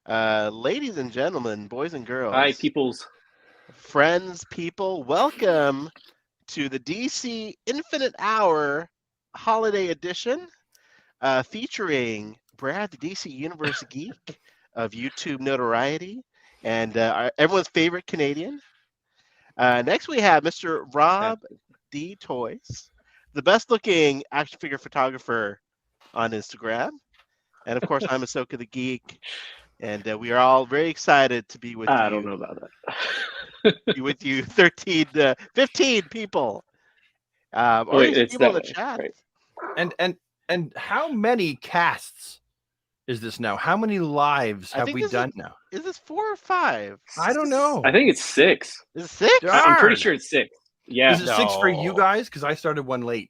Ladies and gentlemen, boys and Hi, girls, peoples. friends, people, welcome to the DC Infinite Hour Holiday Edition, featuring Brad, the DC Universe geek of YouTube notoriety, and everyone's favorite Canadian. Next, we have Mr. Rob D. Toys, the best-looking action figure photographer on Instagram, and of course, I'm Ahsoka the Geek. And we are all very excited to be with I don't you. know about With you, 15 people. Or Wait, even it's people in that the way, chat. right? And how many casts is this now? How many lives I have think we this done now? Is this 4 or 5? I don't know. I think it's 6. Is it 6? I'm pretty Darn. sure it's 6. Yeah. Is it 6 for you No. guys? Because I started one late.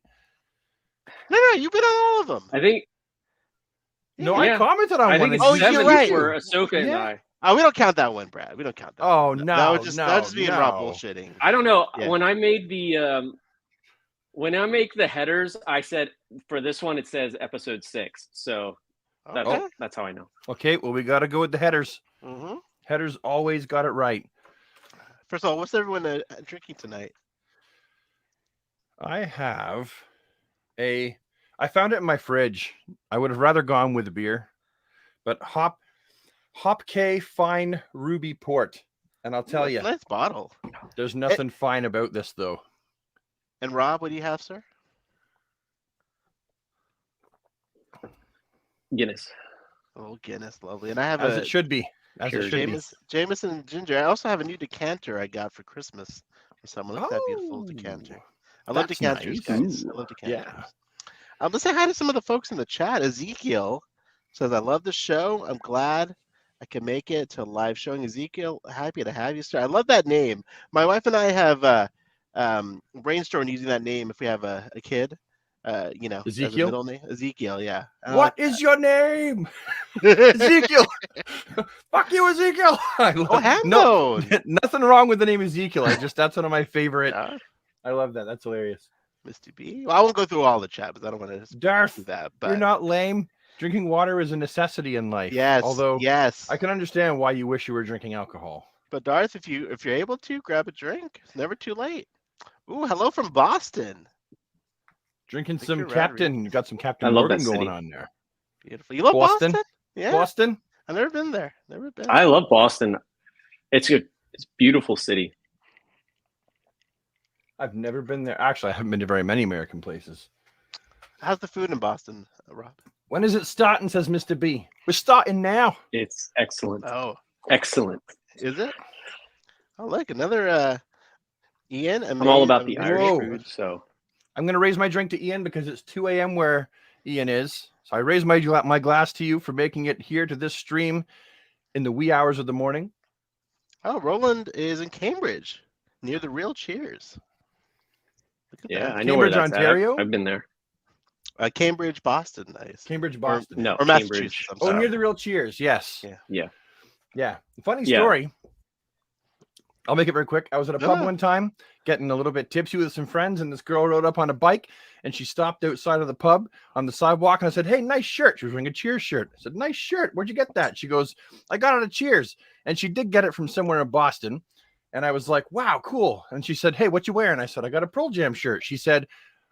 No, you've been on all of them. I think No, Yeah. I commented on I one. think and it's Oh, you you're 7 right. for Ahsoka and Yeah. I. Oh, we don't count that one, Brad. We don't count that. Oh, one. no, that was no, just me and Rob no. bullshitting. I don't know. Yeah. When I made the when I make the headers, I said for this one it says episode 6. So Okay. that's how I know. Okay, well, we got to go with the headers. Mm-hmm. Headers always got it right. First of all, what's everyone drinking tonight? I have I found it in my fridge. I would have rather gone with a beer, but Hop K Fine Ruby Port. And I'll tell you, Nice bottle. there's nothing fine about this, though. And Rob, what do you have, sir? Guinness. Oh, Guinness, lovely. And I have As it should be. As Sure. it should be. Jameson Ginger. I also have a new decanter I got for Christmas for someone. Look at that beautiful decanter. I love that's decanters, nice. guys. Ooh. I love decanters. Yeah. Let's say hi to some of the folks in the chat. Ezekiel says, I love the show. I'm glad I can make it to a live showing. Ezekiel, happy to have you, sir. I love that name. My wife and I have brainstormed using that name if we have a kid. As a Ezekiel? middle name. Ezekiel, yeah. What is your name? Ezekiel. Fuck you, Ezekiel. Oh, no, Hambone. nothing wrong with the name Ezekiel. That's one of my favorite. Yeah, I love that. That's hilarious. Mr. B. Well, I won't go through all the chat, because I don't want to do Darth, that. But you're not lame. Drinking water is a necessity in life. yes, Although yes. I can understand why you wish you were drinking alcohol. But Darth, if you're able to, grab a drink. It's never too late. Ooh, hello from Boston. Drinking Victor some Rodriguez. Captain. You got some Captain I love Morgan that going city. on there. Beautiful. You love Boston? Boston? Yeah. Boston? I've never been there. Never been. I love Boston. It's a beautiful city. I've never been there. Actually, I haven't been to very many American places. How's the food in Boston, Rob? When is it starting, says Mr. B? We're starting now. It's excellent. Oh, Excellent. is it? Oh, look, another Ian. I'm all about the amazing Irish Whoa. food, so I'm going to raise my drink to Ian because it's 2 a.m. where Ian is. So I raise my glass to you for making it here to this stream in the wee hours of the morning. Oh, Roland is in Cambridge, near the real Cheers. Look at yeah, that. I know where Cambridge, that's Ontario? at. I've been there. Cambridge, Boston, nice. Cambridge, Boston. No, Or Massachusetts. Cambridge. I'm Oh, sorry. near the real Cheers. Yes. Yeah. Yeah. Funny Yeah. story. I'll make it very quick. I was at a pub Yeah. one time getting a little bit tipsy with some friends, and this girl rode up on a bike and she stopped outside of the pub on the sidewalk. And I said, "Hey, nice shirt." She was wearing a Cheers shirt. I said, "Nice shirt. Where'd you get that?" She goes, "I got it at Cheers." And she did get it from somewhere in Boston. And I was like, "Wow, cool." And she said, "Hey, what you wearing?" I said, "I got a Pearl Jam shirt." She said,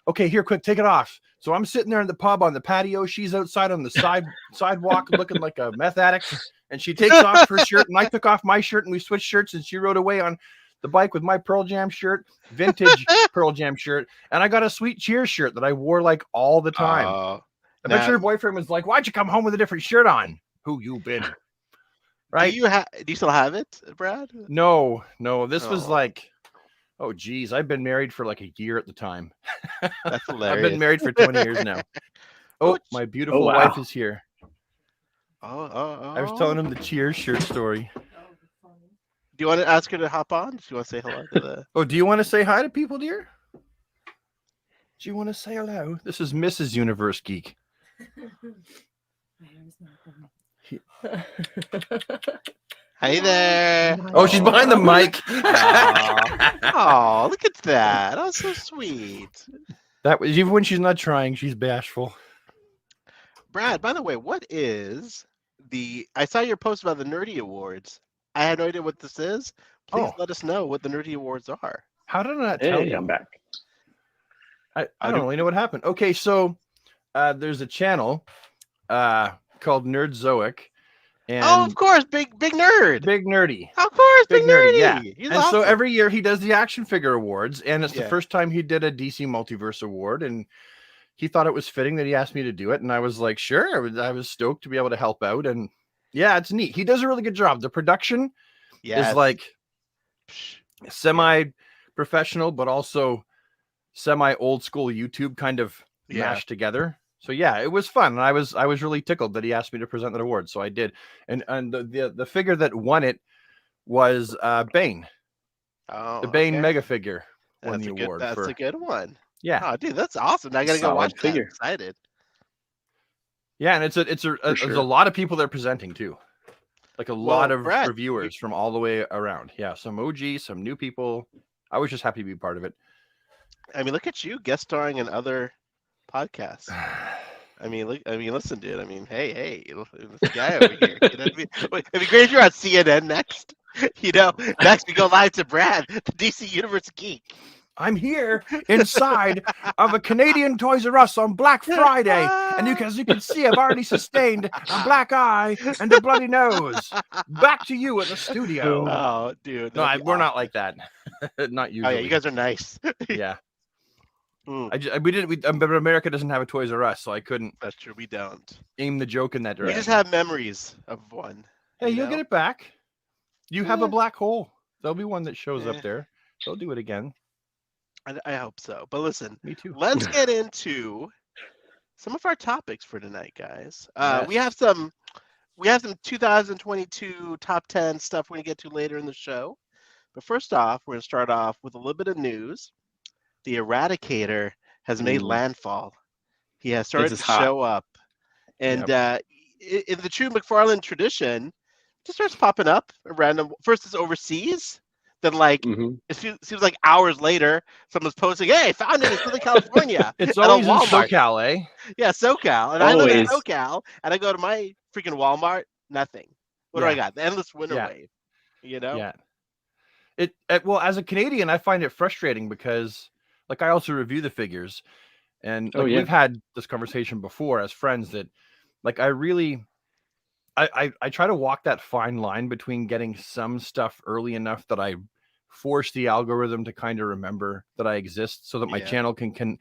"Okay, here, quick, take it off." So I'm sitting there in the pub on the patio. She's outside on the sidewalk looking like a meth addict. And she takes off her shirt, and I took off my shirt, and we switched shirts, and she rode away on the bike with my Pearl Jam shirt, vintage Pearl Jam shirt, and I got a sweet Cheers shirt that I wore like all the time. I bet now- your boyfriend was like, "Why'd you come home with a different shirt on? Who you been?" Right? Do you still have it, Brad? No. This was Oh. like, oh geez, I've been married for like a year at the time. That's I've hilarious. been married for 20 years now. Oh, Oh, my beautiful wow. wife is here. Oh. I was telling him the Cheers shirt story. Do you want to ask her to hop on? Do you want to say hello to the? Oh, do you want to say hi to people, dear? Do you want to say hello? This is Mrs. Universe Geek. Hey there. Oh, she's behind the mic. Oh, look at that. That's so sweet. That was even when she's not trying, she's bashful. Brad, by the way, what is I saw your post about the Nerdy Awards. I had no idea what this is. Please Oh. let us know what the Nerdy Awards are. How did I not tell Hey, you? I'm back. I don't really know what happened. Okay, so there's a channel called Nerdzoic, and Oh, of course, big nerd. Big Nerdy. Of course, Big big Nerdy, nerdy. yeah. He's And awesome. so every year he does the action figure awards, and it's the Yeah. first time he did a DC Multiverse award, and he thought it was fitting that he asked me to do it, and I was like, sure. I was stoked to be able to help out, and yeah, it's neat. He does a really good job. The production Yes. is like Psh, semi-professional, but also semi-old school YouTube kind of Yeah. mashed together. So yeah, it was fun, and I was really tickled that he asked me to present that award, so I did. And the figure that won it was Bane. Oh, The Bane okay. mega figure won That's the a good. award That's for a good one. yeah. Oh, dude, that's awesome. Now I gotta go Solid watch figure. that. Excited. Yeah, and there's a sure. lot of people they're presenting too. Like a lot of Brad, reviewers from all the way around. Yeah, some OG, some new people. I was just happy to be part of it. I mean, look at you guest starring in other podcasts. I mean, look. I mean, listen, dude. I mean, hey, this guy over here. You know what I mean? Wait, it'd be great if you're on CNN next. You know, next we go live to Brad, the DC Universe geek. I'm here inside of a Canadian Toys R Us on Black Friday, and as you can see, I've already sustained a black eye and a bloody nose. Back to you at the studio. Oh, dude. No, that'd be we're not awesome. like that. Not Oh usually. yeah, you guys are nice. Yeah. Mm, But America doesn't have a Toys R Us, so I couldn't that's true. We don't. aim the joke in that We direction. just have memories of one. Hey, you you'll know? get it back. You have a Yeah. black hole. There'll be one that shows Yeah. up there. They'll do it again. I hope so. But listen, Me too. let's get into some of our topics for tonight, guys. We Yes. have some 2022 top 10 stuff we're gonna get to later in the show. But first off, we're gonna start off with a little bit of news. The Eradicator has made landfall. He has started is to hot. show up, and in the true McFarlane tradition, just starts popping up at random. First, it's overseas. Then, like, Mhm. it seems like hours later, someone's posting, "Hey, found it in Southern California." It's at a always in Walmart. SoCal, eh? Yeah, SoCal. And I live in Always. SoCal, and I go to my freaking Walmart, nothing. What do I Yeah. got? The endless winter Yeah. wave. You know? Yeah. Well, as a Canadian, I find it frustrating because, like, I also review the figures, and Oh, like yeah. we've had this conversation before as friends that, like, I try to walk that fine line between getting some stuff early enough that I force the algorithm to kind of remember that I exist, so that my Yeah. channel can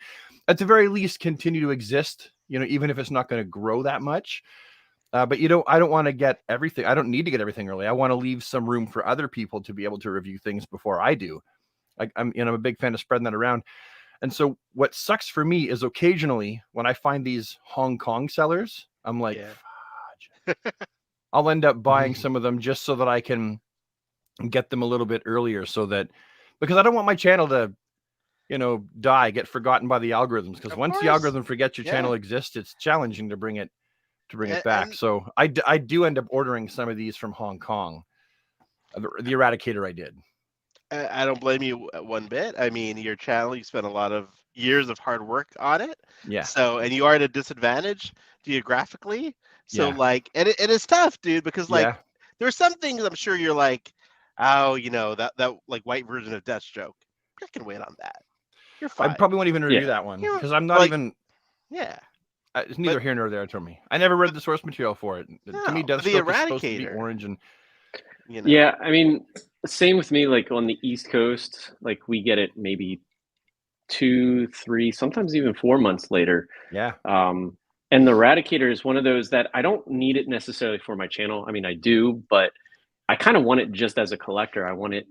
at the very least continue to exist. You know, even if it's not going to grow that much. But I don't want to get everything. I don't need to get everything early. I want to leave some room for other people to be able to review things before I do. I'm a big fan of spreading that around. And so what sucks for me is occasionally when I find these Hong Kong sellers, I'm like, Yeah. fudge. I'll end up buying some of them just so that I can get them a little bit earlier, so that, because I don't want my channel to, get forgotten by the algorithms. Because Of once the course. algorithm forgets your Yeah. channel exists, it's challenging to bring it back. And- So I do end up ordering some of these from Hong Kong. The Eradicator I did. I don't blame you one bit. I mean, your channel, you spent a lot of years of hard work on it. Yeah. So, and you are at a disadvantage geographically. So, Yeah. like, and it is tough, dude, because, like, Yeah. there's some things I'm sure you're like, oh, that like white version of Deathstroke. I can wait on that. You're I fine. probably won't even review Yeah. that one You know, because I'm not like- even. Yeah. It's neither here nor there to me. I never read the source material for it. To me, No, but the Deathstroke is supposed to be Eradicator. orange, and You know? Yeah, I mean, same with me. Like on the East Coast, like we get it maybe 2, 3, sometimes even 4 months later. yeah, And the Eradicator is one of those that I don't need it necessarily for my channel. I mean, I do, but I kind of want it just as a collector. I want it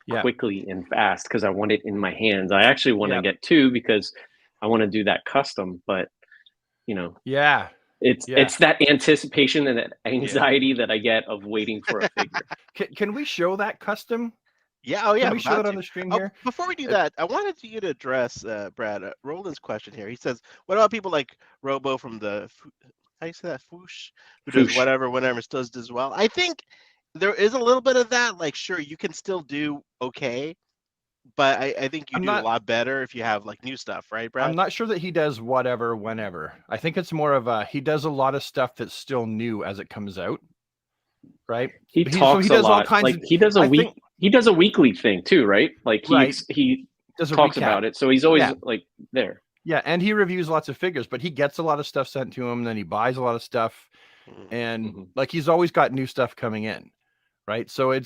Yeah. quickly and fast because I want it in my hands. I actually want to Yeah. get 2 because I want to do that custom, but yeah. it's that anticipation and that anxiety that I get of waiting for a figure. Can we show that custom? Yeah. Oh, yeah. Can I'm we show about that on to. the stream Oh, here? before we do that, I wanted you to address, Brad, Roland's question here. He says, what about people like Robo from the, how do you say that, Foosh? Who does Foosh. whatever does well. I think there is a little bit of that. Like, sure, you can still do okay but I think you I'm do a not- lot better if you have like new stuff, right, Brad? I'm not sure that he does whatever, whenever. I think it's more of a he does a lot of stuff that's still new as it comes out, right? He But talks he a does all lot. kinds Like of. he does a I week. think He does a weekly thing too, right? Like Right. he does a talks recap. about it, so he's always Yeah. like there. Yeah, and he reviews lots of figures, but he gets a lot of stuff sent to him, and then he buys a lot of stuff, and Mhm. like he's always got new stuff coming in, right? So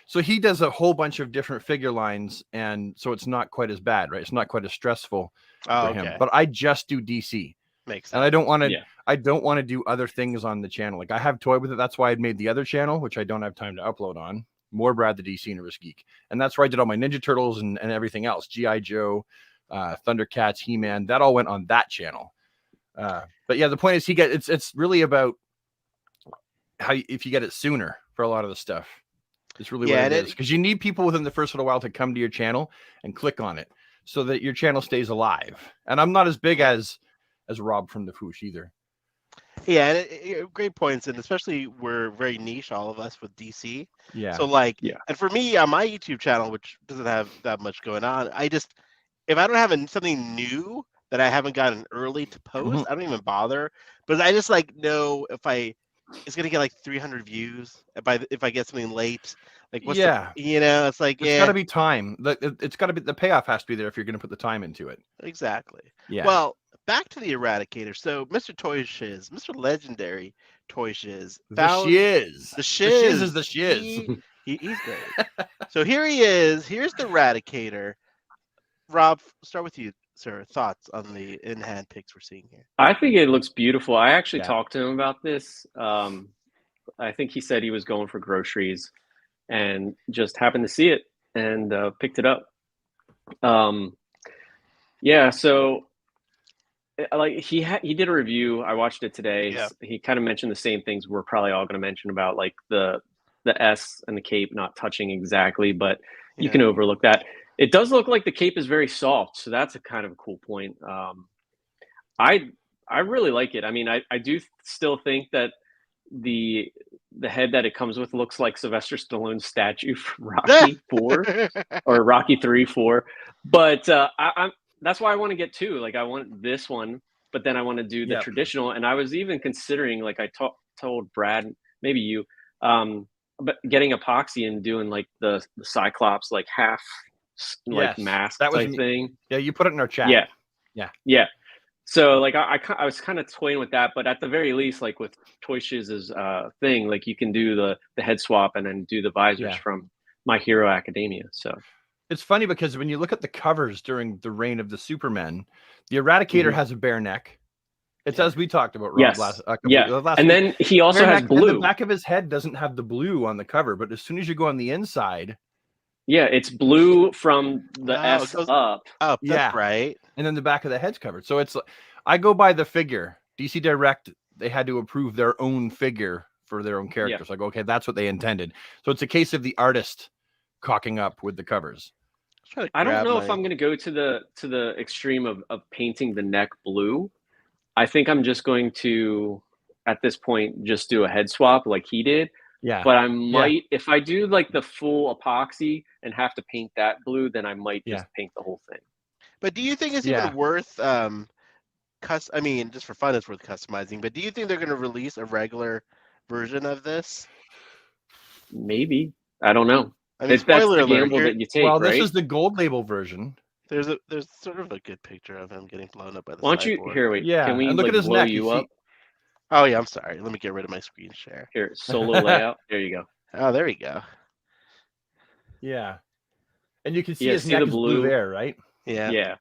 so he does a whole bunch of different figure lines, and so it's not quite as bad, right? It's not quite as stressful Oh, for him. But I just do DC, makes and sense. I don't want to. Yeah. I don't want to do other things on the channel. Like I have toy with it. That's why I made the other channel, which I don't have time to upload on. More Brad the DC Universe Geek, and that's where I did all my Ninja Turtles and everything else. GI Joe, Thundercats, He-Man. That all went on that channel. But yeah, the point is it's really about if you get it sooner for a lot of the stuff. It's really Yeah, what it and is, because you need people within the first little while to come to your channel and click on it so that your channel stays alive. And I'm not as big as Rob from the Foosh either. Yeah, and great points, and especially we're very niche, all of us with DC. Yeah. So like, Yeah. and for me on my YouTube channel, which doesn't have that much going on, if I don't have something new that I haven't gotten early to post, I don't even bother. But I just like know if it's gonna get like 300 views if I get something late. Like what's it's like It's got to be time. It's got to be the payoff has to be there if you're going to put the time into it. Exactly. Yeah. Well, back to the Eradicator. So Mr. Toy Shiz, Mr. Legendary Toy Shiz, found The shiz is the shiz. He's great. So here he is. Here's the Eradicator. Rob, start with you, sir. Thoughts on the in-hand pics we're seeing here? I think it looks beautiful. I actually Yeah. talked to him about this. I think he said he was going for groceries and just happened to see it and picked it up. Yeah, so like he did a review. I watched it today. Yeah. He kind of mentioned the same things we're probably all going to mention about like the S and the cape not touching exactly, but you can overlook that. It does look like the cape is very soft, so that's a kind of a cool point. I really like it. I mean, I do still think that the head that it comes with looks like Sylvester Stallone's statue from Rocky 4 or Rocky 3-4, but I'm that's why I want to get two. Like I want this one, but then I want to do the traditional. And I was even considering, like I told Brad, maybe you, but getting epoxy and doing like the Cyclops like half like mask type thing. Yeah, you put it in our chat. Yeah. So like I was kind of toying with that, but at the very least, like with Toy Shiz's thing, like you can do the head swap and then do the visors from My Hero Academia. So it's funny because when you look at the covers during the reign of the Supermen, the Eradicator has a bare neck. It's as we talked about, Rob, last and then he also has blue. The back of his head doesn't have the blue on the cover, but as soon as you go on the inside, it's blue from the S up. That's right. And then the back of the head's covered. So it's I go by the figure. DC Direct, they had to approve their own figure for their own characters. I go, okay, that's what they intended. So it's a case of the artist cocking up with the covers. I don't know if I'm going to go to the extreme of painting the neck blue. I think I'm just going to, at this point, just do a head swap like he did. Yeah. But I might, if I do like the full epoxy and have to paint that blue, then I might just paint the whole thing. But do you think it's even worth I mean, just for fun, it's worth customizing. But do you think they're going to release a regular version of this? Maybe. I don't know. I mean, that's the gamble that you take. Well, right? this is the gold label version. There's sort of a good picture of him getting blown up by the. Why don't you here? Wait, can we and look like, at his blow neck? you up? Oh yeah, I'm sorry. Let me get rid of my screen share. Here, solo layout. There you go. Oh, there we go. Yeah, and you can see his neck is blue there, right? Yeah.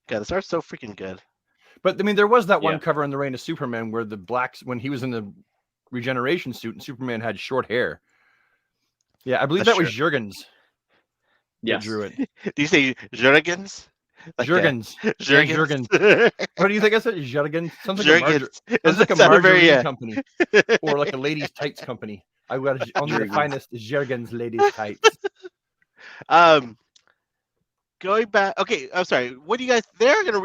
God, this art's so freaking good. But I mean, there was that one cover in the Reign of Superman where the blacks, when he was in the regeneration suit and Superman had short hair. Yeah, I believe that was Jurgens. Yes. Drew it. Do you say Jurgens? Like Jurgens. Jurgens. What do you think I said? Jurgens? Sounds like Jurgens. Sounds like a margarine company or like a ladies' tights company. I got only the finest Jurgens ladies' tights. Going back. Okay, I'm sorry. What do you guys? They are gonna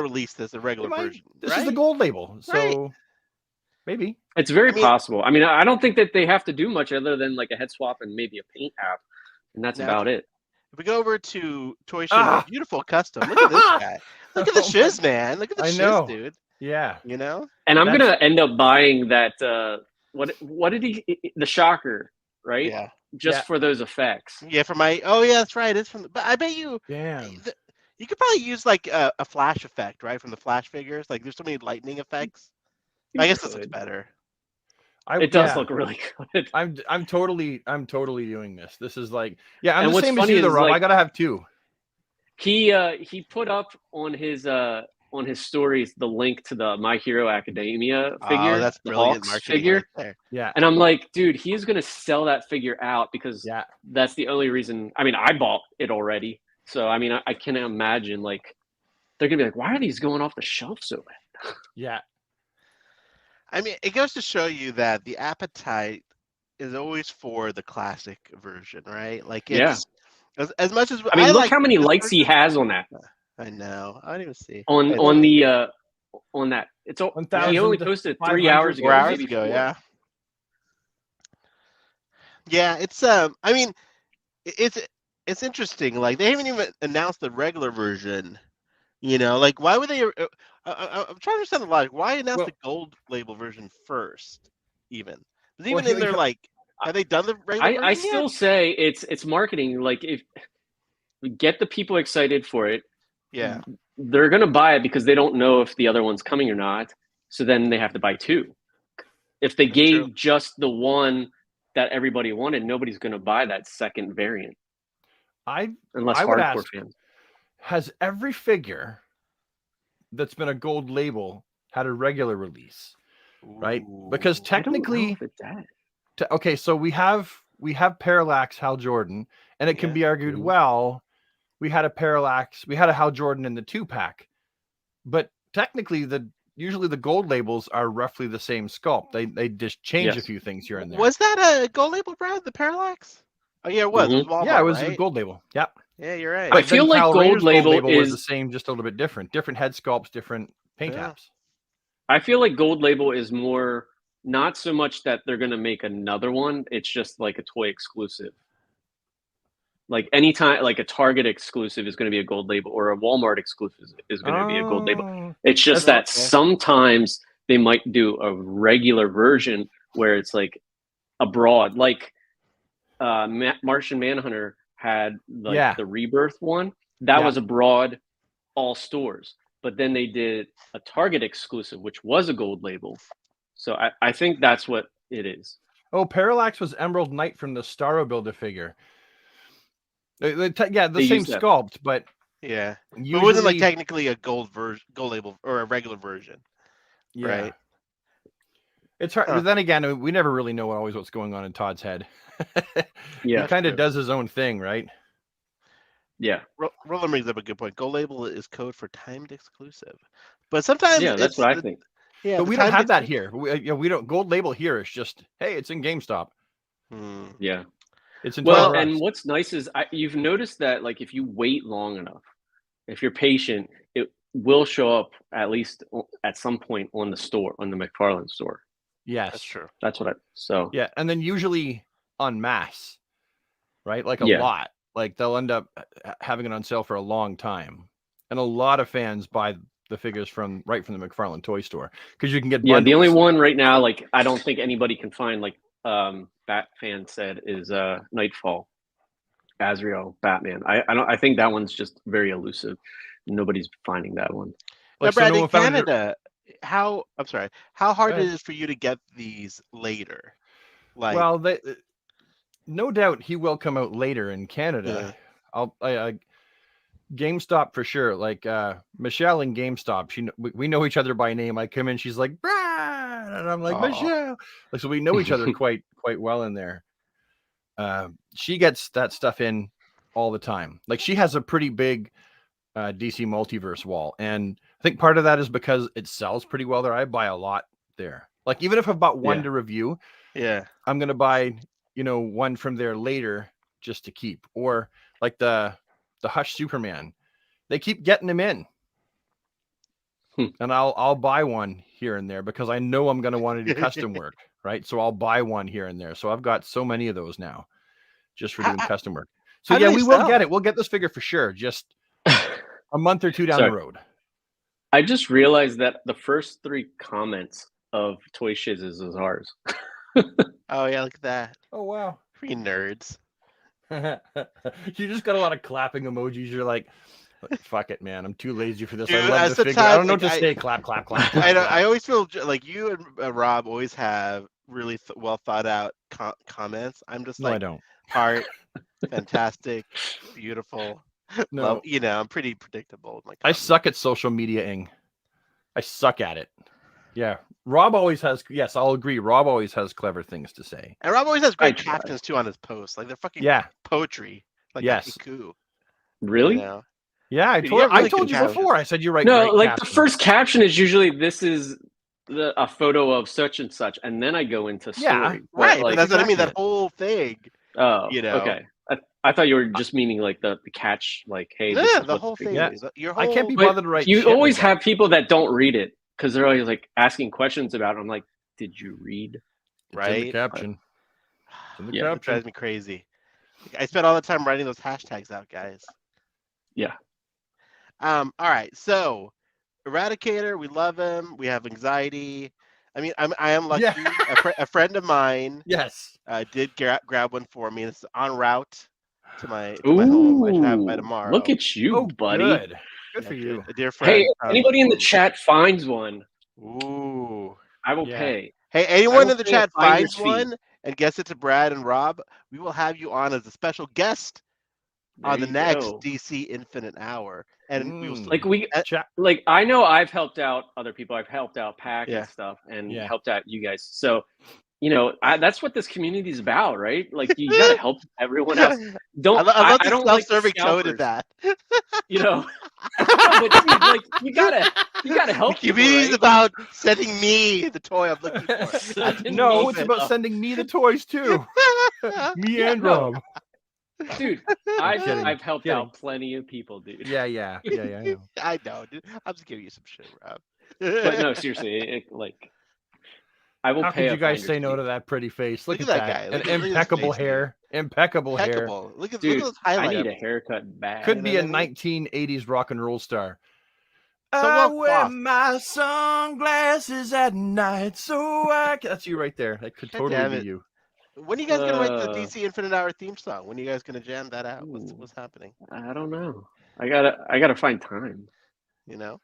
release this a regular version. This is the gold label, so maybe it's very possible. I mean, I don't think that they have to do much other than like a head swap and maybe a paint app, and that's about it. If we go over to Toy Shiz, Ah! beautiful custom. Look at this guy. Look at the Oh my- shiz, man. Look at the I shiz, know. dude. Yeah. You know? And I'm That's- gonna end up buying that. What did he? The shocker, right? Yeah. Just Yeah. for those effects. Yeah, for my. Oh, yeah, that's right. It's from. But I bet you. Damn. You could probably use like a flash effect, right, from the Flash figures. Like, there's so many lightning effects. I guess this looks Could. better. It does yeah. look really good. I'm totally doing this. This is like, yeah, I'm And the what's same as funny you, the is, Rob. I like- gotta have two. He put up on his stories the link to the My Hero Academia figure. Oh, that's the brilliant Hawks marketing figure. right there. Yeah. And I'm like, dude, he's gonna sell that figure out because Yeah. that's the only reason. I mean, I bought it already, so I mean, I can't imagine like they're gonna be like, why are these going off the shelf so bad? Yeah. I mean, it goes to show you that the appetite is always for the classic version, right? Like, Yeah. it's as much as I mean, look like how many this lights he version- has on that. I know. I don't even see. On Wait, on the on that. It's he only 1,500 posted 3 hours ago. 4 hours maybe ago, 4. yeah. Yeah, it's I mean, it's interesting. Like, they haven't even announced the regular version. You know, like, why would they? I'm trying to understand the logic. Why announce Well- the gold label version first? Even Well, even here in their you- like, have they done the regular version I yet? still say it's marketing. Like if we get the people excited for it, Yeah. they're gonna buy it because they don't know if the other one's coming or not. So then they have to buy two. If they That's gave true. just the one that everybody wanted, nobody's gonna buy that second variant unless I would hardcore ask- fans. Has every figure that's been a gold label had a regular release? Right? Because Ooh. I don't know technically, if it's that. okay, so we have Parallax Hal Jordan, and it can Yeah. be argued, Mhm. well, we had a Parallax, we had a Hal Jordan in the 2-pack, but technically usually the gold labels are roughly the same sculpt. They just change a Yes. few things here and there. Was that a gold label, Brad? The Parallax? Oh yeah, it was. It was Walmart, yeah, it was a right? gold label. Yep. Yeah, you're right. I But feel then like Kyle gold Rayner's label was the is- same, just a little bit different. Different head sculpts, different paint Yeah. apps. I feel like Gold Label is more not so much that they're gonna make another one. It's just like a toy exclusive. Like anytime, like a Target exclusive is going to be a Gold Label, or a Walmart exclusive is going to be a Gold Label. Oh, It's just that That's okay. sometimes they might do a regular version where it's like a broad, like Martian Manhunter had like Yeah. the Rebirth one. That Yeah. was a broad, all stores. But then they did a Target exclusive, which was a Gold Label. So I think that's what it is. Oh, Parallax was Emerald Knight from the Starro Builder figure. Yeah, the They same used that. sculpt, but Yeah. usually, But it wasn't like technically a gold label or a regular version. yeah. right. It's hard. Huh. But then again, we never really know always what's going on in Todd's head. Yeah. He kind true. of does his own thing, right? Yeah. Roland brings up a good point. Gold label is code for timed exclusive, but sometimes Yeah, that's it's what I the- think. Yeah, But the we don't timed have that exclusive- here. We don't. Gold label here is just, hey, it's in GameStop. Hmm. Yeah. It's in Well, Toys R and Us. what's nice is you've noticed that like if you wait long enough, if you're patient, it will show up at least at some point on the store, on the McFarlane store. Yes, That's true. That's what so yeah, and then usually en masse, right? Like a Yeah. lot. Like they'll end up having it on sale for a long time, and a lot of fans buy the figures right from the McFarlane toy store because you can get yeah, the only bundles. one right now, like I don't think anybody can find, like Bat fan said, is Nightfall, Azrael, Batman. I think that one's just very elusive. Nobody's finding that one. Now, Like, so Brad, no in one found it- Canada, how hard Go it ahead. is for you to get these later? Like, Well, no doubt he will come out later in Canada. GameStop for sure. Like Michelle in GameStop, we know each other by name. I come in, she's like Brad, and I'm like Aw. Michelle. Like, so we know each other quite well in there. She gets that stuff in all the time. Like she has a pretty big DC Multiverse wall, and I think part of that is because it sells pretty well there. I buy a lot there. Like even if I've bought one Yeah. to review, yeah, I'm gonna buy, one from there later just to keep. Or like the Hush Superman, they keep getting them in, and I'll buy one here and there because I know I'm gonna want to do custom work, right? So I'll buy one here and there. So I've got so many of those now, just for doing custom work. So How do yeah, they we will sell? get it. We'll get this figure for sure. Just a month or two down Sorry. the road. I just realized that the first 3 comments of Toy Shizzes is ours. Oh yeah, look at that. Oh wow. Free nerds. You just got a lot of clapping emojis. You're like, fuck it, man. I'm too lazy for this. Dude, I love the figure. I sometimes, don't know what to like, say. Clap, clap, clap. I know. clap. I always feel like you and Rob always have really well thought out comments. I'm just No, I like don't. heart, fantastic, beautiful. No, Love, I'm pretty predictable. With my I comments. suck at social media-ing. I suck at it. Yeah. Rob always has, yes, I'll agree. Rob always has clever things to say. And Rob always has I great try. captions too on his posts. Like they're fucking Yeah. poetry. Like Yes. haiku. Really? You know? Yeah, I Dude, told you have really told good you captions. before. I said you write No, great like captions. the first caption is usually this is a photo of such and such, and then I go into story. Yeah, But, Right. like, That's what I mean. That exactly whole thing. oh, you know. okay. I thought you were just meaning like the catch, like, hey, No, this no, is the what whole figure thing. is. Your I whole. can't be But bothered to write you shit always like that. have people that don't read it because they're always like asking questions about it. I'm like, did you read? It's in the right. caption. It's in the Yeah, That caption. drives me crazy. I spent all the time writing those hashtags out, guys. Yeah. All right. So, Eradicator, we love him. We have anxiety. I mean, I am lucky. Yeah. A friend of mine Yes. did grab one for me. It's en route to my home. I should have it by Ooh, tomorrow. look at you, Oh, buddy. good. Good for Yeah, you. a dear friend. Hey, if anybody in the chat finds one, Ooh. I will Yeah. pay. Hey, I anyone will in the pay a chat finder's finds fee. one and gets it to Brad and Rob, we will have you on as a special guest on the There you next go. DC Infinite Hour, and we will. Mm. Like Chat. like I know I've helped out other people. I've helped out Pack Yeah. and stuff, and Yeah. helped out you guys. So, that's what this community is about, right? Like you got to help everyone else. Don't I love I the don't like self-serving tone scalpers, of that. No, but dude, like you gotta help. The people, community is right? about sending me the toy I'm looking for. Sending No, me it's the- about sending me the toys too. Me Yeah, and no. Rob. Dude, kidding, I've helped kidding. out plenty of people, dude. Yeah, I know. I know, dude. I'm just giving you some shit, Rob. But no, seriously, I will How pay. could you a guys finder's say no fee. to that pretty face? Look, Look at at that that. guy. And Look at his impeccable face, dude. hair. Impeccable hair. Impeccable. Look at Dude, those I highlights. need a haircut bad. Could You be know a what I mean? 1980s rock and roll star. So I well wear coiffed. my sunglasses at night, so I can... That's you right there. That could God totally damn be it. you. When are you guys gonna write the Uh, DC Infinite Hour theme song? When are you guys gonna jam that out? Ooh. What's happening? I don't know. I gotta find time. You know?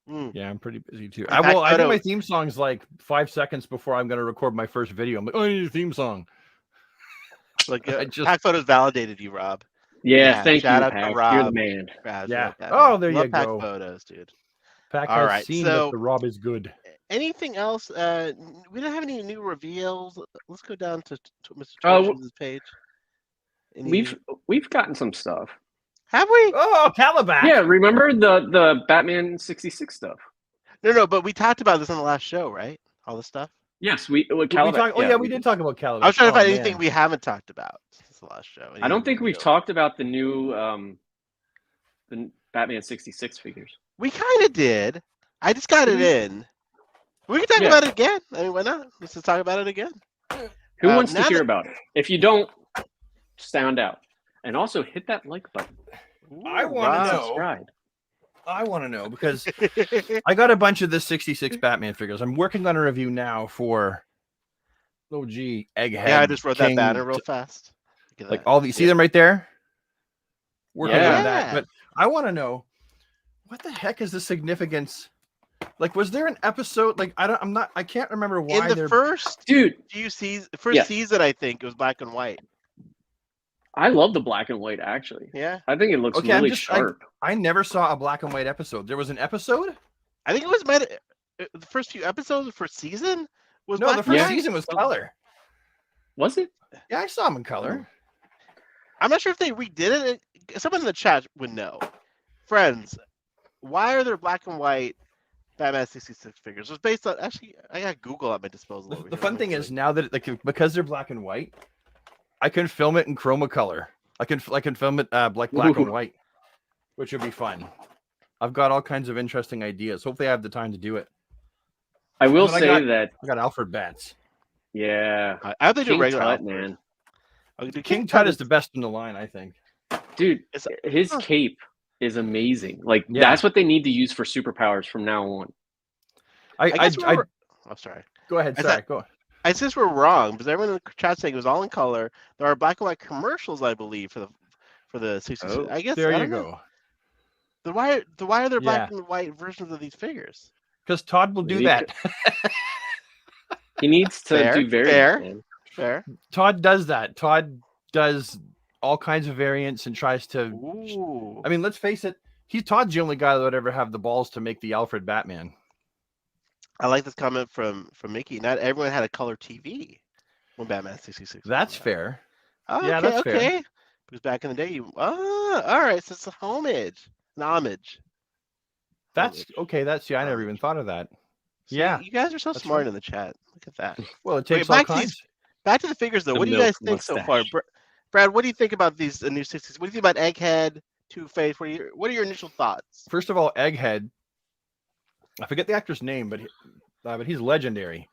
Mm. Yeah, I'm pretty busy too. In fact, I think Odo- my theme song's like 5 seconds before I'm going to record my first video. I'm like, oh, I need a theme song. Like I just- Pack Photos validated you, Rob. Yeah, thank shout you, out to Pack. You're Rob. the man. Brad, Yeah. like that, Oh, man. there Love you Pack go. Photos, dude. Pack All has right, seen so- that the Rob is good. Anything else? We don't have any new reveals. Let's go down to Mr. Oh, Torch's page. Any We've gotten some stuff. have we? Oh, Calabash. Yeah, remember the Batman 66 stuff? No, but we talked about this on the last show, right? All this stuff. Yes, we We talk, we did talk about Calabash. I was trying to Oh, find man. anything we haven't talked about since the last show. I don't think we've talked about the new the Batman 66 figures. We kind of did. I just got it in. We can talk Yeah. about it again. I mean, why not? Let's just talk about it again. Who wants to now hear that- about it? If you don't, sound out. And also hit that like button. I Ooh, wanna Rob. know. Subscribe. I want to know because I got a bunch of the 66 Batman figures. I'm working on a review now for Egghead. Yeah, I just wrote King, that banner real fast. Look at Like that. all these, see them right there? Working Yeah. on that. But I want to know what the heck is the significance? Like, was there an episode? Like, I can't remember why in the they're first Dude, first Yeah. season, I think it was black and white. I love the black and white actually. Yeah, I think it looks Okay, I'm really just- sharp. I never saw a black and white episode. There was an episode? I think it was the first few episodes of the first season was No, black the and first white. season was color. Was it? Yeah, I saw them in color. I'm not sure if they redid it. Someone in the chat would know. Friends, why are there black and white Batman 66 figures? It was based on actually. I got Google at my disposal. The, over the here. fun thing is now that because they're black and white, I can film it in chroma color. I can film it like black and Ooh. white, which would be fun. I've got all kinds of interesting ideas. Hopefully, I have the time to do it. I will But I say got- that I got Alfred Bats. yeah. I have to do King regular Tut, Alfred. man. Oh, dude, King Tut is the best in the line, I think. Dude, It's- his huh. cape is amazing. Like Yeah. that's what they need to use for superpowers from now on. I guess I I'm sorry. go ahead. I Sorry, thought- go. I guess we're wrong because everyone in the chat saying it was all in color. There are black and white commercials, I believe, for the 66. Oh, I guess There I you don't know. go. Then why are there black Yeah. and white versions of these figures? Because Todd will do Maybe that. He needs to Fair, do variants, fair. man. Fair. Todd does that. Todd does all kinds of variants and tries to. Ooh. I mean, let's face it. Todd's the only guy that would ever have the balls to make the Alfred Batman. I like this comment from Mickey. Not everyone had a color TV when Batman 66. That's came out. fair. Oh, Yeah, okay, that's fair. okay. Because back in the day, all right. So it's a homage, an homage. That's okay. That's I never Homage. even thought of that. See, Yeah, you guys are so that's smart right. in the chat. Look at that. Well, it Okay, takes all back to kinds. Back to the figures, though. The What do you guys milk think so far, mustache. Brad? What do you think about these new 60s? What do you think about Egghead, Two-Face? What are your initial thoughts? First of all, Egghead. I forget the actor's name, but he's legendary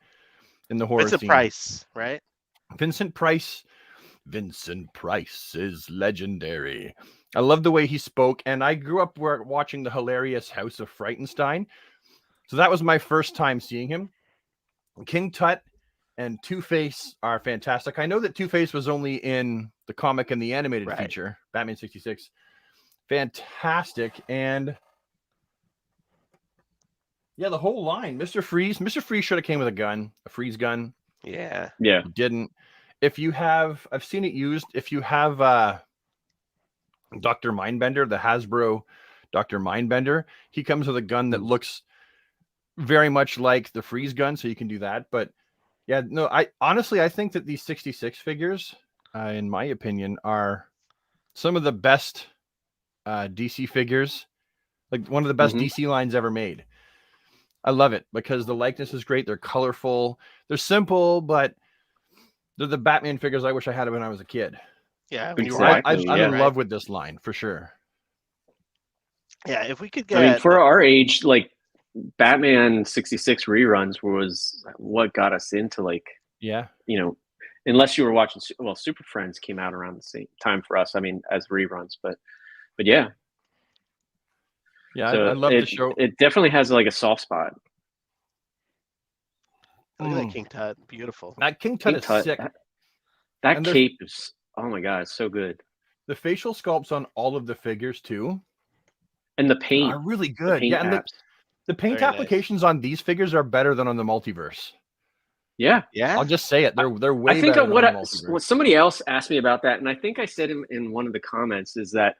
in the horror Vincent scene. Price, right? Vincent Price. Vincent Price is legendary. I love the way he spoke, and I grew up watching the hilarious House of Frightenstein. So that was my first time seeing him. King Tut and Two-Face are fantastic. I know that Two-Face was only in the comic and the animated Right. feature, Batman 66. Fantastic. And yeah, the whole line. Mr. Freeze. Mr. Freeze should have came with a gun, a freeze gun. Yeah. Yeah. He didn't. If you have, I've seen it used. If you have Dr. Mindbender, the Hasbro Dr. Mindbender, he comes with a gun that looks very much like the freeze gun, so you can do that. But yeah, no, I honestly think that these 66 figures, in my opinion, are some of the best DC figures, like one of the best Mhm. DC lines ever made. I love it because the likeness is great. They're colorful. They're simple, but they're the Batman figures I wish I had when I was a kid. Yeah. When you were Exactly, watching, I'm yeah. in right? love with this line for sure. Yeah. If we could I mean, get, for our age, like Batman 66 reruns was what got us into like, Yeah. unless you were watching, Super Friends came out around the same time for us. I mean, as reruns, but yeah. Yeah. So I love the show. It definitely has like a soft spot. look at that King Tut. Beautiful. That King Tut King is Tut, sick. that And there's- cape is, oh my God, it's so good. The facial sculpts on all of the figures too And the paint, are really the good. paint Yeah, and apps. the paint Very nice. applications on these figures are better than on the multiverse. Yeah. Yeah. I'll just say it. They're way I think better than what on the multiverse. what somebody else asked me about that, and I think I said in one of the comments is that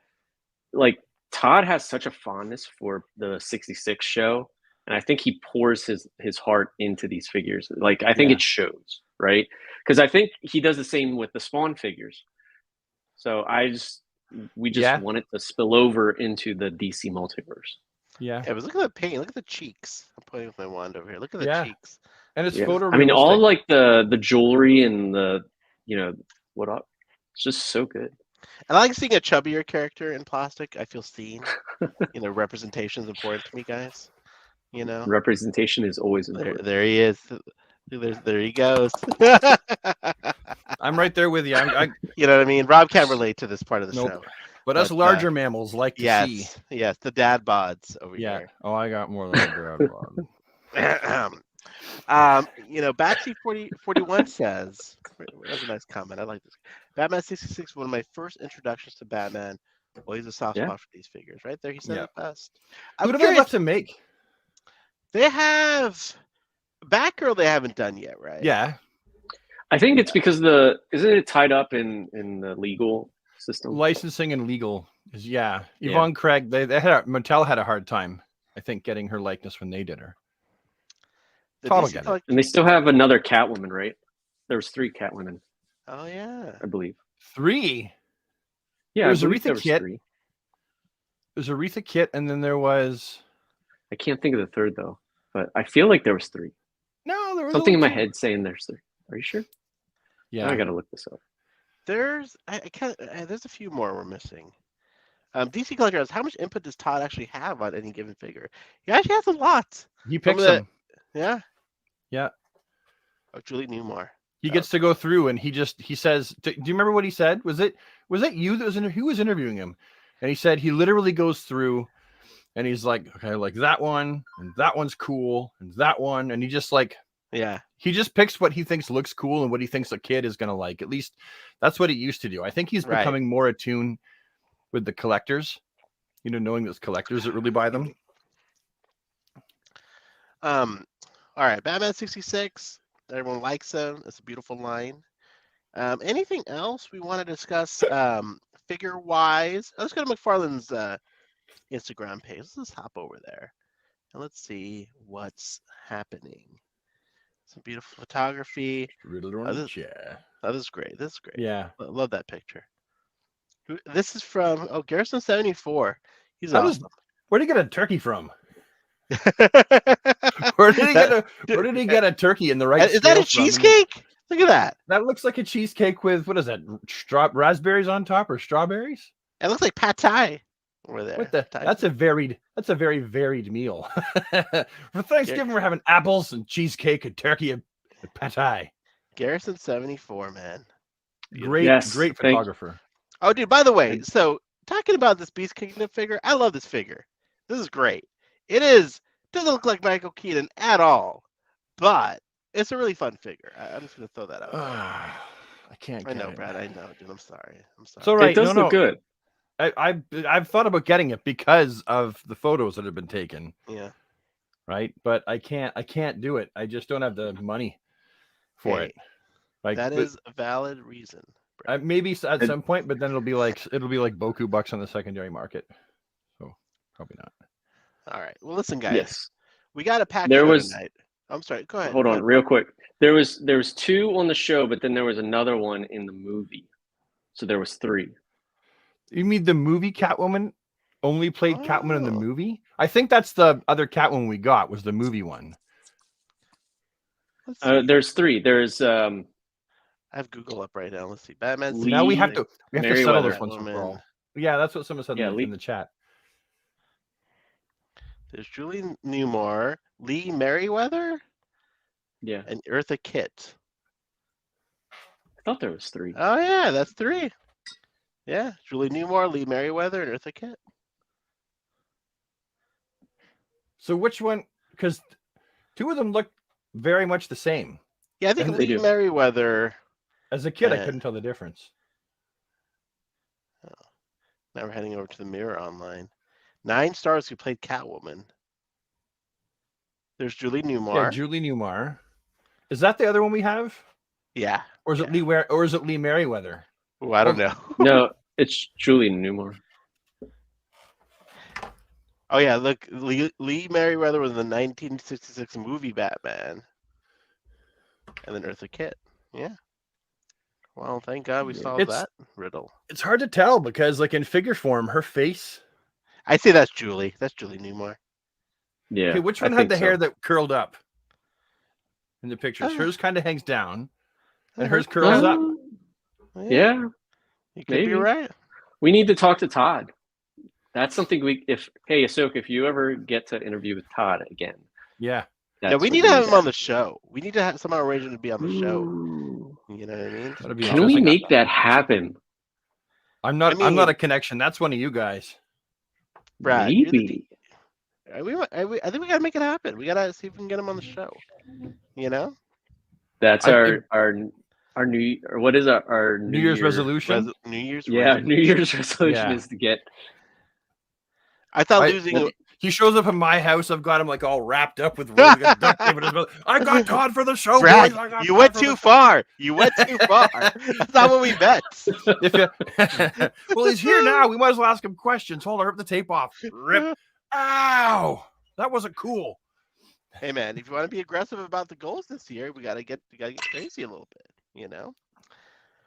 like Todd has such a fondness for the 66 show, and I think he pours his heart into these figures. Like I think Yeah. it shows, right? Because I think he does the same with the Spawn figures. So we just Yeah. want it to spill over into the DC multiverse. Yeah. Yeah, but look at the paint. Look at the cheeks. I'm pointing with my wand over here. Look at the Yeah. cheeks. And it's Yeah. photorealistic. I mean, all like the jewelry and the it's just so good. And I like seeing a chubbier character in plastic. I feel seen. Representation is important to me, guys. Representation is always There, important. there he is. There he goes. I'm right there with you. You know what I mean? Rob can't relate to this part of the Nope. show. But us But, larger mammals like to see. Yes, the dad bods over Yeah. here. Oh, I got more than a dad bod. Batsy 4041 says, that's a nice comment. I like this. Batman 66 was one of my first introductions to Batman. Always a soft Yeah. spot for these figures, right there. He said Yeah. it best. Who I'm do they curious, left to make? they have Batgirl. They haven't done yet, right? Yeah. I think it's because isn't it tied up in the legal system? Licensing and legal is Yeah. Yvonne Craig, Mattel had a hard time, I think, getting her likeness when they did her. The Total DC get it. collect- And they still have another Catwoman, right? There was 3 Catwomen, Oh yeah. I believe. 3. Yeah, There was I believe Aretha there was Kitt. 3. There's Aretha Kitt, and then there was I can't think of the third though, but I feel like there was 3. there was Something in my only 2. head saying there's 3. Are you sure? Yeah. I gotta look this up. There's I can't. There's a few more we're missing. DC Collector asks, how much input does Todd actually have on any given figure? He actually has a lot. He picks Some of them. Yeah. Yeah. Oh, Julie Newmar. He gets to go through, and he says, "Do you remember what he said? Was it you that was who was interviewing him?" And he said he literally goes through, and he's like, "Okay, like that one, and that one's cool, and that one," and he just like. Yeah. He just picks what he thinks looks cool and what he thinks a kid is going to like. At least that's what he used to do. I think he's becoming more attuned with the collectors, knowing there's collectors that really buy them. All right, Batman 66. Everyone likes him. It's a beautiful line. Anything else we want to discuss figure-wise? Let's go to McFarlane's Instagram page. Let's just hop over there and let's see what's happening. Some beautiful photography. Riddler on the chair. That is great. This is great. Yeah. I love that picture. This is from Garrison 74. He's awesome. Where did he get a turkey from? Where did he get a turkey in the right? Is that a cheesecake? Look at that. That looks like a cheesecake with what is that? Raspberries on top or strawberries? It looks like pad thai over there. That's a very varied meal. For Thanksgiving, we're having apples and cheesecake and turkey and pad thai. Garrison 74, man. Great photographer. Oh, dude, by the way, so talking about this Beast Kingdom figure, I love this figure. This is great. Doesn't look like Michael Keaton at all, but it's a really fun figure. I'm just going to throw that out. I can't. I know, Brad. I know, dude. I'm sorry. It's all right. It does look good. I've thought about getting it because of the photos that have been taken. Yeah. Right, but I can't do it. I just don't have the money for it. Like that is a valid reason. Maybe at some point, but then it'll be like Boku bucks on the secondary market. So probably not. All right. Well, listen, guys. Yes. We got a pack tonight. I'm sorry. Go ahead. Hold on, real quick. There was 2 on the show, but then there was another one in the movie. So there was 3. You mean the movie Catwoman only played Catwoman in the movie? I think that's the other Catwoman we got was the movie one. There's 3. There's I have Google up right now. Let's see. Batman. Now we have to settle this once and for all. Yeah, that's what someone said in the chat. There's Julie Newmar, Lee Merriweather, and Eartha Kitt. I thought there was 3. Oh yeah, that's 3. Yeah, Julie Newmar, Lee Merriweather, and Eartha Kitt. So which one? Because 2 of them look very much the same. Yeah, I think Lee Merriweather. As a kid, I couldn't tell the difference. Now we're heading over to the Mirror Online. 9 stars who played Catwoman. There's Julie Newmar. Yeah, Julie Newmar. Is that the other one we have? Yeah. Or is it Lee Merriweather? Oh, I don't know. No, it's Julie Newmar. Oh yeah, look, Lee Merriweather was in the 1966 movie Batman, and then Eartha Kitt. Yeah. Well, thank God we solved that riddle. It's hard to tell because, like in figure form, her face. I say that's Julie. That's Julie Newmar. Yeah. Okay, which one had the hair that curled up in the pictures? Hers kind of hangs down, and hers curls up. Yeah. You could be right. We need to talk to Todd. That's something hey Ahsoka, if you ever get to interview with Todd again. Yeah. Yeah, we need to have him on the show. We need to somehow arrange him to be on the show. You know what I mean? Can we make that happen? I'm not a connection. That's one of you guys. Brad, maybe. I think we gotta make it happen. We gotta see if we can get him on the show. You know? That's our new or what is our New Year's resolution? New Year's resolution is to get. I thought losing. He shows up at my house. I've got him like all wrapped up with roses. I got Todd for the show, Brad, boys. You went too far. You went too far. That's not what we bet. Well, he's here now. We might as well ask him questions. Hold on, rip the tape off. Rip. Ow! That wasn't cool. Hey man, if you want to be aggressive about the goals this year, we gotta get crazy a little bit. You know.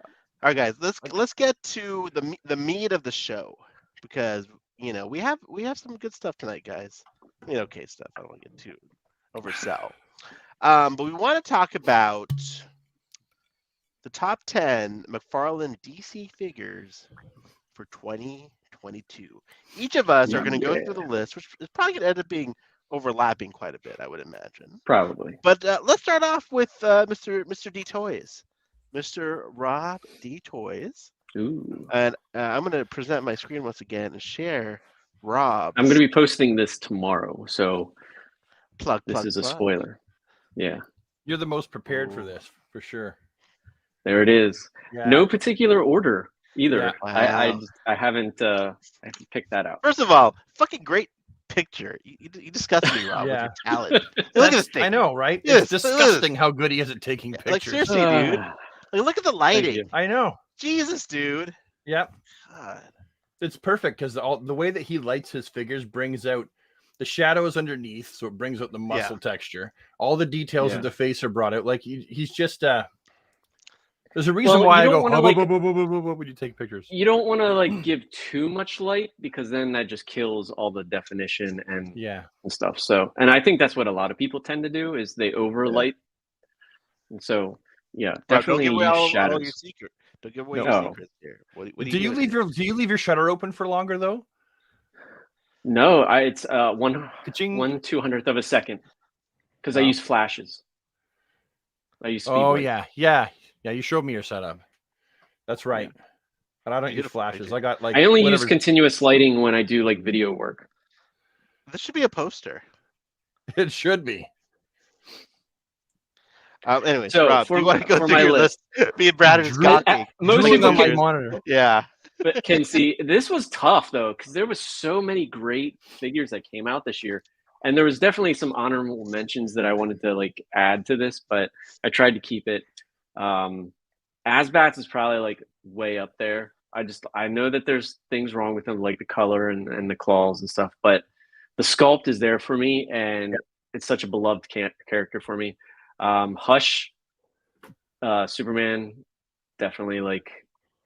All right, guys. Let's get to the meat of the show because. You know, we have some good stuff tonight, guys. Okay stuff. I don't want to get too oversell. But we want to talk about the top 10 McFarlane DC figures for 2022. Each of us are going to go through the list, which is probably going to end up being overlapping quite a bit, I would imagine. Probably. But let's start off with Mr. D Toys, Mr. Rob D Toys, Ooh. and I'm going to present my screen once again and share Rob's. I'm going to be posting this tomorrow, so plug. this is a spoiler. Yeah, You're the most prepared for this, for sure. there it is. Yeah. No particular order either. Yeah. Wow. I haven't picked that out. First of all, fucking great picture. You disgust me, Rob, with Yeah. your talent. Look at this thing. I know, right? Yes, It's disgusting how good he is at taking pictures. Like seriously, dude. Ah, Like, look at the thank lighting. you. I know. Jesus, dude. Yep. God. It's perfect because the way that he lights his figures brings out the shadows underneath, so it brings out the muscle texture. All the details Yeah. of the face are brought out. Like he's just there's a reason Well, why you I don't go wanna, like- when you take pictures. You don't want to like give too much light because then that just kills all the definition and Yeah. stuff. So, and I think that's what a lot of people tend to do is they overlight. And so, yeah, Rob, don't definitely give away use all your shadows. secret. Don't give away No. your secrets here. What Do you doing leave here? your shutter open for longer though? No, it's one Ka-ching. 1/200th of a second because I Wow. use flashes. I use speed Oh light. yeah. You showed me your setup. That's right. But I don't use Beautiful flashes. picture. I got like I only use whatever- continuous lighting when I do like video work. This should be a poster. It should be. Anyways, So, Rob, do you want to go for through my your list? Me and Brad are just Drew- gawking. Most Drooling people on my can, monitor. Yeah. but can see this was tough though because there was so many great figures that came out this year, and there was definitely some honorable mentions that I wanted to like add to this, but I tried to keep it. Asbats is probably like way up there. I know that there's things wrong with them like the color and the claws and stuff, but the sculpt is there for me, and it's such a beloved character for me. Hush, Superman, definitely like.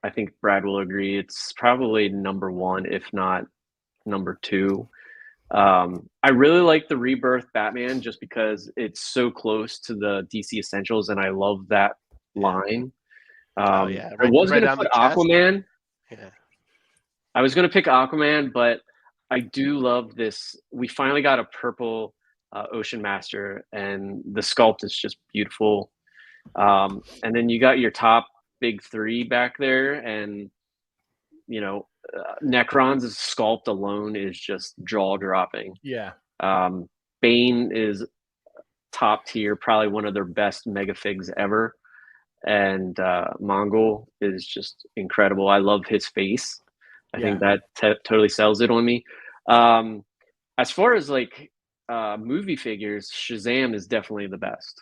I think Brad will agree. It's probably number one, if not number two. I really like the Rebirth Batman just because it's so close to the DC Essentials, and I love that line. Oh, yeah. I was right going to on put the chest. Aquaman. Yeah. I was going to pick Aquaman, but I do love this. We finally got a purple Ocean Master, and the sculpt is just beautiful. And then you got your top big three back there, and Necron's sculpt alone is just jaw dropping. Yeah. Bane is top tier, probably one of their best mega figs ever, and Mongol is just incredible. I love his face. I think that totally sells it on me. As far as like movie figures, Shazam is definitely the best.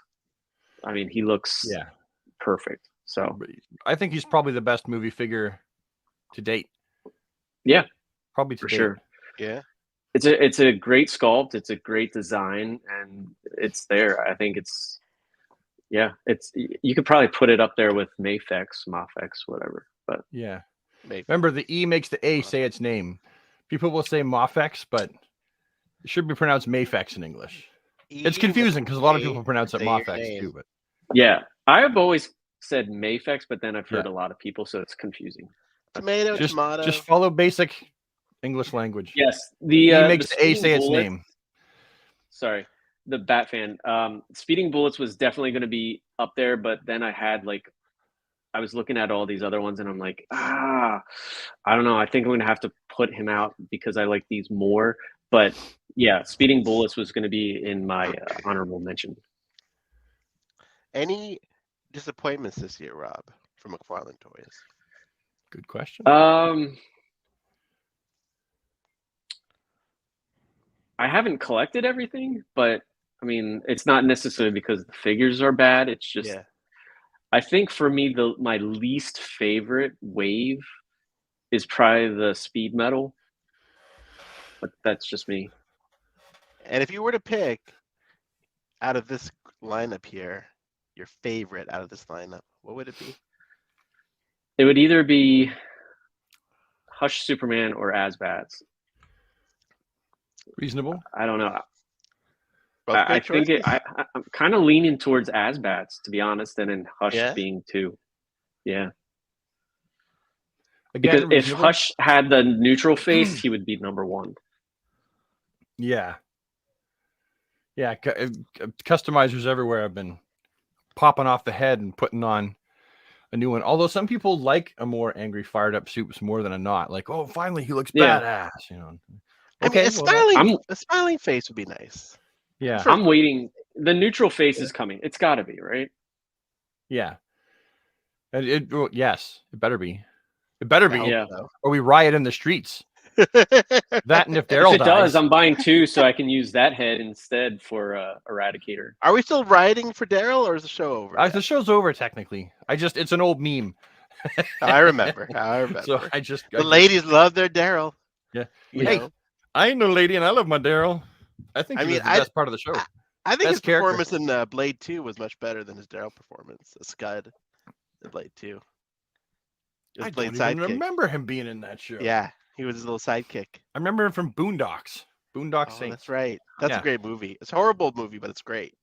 I mean, he looks perfect. So I think he's probably the best movie figure to date. Yeah, probably to for date. sure. Yeah. It's a great sculpt. It's a great design, and it's there. I think it's you could probably put it up there with Mafex, whatever. But Yeah. Maybe. Remember, the E makes the A say its name. People will say Mafex, but it should be pronounced Mafex in English. It's confusing because a lot of people pronounce it say your Mafex name. too. But yeah, I've always said Mafex, but then I've heard a lot of people, so it's confusing. Tomato, tomato. just follow basic English language. Yes, E the makes the A Speeding say its Bullets- name. Sorry, the Bat fan. Speeding Bullets was definitely going to be up there, but then I was looking at all these other ones, and I'm like, I don't know. I think I'm going to have to put him out because I like these more. But yeah, Speeding Bullets was going to be in my honorable mention. Any disappointments this year, Rob, from McFarlane Toys? Good question. I haven't collected everything, but I mean, it's not necessarily because the figures are bad. It's just, I think for me, my least favorite wave is probably the Speed Metal, but that's just me. And if you were to pick out of this lineup here, your favorite out of this lineup, what would it be? It would either be Hush Superman or Asbats. Reasonable. I don't know. Both I great think choices? I'm kind of leaning towards Asbats, to be honest, and then Hush Yeah? being two. Yeah. Again, Because if reasonable. Hush had the neutral face, he would be number one. Yeah. Yeah, customizers everywhere have been popping off the head and putting on a new one. Although some people like a more angry, fired up suits more than a not. Like, oh, finally he looks Yeah. badass. You know. I mean, Okay, well, that- a smiling face would be nice. yeah, For- I'm waiting. The neutral face is coming. It's got to be, right? yeah. And well, yes, it better be. It better I be, hope Yeah. so. or we riot in the streets. That and if If Daryl it dies, does, I'm buying 2 so I can use that head instead for Eradicator. Are we still rioting for Daryl, or is the show over? the show's over technically. It's an old meme. I remember. I remember. So I just the ladies love their Daryl. Yeah. You Hey, know? I ain't no lady, and I love my Daryl. I think I he mean, was the best part of the show. I think Best his character. performance in Blade 2 was much better than his Daryl performance as Scud in Blade 2. His I Blade don't even sidekick. remember him being in that show. Yeah, he was his little sidekick. I remember him from Boondocks. Boondock Oh, Saints. that's right. That's Yeah. a great movie. It's a horrible movie, but it's great.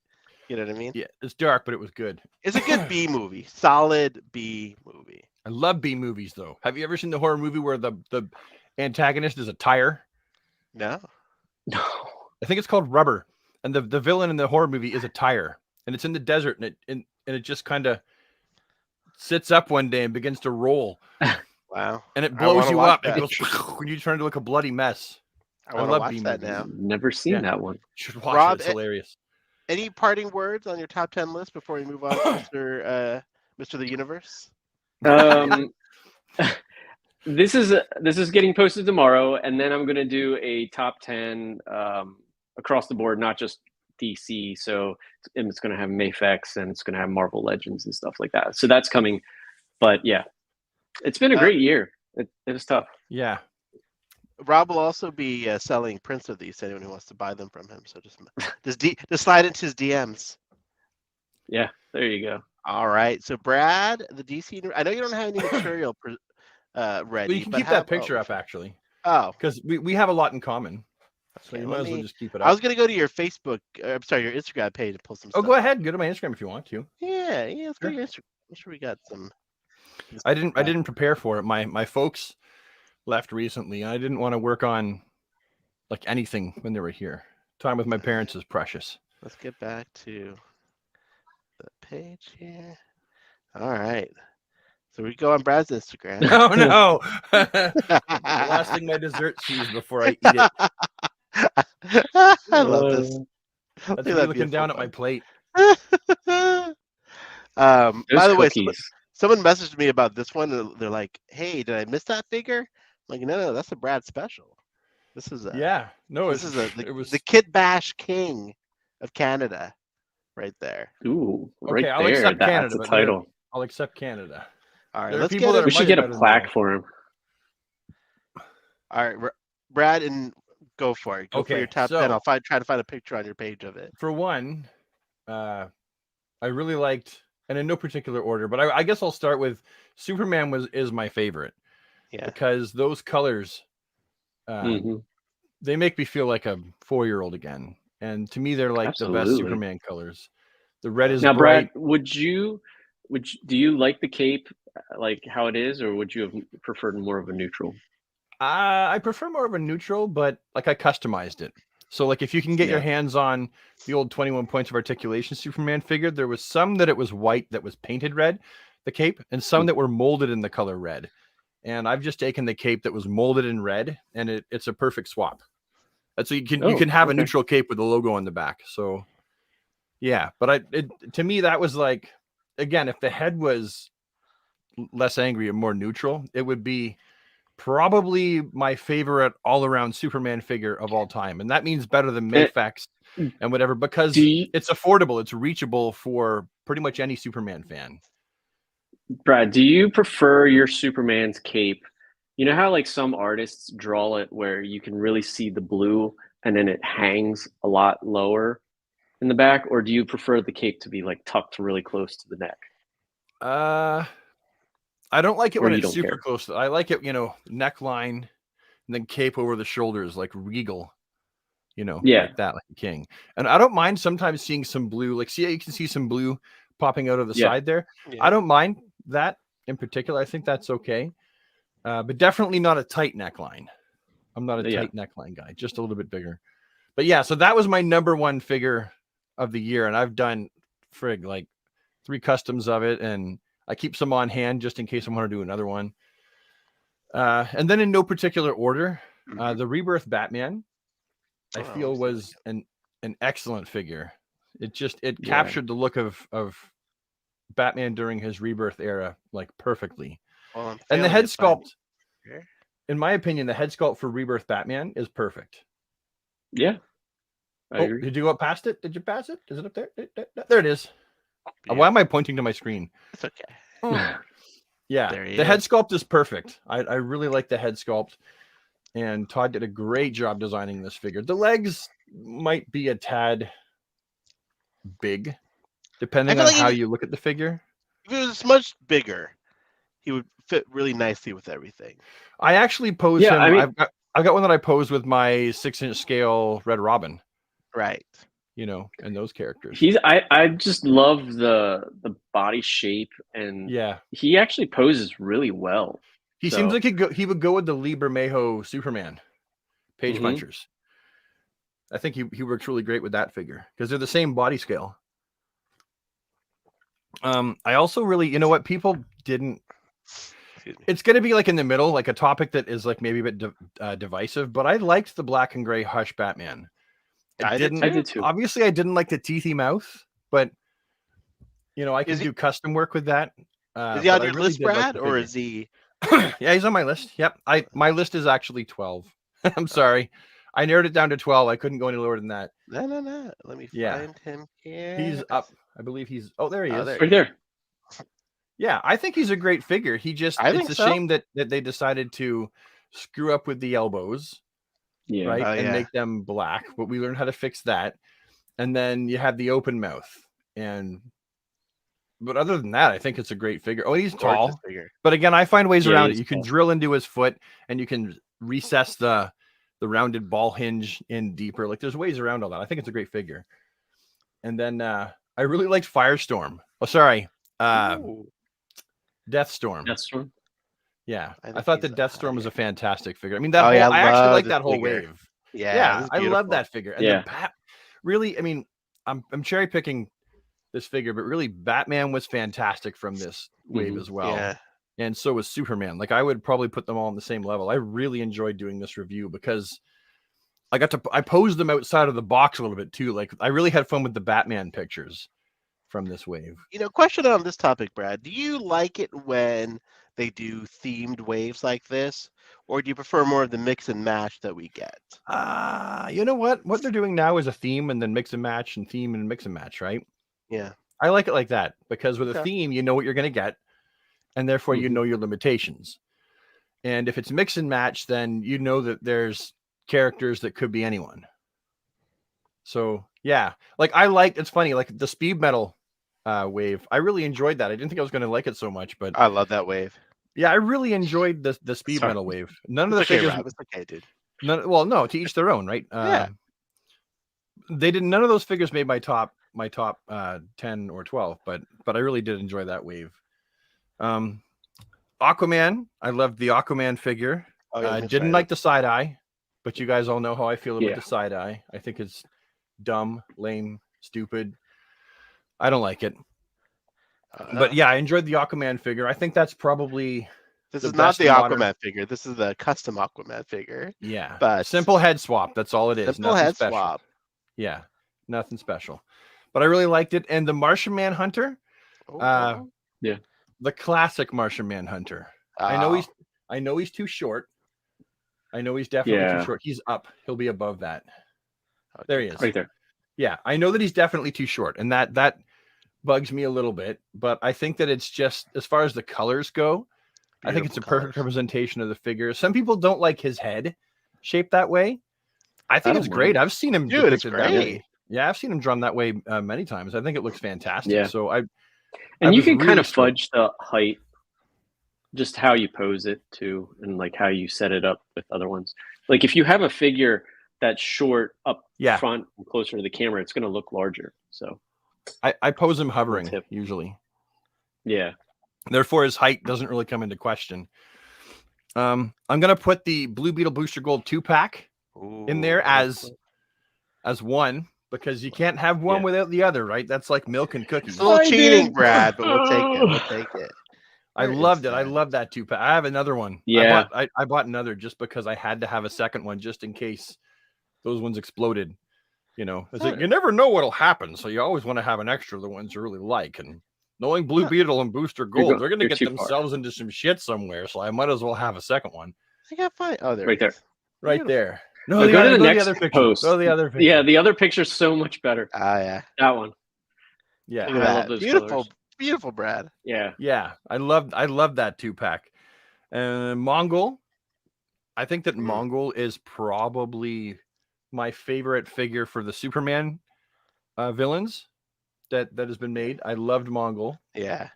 You know what I mean? Yeah, it's dark, but it was good. It's a good B movie. Solid B movie. I love B movies though. Have you ever seen the horror movie where the antagonist is a tire? No. No. I think it's called Rubber, and the villain in the horror movie is a tire, and it's in the desert, and it just kind of sits up one day and begins to roll, Wow. and it I blows wanna you watch up. that. It goes when you turn into like a bloody mess. I want to love watch B that movies. now. Never seen Yeah. that one. You should watch Rob, it. It's hilarious. Any parting words on your top 10 list before we move on to Mr. The Universe? This is getting posted tomorrow, and then I'm gonna do a top 10 across the board, not just DC. So it's gonna have Mafex and it's gonna have Marvel Legends and stuff like that. So that's coming. But yeah, it's been a great year. It was tough. Yeah. Rob will also be selling prints of these to anyone who wants to buy them from him. So just slide into his DMs. Yeah, there you go. All right. So Brad, the DC. I know you don't have any material ready. Well, you can but keep that picture up actually, Oh, because we have a lot in common. So okay, you let might as well me- just keep it I up. was gonna go to your Facebook. I'm sorry, your Instagram page and pull some. Oh, stuff go up. ahead. Go to my Instagram if you want to. Yeah. Let's go Sure. to your Instagram. I'm sure we got some. I didn't prepare for it. My folks left recently, and I didn't want to work on like anything when they were here. Time with my parents is precious. Let's get back to the page here. All right. So we go on Brad's Instagram. No, no. The last thing my dessert sees before I eat it. I love this. That's Look me at that looking down at my plate. Those By the way, cookies. someone messaged me about this one. And they're like, "Hey, did I miss that figure?" I'm like, no, that's a Brad special. This is a Yeah. No, This is it was the Kit Bash King of Canada, right there. Ooh, Okay, right I'll there. accept That's Canada, the but title. I'll accept Canada. All right, There are let's people get that it. are We should much get a better than plaque that. for him. All right, Brad, and go for it. Go for Okay, your top so- 10. I'll try to find a picture on your page of it. For one, I really liked, and in no particular order, but I guess I'll start with Superman is my favorite Yeah. because those colors, Mhm. they make me feel like a 4-year-old again. And to me, they're like the best Absolutely. Superman colors. The red is Now, bright. Brad, do you like the cape like how it is, or would you have preferred more of a neutral? I prefer more of a neutral, but like I customized it. So like if you can get your Yeah. hands on the old 21 points of articulation Superman figure, there was some that it was white that was painted red, the cape, and some that were molded in the color red. And I've just taken the cape that was molded in red, and it's a perfect swap. That's so you can have a okay. neutral cape with the logo on the back. So yeah, but to me that was like, again, if the head was less angry and more neutral, it would be probably my favorite all-around Superman figure of all time, and that means better than Mafex and whatever, because it's affordable, it's reachable for pretty much any Superman fan. Brad, do you prefer your Superman's cape? You know how like some artists draw it where you can really see the blue and then it hangs a lot lower in the back, or do you prefer the cape to be like tucked really close to the neck? I don't like it Or when you it's don't super care? close. I like it, neckline and then cape over the shoulders, like regal, Yeah. like that, like a king. And I don't mind sometimes seeing some blue, like see how you can see some blue popping out of the Yeah. side there. Yeah. I don't mind that in particular. I think that's okay. But definitely not a tight neckline. I'm not a Yeah. tight neckline guy, just a little bit bigger. But yeah, so that was my number one figure of the year, and I've done like 3 customs of it, and I keep some on hand just in case I want to do another one. And then in no particular order, the Rebirth Batman, I feel was an excellent figure. It captured the look of Batman during his Rebirth era like perfectly. Well, and the head sculpt, here. in my opinion, the head sculpt for Rebirth Batman is perfect. Yeah. I agree. Did you go up past it? Did you pass it? Is it up there? There it is. Yeah. Why am I pointing to my screen? It's okay. Yeah, the head sculpt is perfect. I really like the head sculpt, and Todd did a great job designing this figure. The legs might be a tad big, depending on how you look at the figure. If it was much bigger, he would fit really nicely with everything. I actually posed him. I mean, I've got one that I posed with my 6-inch scale Red Robin. Right. You know, and those characters. I just love the body shape, and he actually poses really well. He seems like he would go with the Lee Bermejo Superman page punchers. I think he works really great with that figure because they're the same body scale. I also really, you know what, people didn't. It's going to be like in the middle, like a topic that is like maybe a bit divisive, but I liked the black and gray Hush Batman. I did too. Obviously, I didn't like the teethy mouth, but you know, I can do custom work with that. Is he on your list, Brad, or is he? Yeah, he's on my list. Yep, my list is actually 12. I'm sorry, I narrowed it down to 12. I couldn't go any lower than that. No. Let me find him here. He's up. I believe he's. Oh, there he is. Right there. Yeah, I think he's a great figure. It's a shame that they decided to screw up with the elbows. Yeah. Right. And make them black, but we learned how to fix that. And then you have the open mouth. But other than that, I think it's a great figure. Oh, he's tall. But again, I find ways around it. You can drill into his foot and you can recess the rounded ball hinge in deeper. Like there's ways around all that. I think it's a great figure. And then I really liked Firestorm. Oh, sorry. Deathstorm. Deathstorm. Yeah, I thought the Deathstorm was a fantastic figure. I mean, I actually like that whole wave. Yeah, I love that figure. And really, I mean, I'm cherry picking this figure, but really, Batman was fantastic from this wave as well. Yeah. And so was Superman. Like I would probably put them all on the same level. I really enjoyed doing this review because I posed them outside of the box a little bit too. Like I really had fun with the Batman pictures from this wave. You know, question on this topic, Brad. Do you like it when they do themed waves like this, or do you prefer more of the mix and match that we get? You know what they're doing now is a theme and then mix and match and theme and mix and match, right? Yeah, I like it like that because with a theme you know what you're going to get, and therefore you know your limitations. And if it's mix and match, then you know that there's characters that could be anyone. So yeah, like it's funny, like the speed metal wave. I really enjoyed that. I didn't think I was going to like it so much, but I love that wave. Yeah, I really enjoyed the speed metal wave. None of the figures. It's okay, dude. No, to each their own, right? Yeah. They did. None of those figures made my top 10 or 12, but I really did enjoy that wave. Aquaman. I loved the Aquaman figure. Didn't like the side eye, but you guys all know how I feel about the side eye. I think it's dumb, lame, stupid. I don't like it. But yeah, I enjoyed the Aquaman figure. I think that's probably this is not the Aquaman figure. This is the custom Aquaman figure. Yeah, but simple head swap. That's all it is. Simple head swap. Yeah, nothing special. But I really liked it. And the Martian Manhunter. The classic Martian Manhunter. I know he's too short. I know he's definitely too short. He's up. He'll be above that. There he is. Right there. Yeah, I know that he's definitely too short, and that bugs me a little bit. But I think that it's just as far as the colors go, I think it's a perfect representation of the figure. Some people don't like his head shaped that way. I think it's great. I've seen him depicted that way. Yeah, I've seen him drawn that way many times. I think it looks fantastic. Yeah. So you can kind of fudge the height, just how you pose it too, and like how you set it up with other ones. Like if you have a figure that's short up front and closer to the camera, it's going to look larger. So I pose him hovering usually. Yeah. Therefore, his height doesn't really come into question. I'm going to put the Blue Beetle Booster Gold 2-pack in there as as one because you can't have one Yeah. without the other, right? That's like milk and cookies. It's a little I cheating, did. Brad, but we'll take it. We'll take it. I Where is loved it. I that? love that 2-pack. I have another one. Yeah. I bought another just because I had to have a second one just in case those ones exploded. You know, it's like you never know what'll happen, so you always want to have an extra of the ones you really like. And knowing Blue Beetle and Booster Gold, they're going to you're get too far. themselves into some shit somewhere, so I might as well have a second one I got fine. Oh, there Right it is. right Beautiful. there. No, Go to the next other picture. post. Go to the other picture. Yeah, the other picture's so much better. Ah, yeah. That one. yeah. Look at I that. love those Beautiful, colors. beautiful, Brad. Yeah. Yeah, I love that 2-pack. Mongol, I think that Mongol is probably my favorite figure for the Superman villains that has been made. I loved Mongol. Yeah.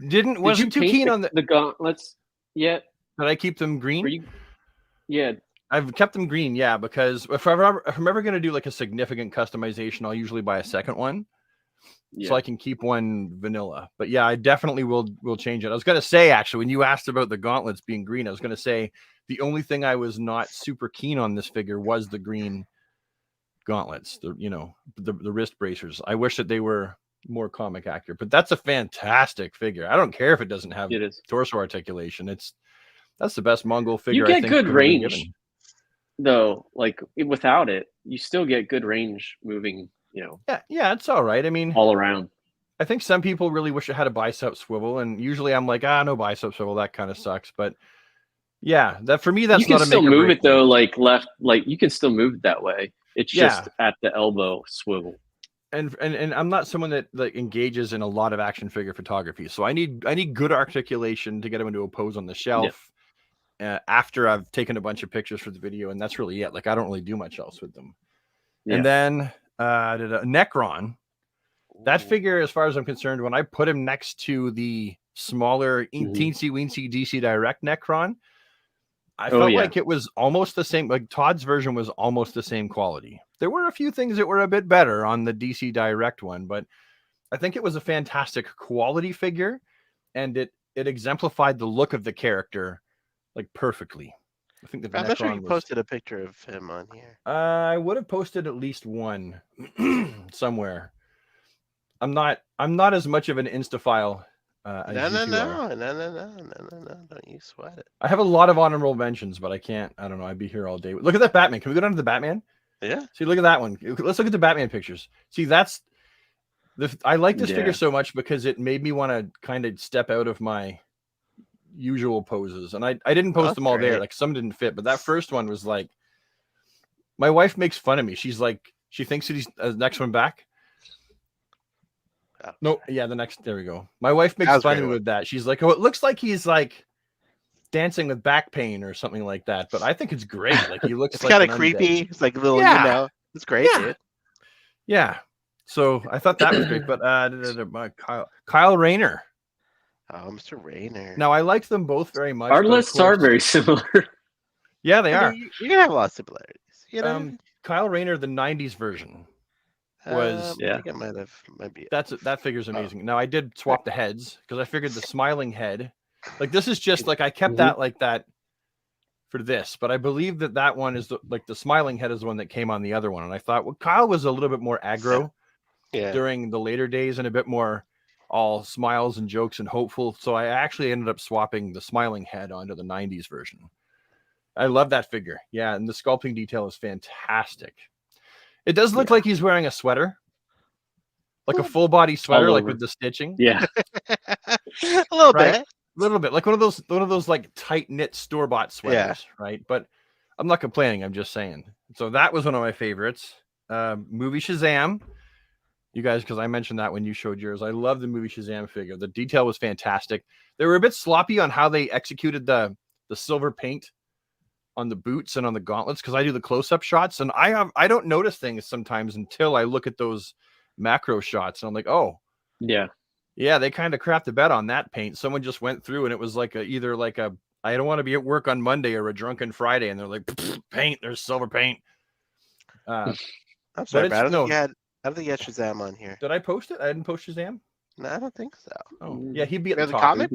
Wasn't too keen on the gauntlets yet? Did I keep them green? Were you? Yeah. I've kept them green, yeah, because if I'm ever going to do like a significant customization, I'll usually buy a second one. Yeah. So I can keep one vanilla. But yeah, I definitely will change it. I was going to say, actually, when you asked about the gauntlets being green, I was going to say the only thing I was not super keen on this figure was the green gauntlets, the wrist bracers. I wish that they were more comic accurate, but that's a fantastic figure. I don't care if it doesn't have It is. torso articulation. That's the best Mongol figure. You get I think good ever been range, given. though. Like without it, you still get good range moving. Yeah, it's all right. I mean, all around. I think some people really wish it had a bicep swivel, and usually I'm like, no bicep swivel, that kind of sucks. But yeah, that for me, that's you can not a still make or move break it though, like left, like you can still move it that way. It's Yeah. just at the elbow swivel. And I'm not someone that like engages in a lot of action figure photography, so I need good articulation to get them into a pose on the shelf. After I've taken a bunch of pictures for the video, and that's really it. Like I don't really do much else with them. Yeah. And then Necron. That figure, as far as I'm concerned, when I put him next to the smaller teensy weensy DC Direct Necron, I felt like it was almost the same. Like Todd's version was almost the same quality. There were a few things that were a bit better on the DC Direct one, but I think it was a fantastic quality figure, and it exemplified the look of the character like perfectly. I think the I'm not sure you Necron posted a picture of him on here. I would have posted at least one somewhere. I'm not as much of an Instaphile as you two are. No. Don't you sweat it. I have a lot of honorable mentions, but I can't. I don't know. I'd be here all day. Look at that Batman. Can we go down to the Batman? Yeah. See, look at that one. Let's look at the Batman pictures. See, that's I like this figure so much because it made me want to kind of step out of my usual poses, and I didn't post them all there. Like some didn't fit, but that first one was like, my wife makes fun of me. She's like, she thinks that he's the next one back. Oh. No, yeah, the next. There we go. My wife makes fun of me with that. She's like, oh, it looks like he's like dancing with back pain or something like that. But I think it's great. Like he looks. It's like kind of creepy. It's like a little, it's great, dude. Yeah. So I thought that was great. But Kyle Rayner. Oh, Mr. Rayner. Now I liked them both very much. Our lists are very similar. Yeah, they are. You're gonna have a lot of similarities. You know. Kyle Rayner, the '90s version. I think it might be. That figure's amazing. Now I did swap the heads because I figured the smiling head, like this is just like I kept that like that for this, but I believe that one is the smiling head is the one that came on the other one, and I thought, well, Kyle was a little bit more aggro during the later days and a bit more all smiles and jokes and hopeful. So I actually ended up swapping the smiling head onto the '90s version. I love that figure. Yeah, and the sculpting detail is fantastic. It does look like he's wearing a sweater, like a full body sweater, like with the stitching. Yeah, a little bit, like one of those like tight knit store bought sweaters, right? But I'm not complaining. I'm just saying. So that was one of my favorites. Movie Shazam, you guys, because I mentioned that when you showed yours. I love the movie Shazam figure. The detail was fantastic. They were a bit sloppy on how they executed the silver paint on the boots and on the gauntlets, because I do the close-up shots, and I don't notice things sometimes until I look at those macro shots, and I'm like, oh, yeah, they kind of crapped the bed on that paint. Someone just went through, and it was like either like a I don't want to be at work on Monday or a drunken Friday, and they're like, paint, there's silver paint. I'm sorry, but I don't think you had Shazam on here. Did I post it? I didn't post Shazam. No, I don't think so. Oh, yeah, he'd be at the top. Comic?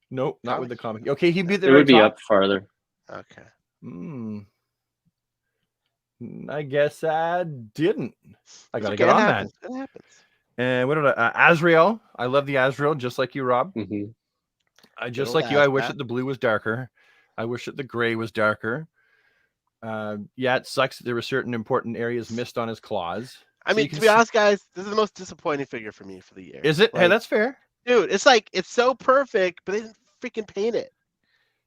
Nope, not with the comic. Okay, he'd be there. It would be up farther. Okay. I guess I didn't. I It's got to okay, get it on that. happens. It happens. And what did Azrael? I love the Azrael, just like you, Rob. Hmm. I Good just old like you. I wish Azmat. that the blue was darker. I wish that the gray was darker. Yeah, it sucks that there were certain important areas missed on his claws. I So mean, you can to be see- honest, guys, this is the most disappointing figure for me for the year. Is it? Hey, Like, that's fair. dude, it's like it's so perfect, but they didn't freaking paint it.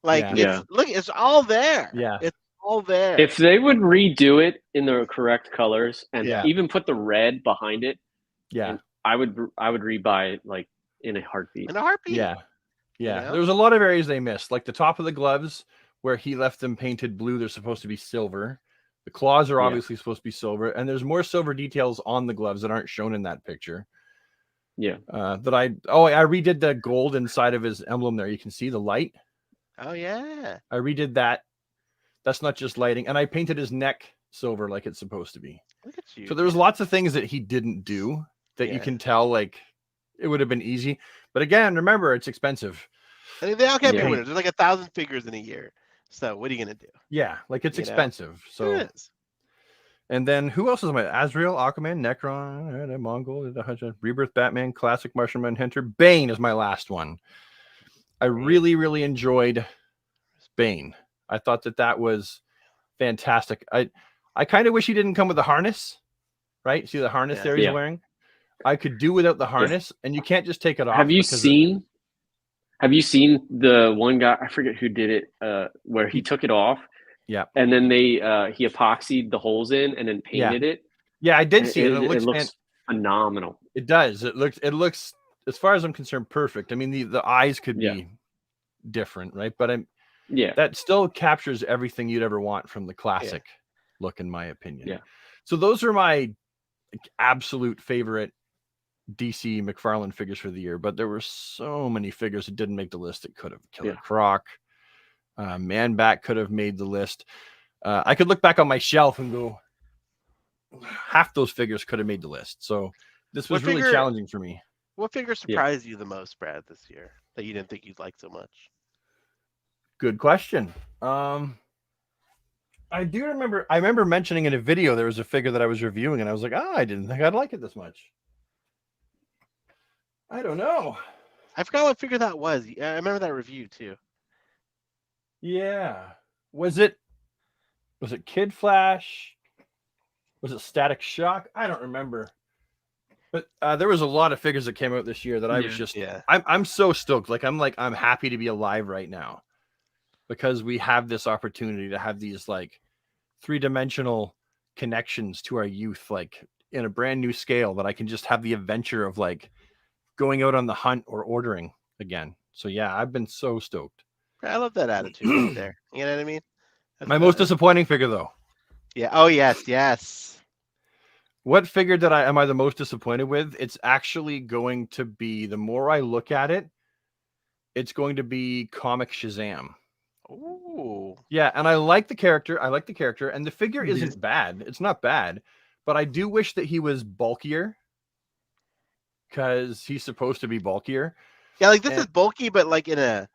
Like Yeah. it's all there. Yeah. It's all there. If they would redo it in the correct colors and Yeah. even put the red behind it, Yeah. and I would rebuy it like in a heartbeat. in a heartbeat. Yeah. Yeah. know? There was a lot of areas they missed, like the top of the gloves where he left them painted blue. They're supposed to be silver. The claws are Yeah. obviously supposed to be silver, and there's more silver details on the gloves that aren't shown in that picture. Yeah. I redid the gold inside of his emblem there. You can see the light. Oh yeah. I redid that. That's not just lighting, and I painted his neck silver like it's supposed to be. Look at you. So there was lots of things that he didn't do that you Yeah. can tell like it would have been easy. But again, remember, it's expensive. I mean, they all can't Yeah. be winners. There's like 1,000 figures in a year. So what are you gonna do? Yeah, like it's You know? expensive. So It is. and then who else is my Azrael, Aquaman, Necron, Mongol, Rebirth, Batman, Classic, Martian Manhunter, Bane is my last one. I really, really enjoyed Bane. I thought that was fantastic. I kind of wish he didn't come with a harness, right? See the harness Yeah. there he's Yeah. wearing? I could do without the harness, and you can't just take it off. Have you because seen the one guy, I forget who did it, where he took it off? Yeah. And then he epoxied the holes in and then painted it. Yeah, I did And see it. It looks phenomenal. It does. It looks, as far as I'm concerned, perfect. I mean, the eyes could Yeah. be different, right? But Yeah. that still captures everything you'd ever want from the classic look, in my opinion. Yeah. So those are my absolute favorite DC McFarlane figures for the year. But there were so many figures that didn't make the list. It could have Killer Croc, Man Bat could have made the list. I could look back on my shelf and go, half those figures could have made the list. So this was What really figure- challenging for me. What figure surprised you the most, Brad, this year that you didn't think you'd like so much? Good question. I do remember. I remember mentioning in a video there was a figure that I was reviewing, and I was like, I didn't think I'd like it this much. I don't know. I forgot what figure that was. I remember that review too. Yeah. Was it Kid Flash? Was it Static Shock? I don't remember. But there was a lot of figures that came out this year that I was just Yeah. I'm so stoked. I'm happy to be alive right now because we have this opportunity to have these like three-dimensional connections to our youth, like in a brand new scale that I can just have the adventure of like going out on the hunt or ordering again. So yeah, I've been so stoked. I love that attitude right there. You know what I mean? That's My most good. disappointing figure though. Yeah. Oh yes, yes. What figure am I the most disappointed with? It's actually going to be, the more I look at it, it's going to be Comic Shazam. Ooh. Yeah, and I like the character. And the figure isn't bad. It's not bad, but I do wish that he was bulkier because he's supposed to be bulkier. Yeah, like this is And- bulky, but like in a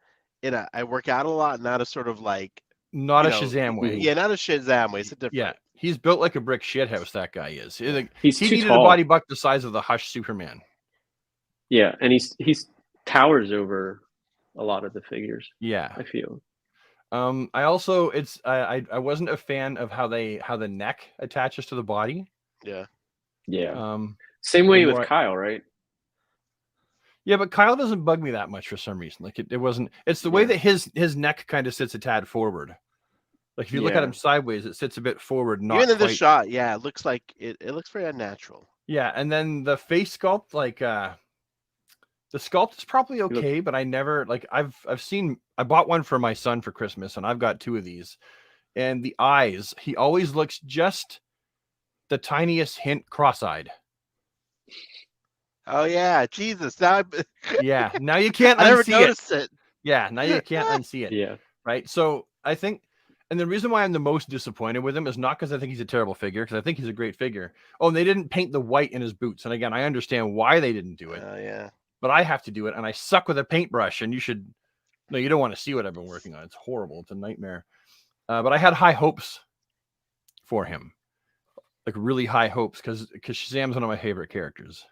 I work out a lot, not a sort of like Not a you know, Shazam way. Yeah, not a Shazam way. It's a different. Yeah, he's built like a brick shithouse. That guy is. He's He too needed tall. a body buck the size of the Hush Superman. Yeah, and he's towers over a lot of the figures, Yeah. I feel. I also I wasn't a fan of how the neck attaches to the body. Yeah. Yeah. Um, Same way the with more- Kyle, right? yeah, but Kyle doesn't bug me that much for some reason. Like it wasn't. It's the way Yeah. that his neck kind of sits a tad forward. Like if you look at Yeah. him sideways, it sits a bit forward. Not Even in this quite- shot, yeah, it looks like it looks very unnatural. Yeah, and then the face sculpt, like the sculpt is probably look- okay, but I never like I bought one for my son for Christmas, and I've got two of these. And the eyes, he always looks just the tiniest hint cross-eyed. Oh yeah, Jesus! Now Yeah, now you can't I never unsee it. noticed it. Yeah, now you can't unsee it. Yeah. Right? So I think, and the reason why I'm the most disappointed with him is not because I think he's a terrible figure, because I think he's a great figure. Oh, and they didn't paint the white in his boots. And again, I understand why they didn't do it, Oh yeah. but I have to do it, and I suck with a paintbrush. And you don't want to see what I've been working on. It's horrible. It's a nightmare. But I had high hopes for him. like really high hopes because Shazam's one of my favorite characters.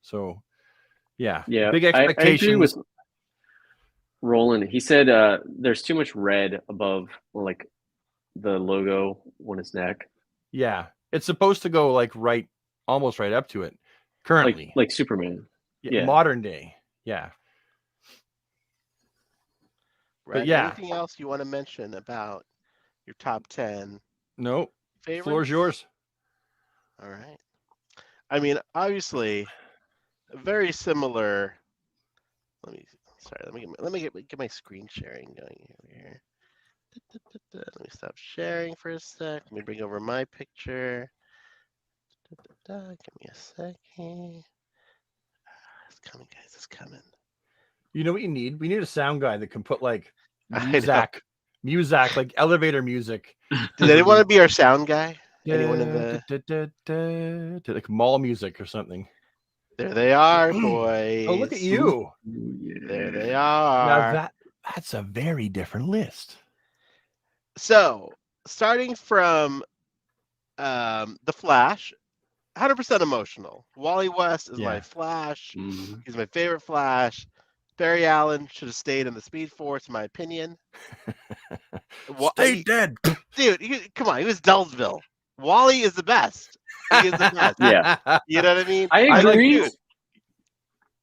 So yeah, Yeah, big I agree expectations. with Roland. He said there's too much red above like the logo on his neck, Yeah, it's supposed to go like almost right up to it. Currently, like Superman. yeah, yeah. modern day. Yeah, Brad, yeah. anything else you want to mention about your top 10 no, favorites? floor's yours. All right. I mean, obviously, very similar. Let me get my screen sharing going here. Let me stop sharing for a sec. Let me bring over my picture. Give me a second. It's coming, guys. It's coming. You know what you need? We need a sound guy that can put like I know. Muzak, like elevator music. Does anyone want to be our sound guy? Anyone in the like mall music or something? There they are, boys. Oh, look at you! There they Now are. that's a very different list. So, starting from the Flash, 100% emotional. Wally West is my Flash. Mhm. He's my favorite Flash. Barry Allen should have stayed in the Speed Force, in my opinion. Stay dead, dude. Come on, he was Dullsville. Wally is the best. He is the best. Yeah, You know what I mean? I agree. Dude,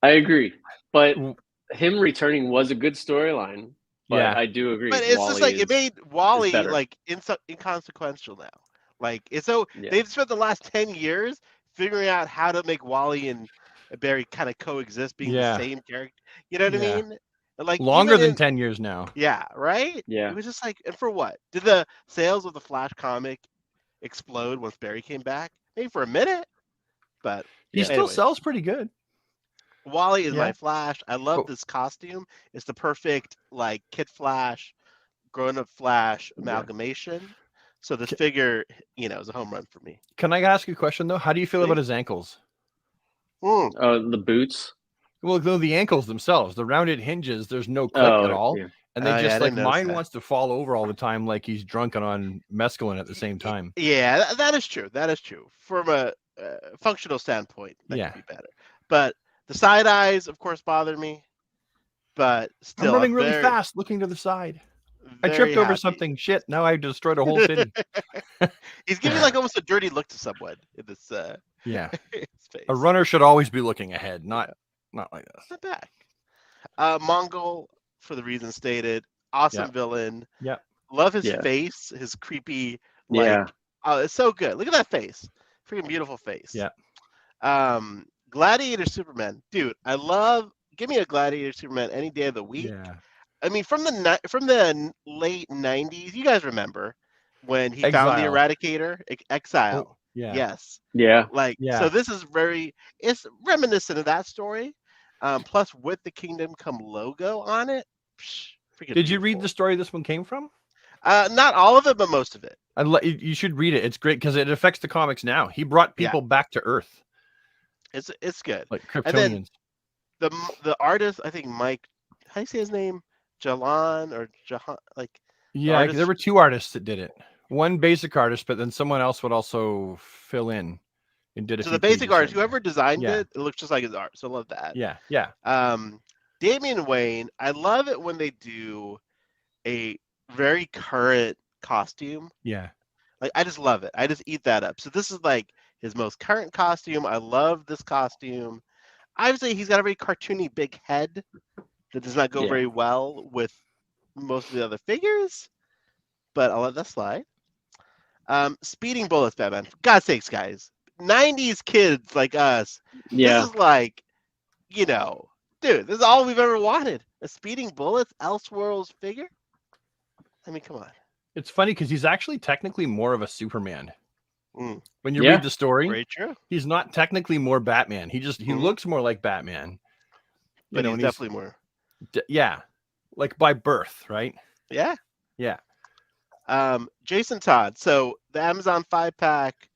I agree, but him returning was a good storyline. But Yeah. I do agree. but it's Wally just like it made Wally better. like inconsequential now. Like it's so they've spent the last 10 years figuring out how to make Wally and Barry kind of coexist, being the same character. You know what I mean? Like longer even than 10 years now. Yeah, right? Yeah. It was just like, and for what? Did the sales of the Flash comic explode once Barry came back? Maybe for a minute, but He still sells pretty good. Wally is Yeah. my Flash. I love this costume. It's the perfect like Kid Flash, grown-up Flash amalgamation. So this figure, is a home run for me. Can I ask you a question though? How do you feel about his ankles? The boots. Well, no, the ankles themselves, the rounded hinges, there's no click at all. Yeah. And they just like mine that. wants to fall over all the time like he's drunk and on mescaline at the same time. Yeah, that is true. That is true. From a functional standpoint, that could be better. But the side eyes, of course, bother me. But still, I'm running really fast, looking to the side. I tripped over something. Shit! Now I destroyed a whole city. He's giving like almost a dirty look to someone in this. Space. A runner should always be looking ahead, not like this. Not back. Mongol, for the reasons stated, awesome villain. Yeah, love his face, his creepy. Oh, it's so good. Look at that face, freaking beautiful face. Yeah. Gladiator Superman, dude. Give me a Gladiator Superman any day of the week. Yeah. I mean, from the late '90s, you guys remember when he found the Eradicator, Exile. Oh, yeah. Yes. Yeah. So this is it's reminiscent of that story. Plus with the Kingdom Come logo on it. Did you read the story this one came from? Not all of it, but most of it. You should read it. It's great because it affects the comics now. He brought people back to Earth. It's good. Like Kryptonians. And then the artist, I think Mike, how do you say his name? Jalan or Jahan, there were two artists that did it. One basic artist, but then someone else would also fill in and did it. So the basic artist, whoever designed it looks just like his art. So I love that. Yeah. Damian Wayne, I love it when they do a very current costume. Yeah. Like I just love it. I just eat that up. So this is like his most current costume. I love this costume. Obviously, he's got a very cartoony big head that does not go very well with most of the other figures, but I'll let that slide. Speeding bullets, Batman. For God's sakes, guys. 90s kids like us. Yeah. This is like, dude, this is all we've ever wanted. A speeding bullets Elseworlds figure? I mean, come on. It's funny because he's actually technically more of a Superman. When you Yeah. read the story, Very true. he's not technically more Batman. He looks more like Batman. But he's definitely more. Yeah. Like by birth, right? Yeah. Yeah. Jason Todd. So the Amazon 5-pack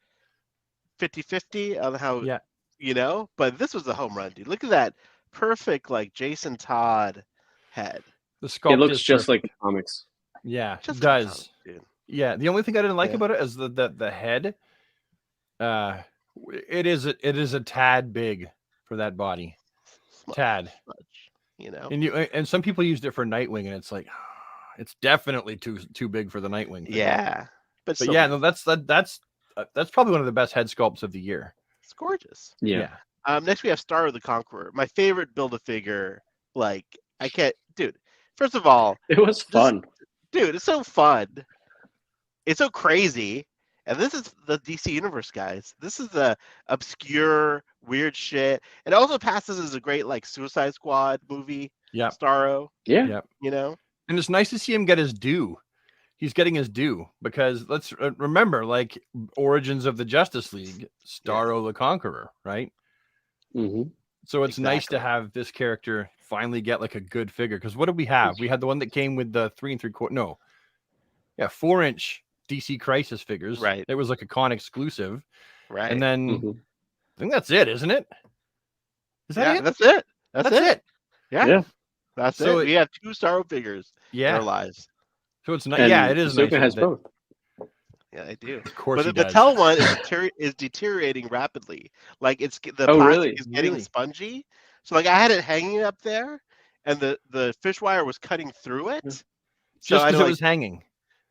50-50 on how, but this was a home run, dude. Look at that perfect, like Jason Todd head. The sculpt It looks is just perfect. like the comics. Yeah, Just it does. like the comics, dude. Yeah. The only thing I didn't like about it is the head. it is a tad big for that body. Smudge, Tad. smudge, you know. And some people used it for Nightwing, and it's like it's definitely too big for the Nightwing thing. Yeah, But still yeah, beautiful. no, that's probably one of the best head sculpts of the year. It's gorgeous. Yeah. Next we have Starro the Conqueror, my favorite Build-A-Figure. Like I can't, dude. First of all, It was fun. dude, it's so fun. It's so crazy. And this is the DC Universe, guys. This is the obscure, weird shit. It also passes as a great like Suicide Squad movie. Yeah. Starro. Yeah. Yep. You know. And it's nice to see him get his due. He's getting his due because let's remember, like Origins of the Justice League, Starro the Conqueror, right? Mm-hmm. So it's nice to have this character finally get like a good figure. Because what did we have? We had the one that came with the 3 3/4. 4-inch DC Crisis figures. Right. It was like a con exclusive. Right. And then Mm-hmm. I think that's it, isn't it? Is that it? That's it. That's it. Yeah. Yeah. That's So it. We have 2 Starro figures in Yeah. our lives. So it's not. And Yeah, it is. Bazooka nice has that- both. Yeah, I do. Of course, But he the does. Mattel one is deteriorating rapidly. Like the Oh, plastic really? is getting Really? spongy. So like I had it hanging up there, and the fish wire was cutting through it. So Just I because like, it was hanging.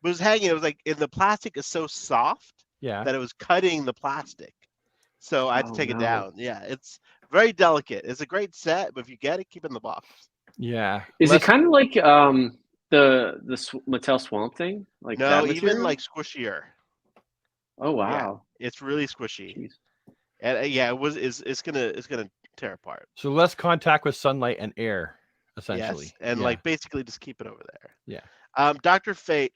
it was hanging. It was like, and the plastic is so soft Yeah. that it was cutting the plastic. So I had to Oh, take it no. down. Yeah, it's very delicate. It's a great set, but if you get it, keep it in the box. Yeah. Is Less- it kind of like the Mattel Swamp Thing? Like No, that even material? like squishier. Oh wow. It's really squishy. Jeez. And yeah, it's gonna tear apart. so less contact with sunlight and air, essentially. Yes, and Yeah. like basically just keep it over there. Yeah. Dr. Fate.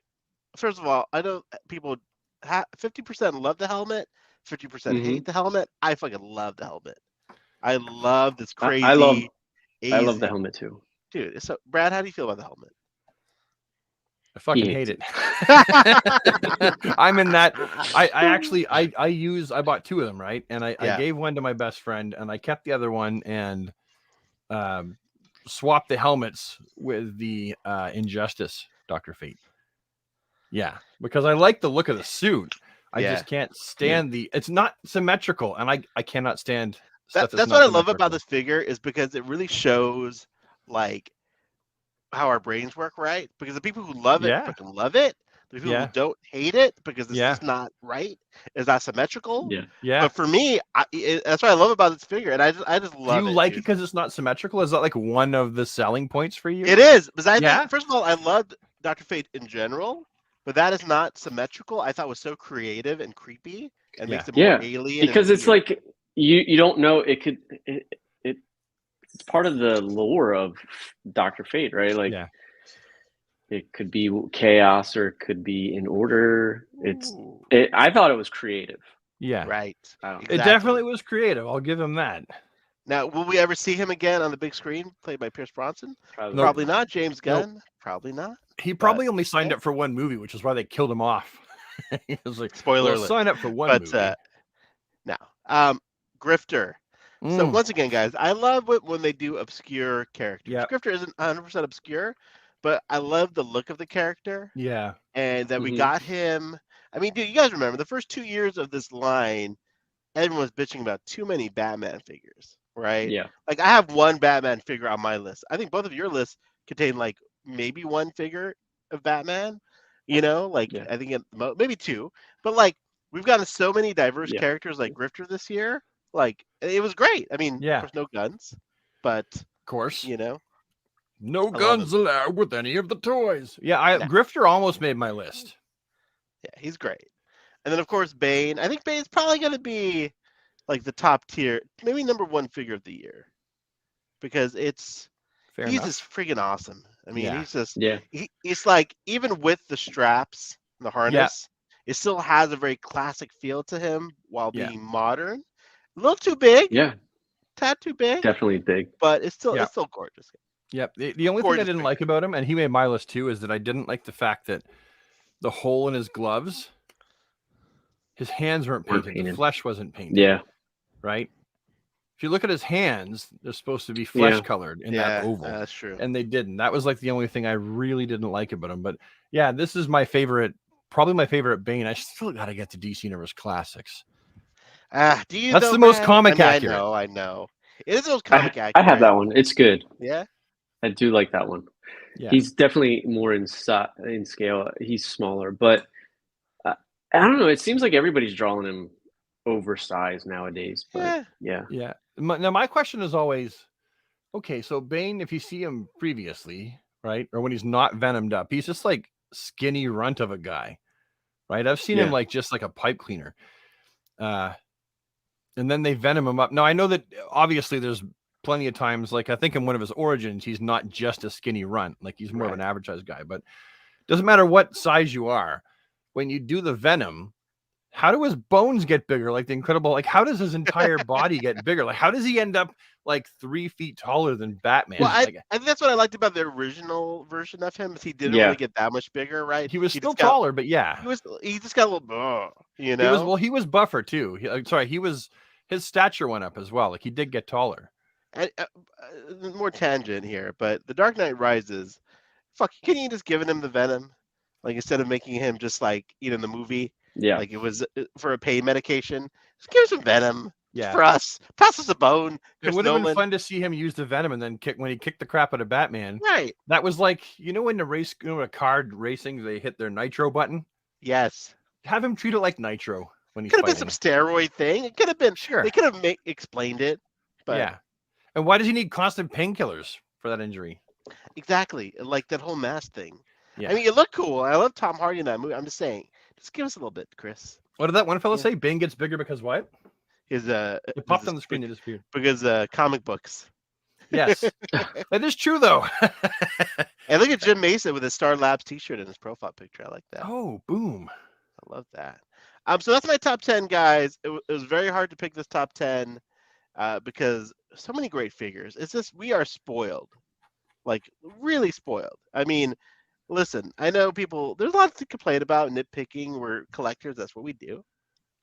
First of all, I know people 50% love the helmet, 50% Mhm. hate the helmet. I fucking love the helmet. I love this crazy. I love easy- the helmet too. dude. So, Brad, how do you feel about the helmet? I fucking He hate hates it. I'm in that. I actually bought 2 of them, right? And I Yeah. gave one to my best friend and I kept the other one and swapped the helmets with the Injustice Dr. Fate. Yeah, because I like the look of the suit. I Yeah. just can't stand it's not symmetrical, and I cannot stand stuff That's not what I love about symmetrical. this figure is because it really shows like how our brains work, right? Because the people who love it Yeah. fucking love it. The people Yeah. who don't hate it because it's Yeah. just not right. It's not symmetrical. Yeah. Yeah. But for me, that's what I love about this figure, and I just Do love you it. like it dude. because it's not symmetrical? Is that like one of the selling points for you? It is, because I Yeah. think, first of all, I loved Dr. Fate in general, but that is not symmetrical. I thought was so creative and creepy and makes it more Yeah, alien. because and it's weird. like you don't know it's part of the lore of Dr. Fate, right? Like Yeah. it could be chaos or it could be in order. Ooh, I thought it was creative. Yeah. right. I don't know. It Exactly. definitely was creative. I'll give him that. Now, will we ever see him again on the big screen, played by Pierce Bronson? Probably. Nope. Probably not. James Nope. Gunn? Probably not. He probably only signed yeah. up for one movie, which is why they killed him off. He was like, Spoiler "Well, alert. sign up for one But movie." no. Grifter. So Mm, once again, guys, I love it when they do obscure characters. Yep. Grifter isn't 100% obscure, but I love the look of the character yeah. and that we Mhm. got him. I mean, dude, you guys remember the first 2 years of this line, everyone was bitching about too many Batman figures, right? Yeah. Like I have one Batman figure on my list. I think both of your lists contain like maybe one figure of Batman. You know, like Yeah. I think maybe 2, but like we've gotten so many diverse Yeah. characters like Grifter this year. Like it was great. I mean, Yeah. of course, no guns, but Of course. you know, No love guns allowed with any of the toys. Yeah, No. Grifter almost made my list. yeah, he's great. And then of course Bane. I think Bane's probably going to be like the top tier, maybe number 1 figure of the year, because he's Fair just freaking awesome. I mean, Yeah. he's just Yeah. he's like even with the straps and the harness, it still has a very classic feel to him while Yeah. being modern. A little too big, Yeah. tad too big, Definitely big. but it's still Yeah. gorgeous. Yep. The only thing I Gorgeous didn't figure. like about him, and he made my list too, is that I didn't like the fact that the hole in his gloves, his hands weren't Weren't painted. The painted. flesh wasn't painted. Yeah. Right. If you look at his hands, they're supposed to be flesh colored in that oval. That's true. And they didn't. That was like the only thing I really didn't like about him. But yeah, this is my favorite, probably my favorite Bane. I still got to get to DC Universe Classics. Do you That's though, the most Brad? comic I accurate. I know. It is the most comic accurate. I have that one. It's good. Yeah. I do like that one. Yeah. He's definitely more in scale. He's smaller, but I don't know. It seems like everybody's drawing him oversized nowadays. But Yeah. Yeah. Now my question is always, okay, so Bane, if you see him previously, right, or when he's not venomed up, he's just like skinny runt of a guy, right? I've seen him Yeah. like just like a pipe cleaner. And then they venom him up. Now I know that obviously there's plenty of times, like I think in one of his origins, he's not just a skinny runt, like he's more of an advertised guy, but doesn't matter what size you are, when you do the venom, how do his bones get bigger? Like the Incredible, like how does his entire body get bigger? Like how does he end up like 3 feet taller than Batman? Well, I Like, think that's what I liked about the original version of him is he didn't Yeah. really get that much bigger, right? he was He still just got- taller, but yeah, He just got a little, you know. he was, well, he was buffer too. His stature went up as well. Like he did get taller. And, more tangent here, but The Dark Knight Rises, fuck, couldn't you just given him the venom, like instead of making him just like in the movie, Yeah. like it was for a pain medication, just give him some venom Yeah. for us. Pass us a bone. It Chris would have been Nolan. fun to see him use the venom and then when he kicked the crap out of Batman. Right? That was like, when the race, a car racing, they hit their nitro button. Yes. Have him treat it like nitro when he's Could have been fighting. some steroid thing. It could have been. Sure. They could have explained it. But Yeah. And why does he need constant painkillers for that injury? exactly, like that whole mask thing. Yeah. I mean, it looked cool. I love Tom Hardy in that movie. I'm just saying, just give us a little bit, Chris. What did that one fellow Yeah. say? Bane gets bigger because what? His It popped on the screen. It disappeared. because comic books. Yes. That is true, though. And look at Jim Mason with his Star Labs T-shirt in his profile picture. I like that. Oh, boom. I love that. So that's my top 10, guys. It was very hard to pick this top 10 because so many great figures. It's just we are spoiled, like really spoiled. I mean, listen, I know people. There's lots to complain about nitpicking. We're collectors. That's what we do.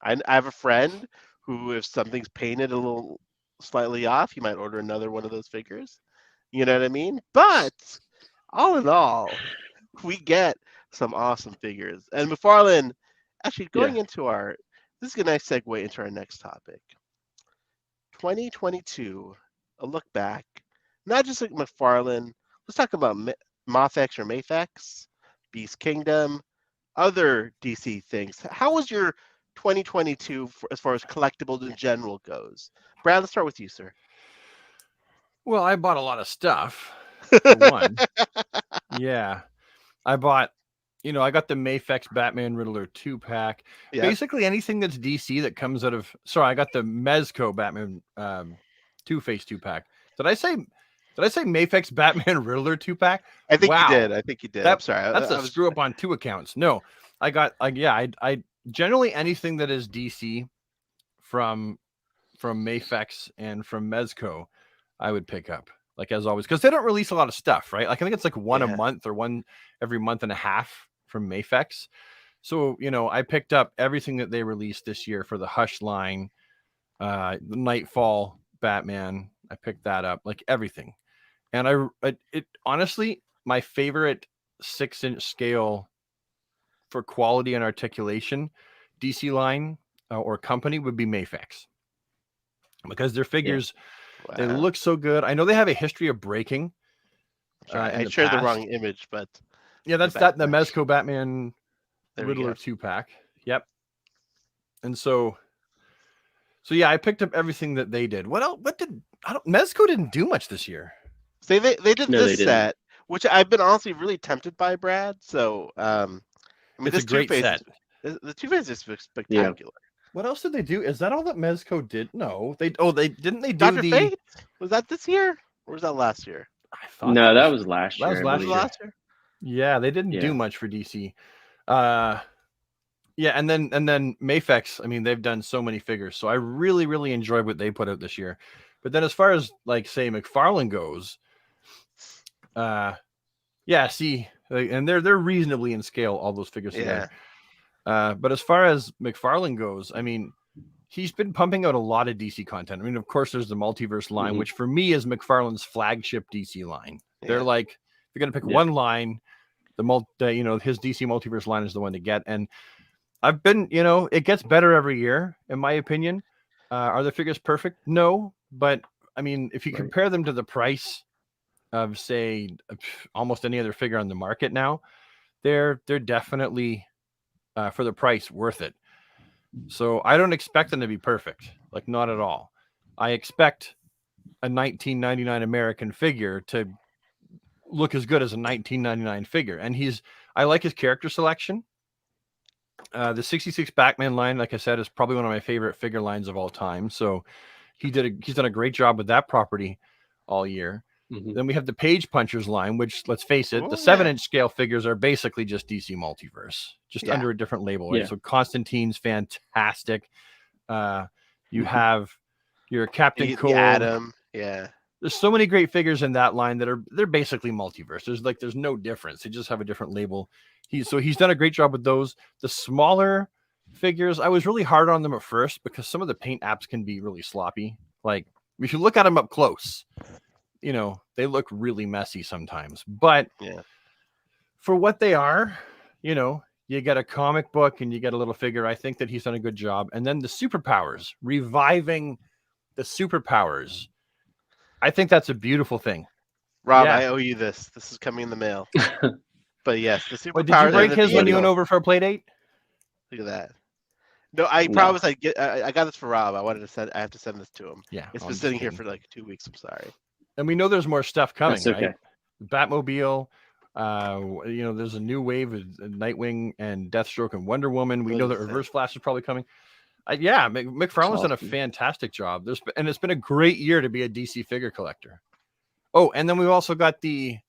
I have a friend who, if something's painted a little slightly off, he might order another one of those figures. You know what I mean? But all in all, we get some awesome figures. And McFarlane, actually going into this is a nice segue into our next topic. 2022, a look back, not just at McFarlane. Let's talk about Mafex or Mafex, Beast Kingdom, other DC things. How was your 2022 as far as collectibles in general goes? Brad, let's start with you, sir. Well, I bought a lot of stuff. For one. Yeah. I bought, I got the Mafex Batman Riddler 2-pack. Yeah. Basically anything that's DC that comes out of, sorry, I got the Mezco Batman Two-Face 2-pack. Did I say Mafex Batman Riddler 2-pack? I think Wow. you did. I think you did. I'm sorry. That's a screw up on two accounts. No, I got I generally anything that is DC from Mafex and from Mezco, I would pick up, like as always, because they don't release a lot of stuff, right? Like I think it's like one a month or one every month and a half from Mafex. So, I picked up everything that they released this year for the Hush line, the Nightfall Batman. I picked that up, like everything. And it honestly, my favorite 6-inch scale for quality and articulation DC line or company would be Mafex, because their figures, they look so good. I know they have a history of breaking. I shared the wrong image, but yeah, that's the Mezco Batman Riddler 2-pack. Yep. And so yeah, I picked up everything that they did. What else? Mezco didn't do much this year. They did this set, which I've been honestly really tempted by, Brad. So I mean, it's a great set. The Two-Face is spectacular. Yeah. What else did they do? Is that all that Mezco did? No, they didn't do Dr. the Fate? Was that this year or was that last year? I thought no, that was last year. That was last year. Yeah, they didn't do much for DC. Yeah, and then Mafex, I mean, they've done so many figures, so I really, really enjoyed what they put out this year. But then as far as like say McFarlane goes, yeah, see, and they're reasonably in scale, all those figures together. But as far as McFarlane goes, I mean, he's been pumping out a lot of DC content. I mean, of course, there's the Multiverse line, which for me is McFarlane's flagship DC line. They're like, if you're gonna pick one line, his DC Multiverse line is the one to get. And I've been, it gets better every year, in my opinion. Are the figures perfect? No, but I mean, if you Right. compare them to the price of, say, almost any other figure on the market now, they're definitely for the price worth it. So I don't expect them to be perfect, like not at all. I expect a 1999 American figure to look as good as a 1999 figure, and I like his character selection. The 66 Batman line, like I said, is probably one of my favorite figure lines of all time. So he's done a great job with that property all year. Mhm. Then we have the Page Punchers line, which, let's face it, the Oh, 7-inch scale figures are basically just DC Multiverse, just Yeah. under a different label. Right? Yeah. So Constantine's fantastic. You have your Captain The Cold. Atom. Yeah. There's so many great figures in that line that they're basically multiverse. There's no difference. They just have a different label. He's done a great job with those. The smaller figures, I was really hard on them at first because some of the paint apps can be really sloppy. Like if you look at them up close, they look really messy sometimes. But Yeah. for what they are, you get a comic book and you get a little figure. I think that he's done a good job. And then the superpowers, reviving the superpowers. I think that's a beautiful thing. Rob, Yeah. I owe you this. This is coming in the mail. But yes, the superpowers. Wait, did you break and the his when you went Beatles. over for a play date? Look at that. No, I No. promise I got this for Rob. I have to send this to him. Yeah. It's I'm been just sitting here kidding. for like 2 weeks. I'm sorry. And we know there's more stuff coming, That's okay. right? Batmobile. There's a new wave of Nightwing and Deathstroke and Wonder Woman. We know that Reverse Flash is probably coming. McFarlane's done a awesome. fantastic job. And it's been a great year to be a DC figure collector. Oh, and then we've also got the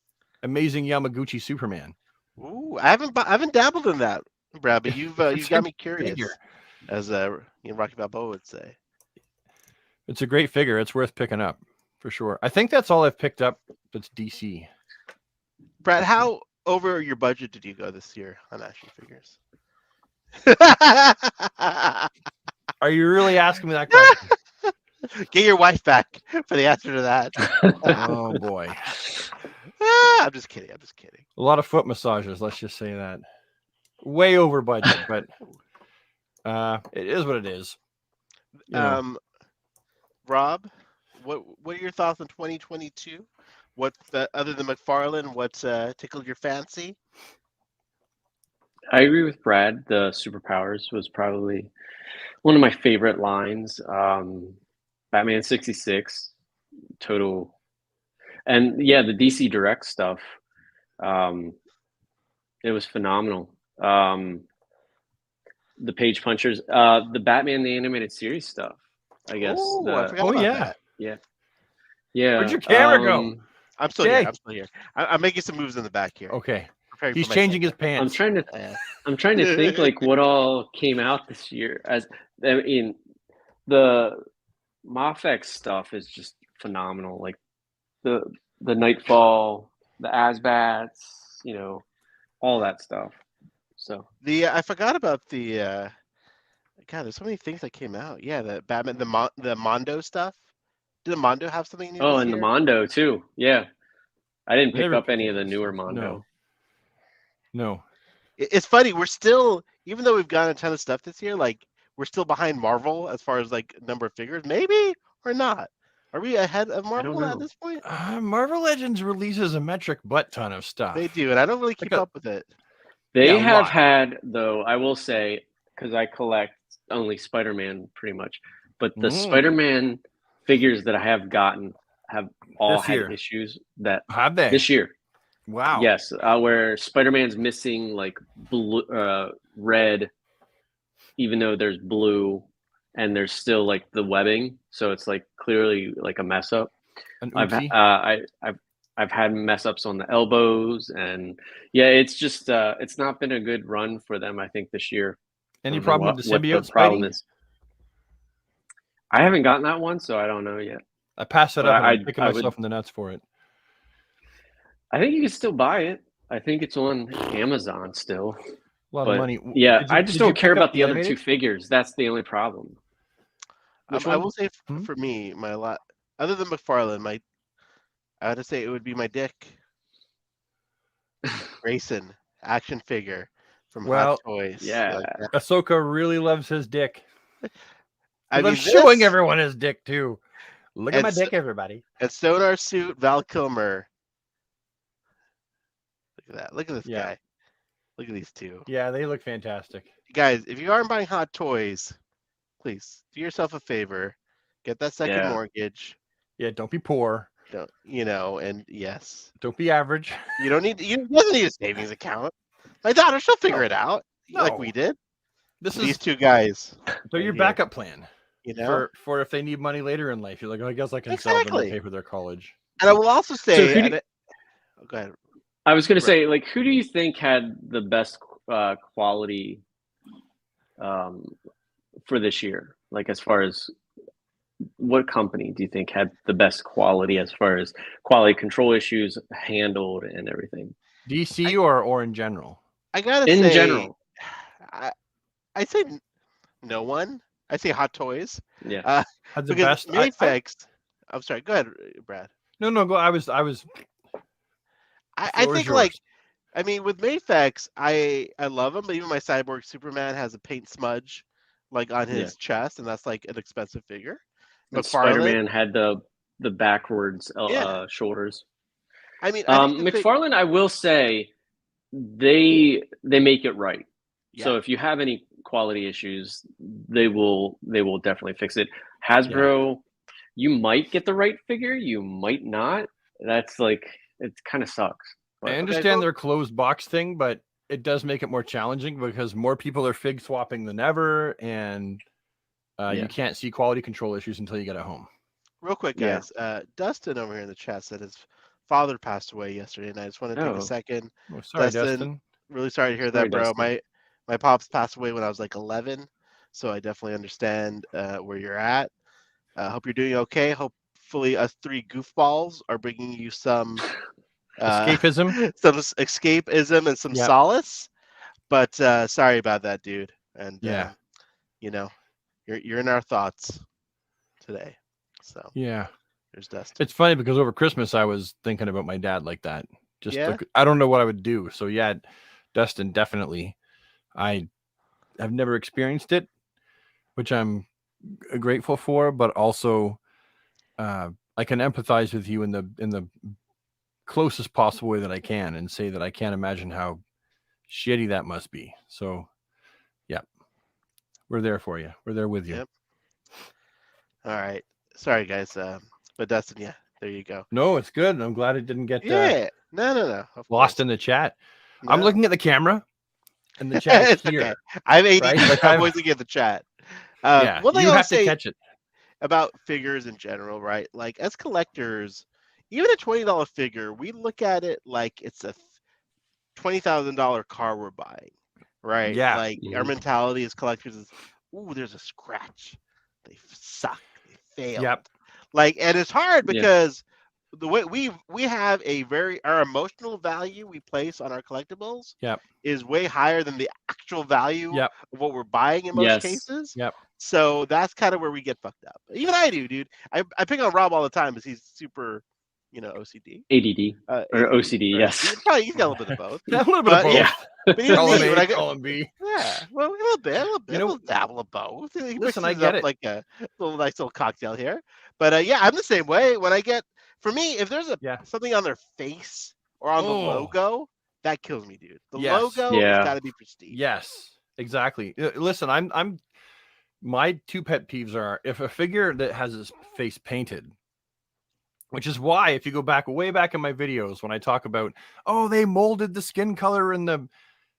amazing Yamaguchi Superman. Ooh, I haven't dabbled in that, Brad. But you've got me curious, figure. as Rocky Balboa would say. It's a great figure. It's worth picking up for sure. I think that's all I've picked up that's DC. Brad, how over your budget did you go this year on action figures? Are you really asking me that question? Get your wife back for the answer to that. Oh boy. I'm just kidding. A lot of foot massages, let's just say that. Way over budget, but it is what it is. Rob, what are your thoughts on 2022? What other than McFarlane, what's tickled your fancy? I agree with Brad. The superpowers was probably one of my favorite lines. Batman 66, total, and yeah, the DC Direct stuff. It was phenomenal. The Page Punchers, the Batman the Animated Series stuff. I guess. Ooh, I forgot about that. Yeah. Where'd your camera go? I'm still here. I'm making some moves in the back here. Okay. Preparing He's for my changing his segment. pants. I'm trying to think like what all came out this year. The Mafex stuff is just phenomenal. Like the Nightfall, the Asbats, all that stuff. So I forgot about the God. There's so many things that came out. Yeah, the Batman, the Mondo stuff. Did the Mondo have something new? oh, this and year? the Mondo too. Yeah, I didn't pick Never up any picked of the up newer stuff. Mondo. No. It's funny. We're still, even though we've gotten a ton of stuff this year, like we're still behind Marvel as far as like number of figures, maybe or not. Are we ahead of Marvel at know. this point? Marvel Legends releases a metric butt ton of stuff. They do, and I don't really keep up with it. They Yeah, a have lot. had, though, I will say, because I collect only Spider-Man pretty much, but the Spider-Man figures that I have gotten have all This had year. issues that Have they? this year. Wow. Yes, where Spider-Man's missing like blue, red, even though there's blue, and there's still like the webbing, so it's like clearly like a mess up. An I've oopsie. I've had mess ups on the elbows, and yeah, it's just it's not been a good run for them. I think this year. Any I don't know problem with the what symbiote, the problem Spidey? is. I haven't gotten that one, so I don't know yet. I passed it But up and I- I'm kicking I myself would- in the nuts for it. I think you can still buy it. I think it's on Amazon still. A lot But of money. yeah, Did you- I just did you don't care pick up about the other animated? two figures. That's the only problem. Which I one? will say Hmm? for me, other than McFarlane, I would say it would be my Dick Grayson action figure from Well, Hot Toys. yeah. Like that. Ahsoka really loves his dick. I mean, I'm showing this- everyone his dick too. Look at my It's- dick, everybody. And Sonar Suit, Val Kilmer. Look at that. Look at this Yeah. guy. Look at these two. Yeah, they look fantastic. Guys, if you aren't buying hot toys, please do yourself a favor. Get that second Yeah. mortgage. Yeah, don't be poor. Don't, and yes, Don't be average. you don't need. You doesn't need a savings account. My daughter, she'll figure it out, like No. we did. This These is two guys, they're your here. backup plan you know. for if they need money later in life. You're like, oh, I guess I can sell them Exactly. to pay for their college. And I will also say, who do- and oh, go ahead. I was going Right. to say, like, who do you think had the best quality for this year? Like, as far as what company do you think had the best quality as far as quality control issues handled and everything? DC or in general? I gotta In say, general, I say no one. I say Hot Toys. yeah. Had the Because best. I- Mayfix. I'm sorry. Go ahead, Brad. no, go. I was. I floor is think like yours. I mean with Mayfix, I love him, but even my Cyborg Superman has a paint smudge like on his chest, and that's like an expensive figure. And McFarlane, Spider-Man had the backwards Yeah. shoulders. I mean, I think the thing- McFarlane, I will say, they make it right. So Yeah. if you have any quality issues, they will definitely fix it. Hasbro, you might get the right figure, you might not. That's like, it kind of sucks. I But understand their closed box thing, but it does make it more challenging because more people are fig swapping than ever, and Yeah. you can't see quality control issues until you get it home. real quick, Yeah. guys. Dustin over here in the chat said his father passed away yesterday, and I just want to take Oh. a second. Oh, sorry, Dustin. Dustin. Really sorry to hear Sorry, that, bro. Dustin. My pops passed away when I was like 11, so I definitely understand where you're at. Hope you're doing okay. Hopefully, us three goofballs are bringing you some Escapism. some escapism and some Yep. solace. But sorry about that, dude. And Yeah. you're in our thoughts today. So Yeah. there's Dustin. It's funny because over Christmas I was thinking about my dad like that. Just Yeah? like, I don't know what I would do. So yeah, Dustin, definitely. I have never experienced it, which I'm grateful for, but also I can empathize with you in the closest possible way that I can and say that I can't imagine how shitty that must be. So yeah. We're there for you. We're there with you. Yep. All right. Sorry, guys. But Dustin, yeah, there you go. No, it's good. I'm glad it didn't get Yeah. No. Of lost course. in the chat. I'm No. looking at the camera and the chat is It's here. okay. I'm ADD. right? Like, I'm I'm- always looking at the chat. Yeah, One thing you I'll have to say catch it. about figures in general, right? Like as collectors, even a $20 figure, we look at it like it's a $20,000 car we're buying, right? Yeah. Like our Mhm. mentality as collectors is, ooh, there's a scratch. They suck. They failed. Yep. Like, and it's hard Yeah. because the way we have our emotional value we place on our collectibles Yep. is way higher than the actual value Yep. of what we're buying in most Yes. cases. Yep. So that's kind of where we get fucked up. Even I do, dude. I pick on Rob all the time because he's super, OCD. ADD or OCD, or- yes. He's got a little bit of both. A little bit But, of both. Yeah. But even Call him me, A, when I go, call him B. yeah, well, a little bit, You know- we'll dabble of both. He Listen, mixes I it get up it. like a nice little cocktail here. But yeah, I'm the same way. When I get, for me, if there's Yeah. something on their face or on the Oh. logo, that kills me, dude. The Yes. logo Yeah. has got to be prestige. Yes, exactly. Listen, I'm my two pet peeves are if a figure that has his face painted, which is why if you go back way back in my videos when I talk about, oh, they molded the skin color and the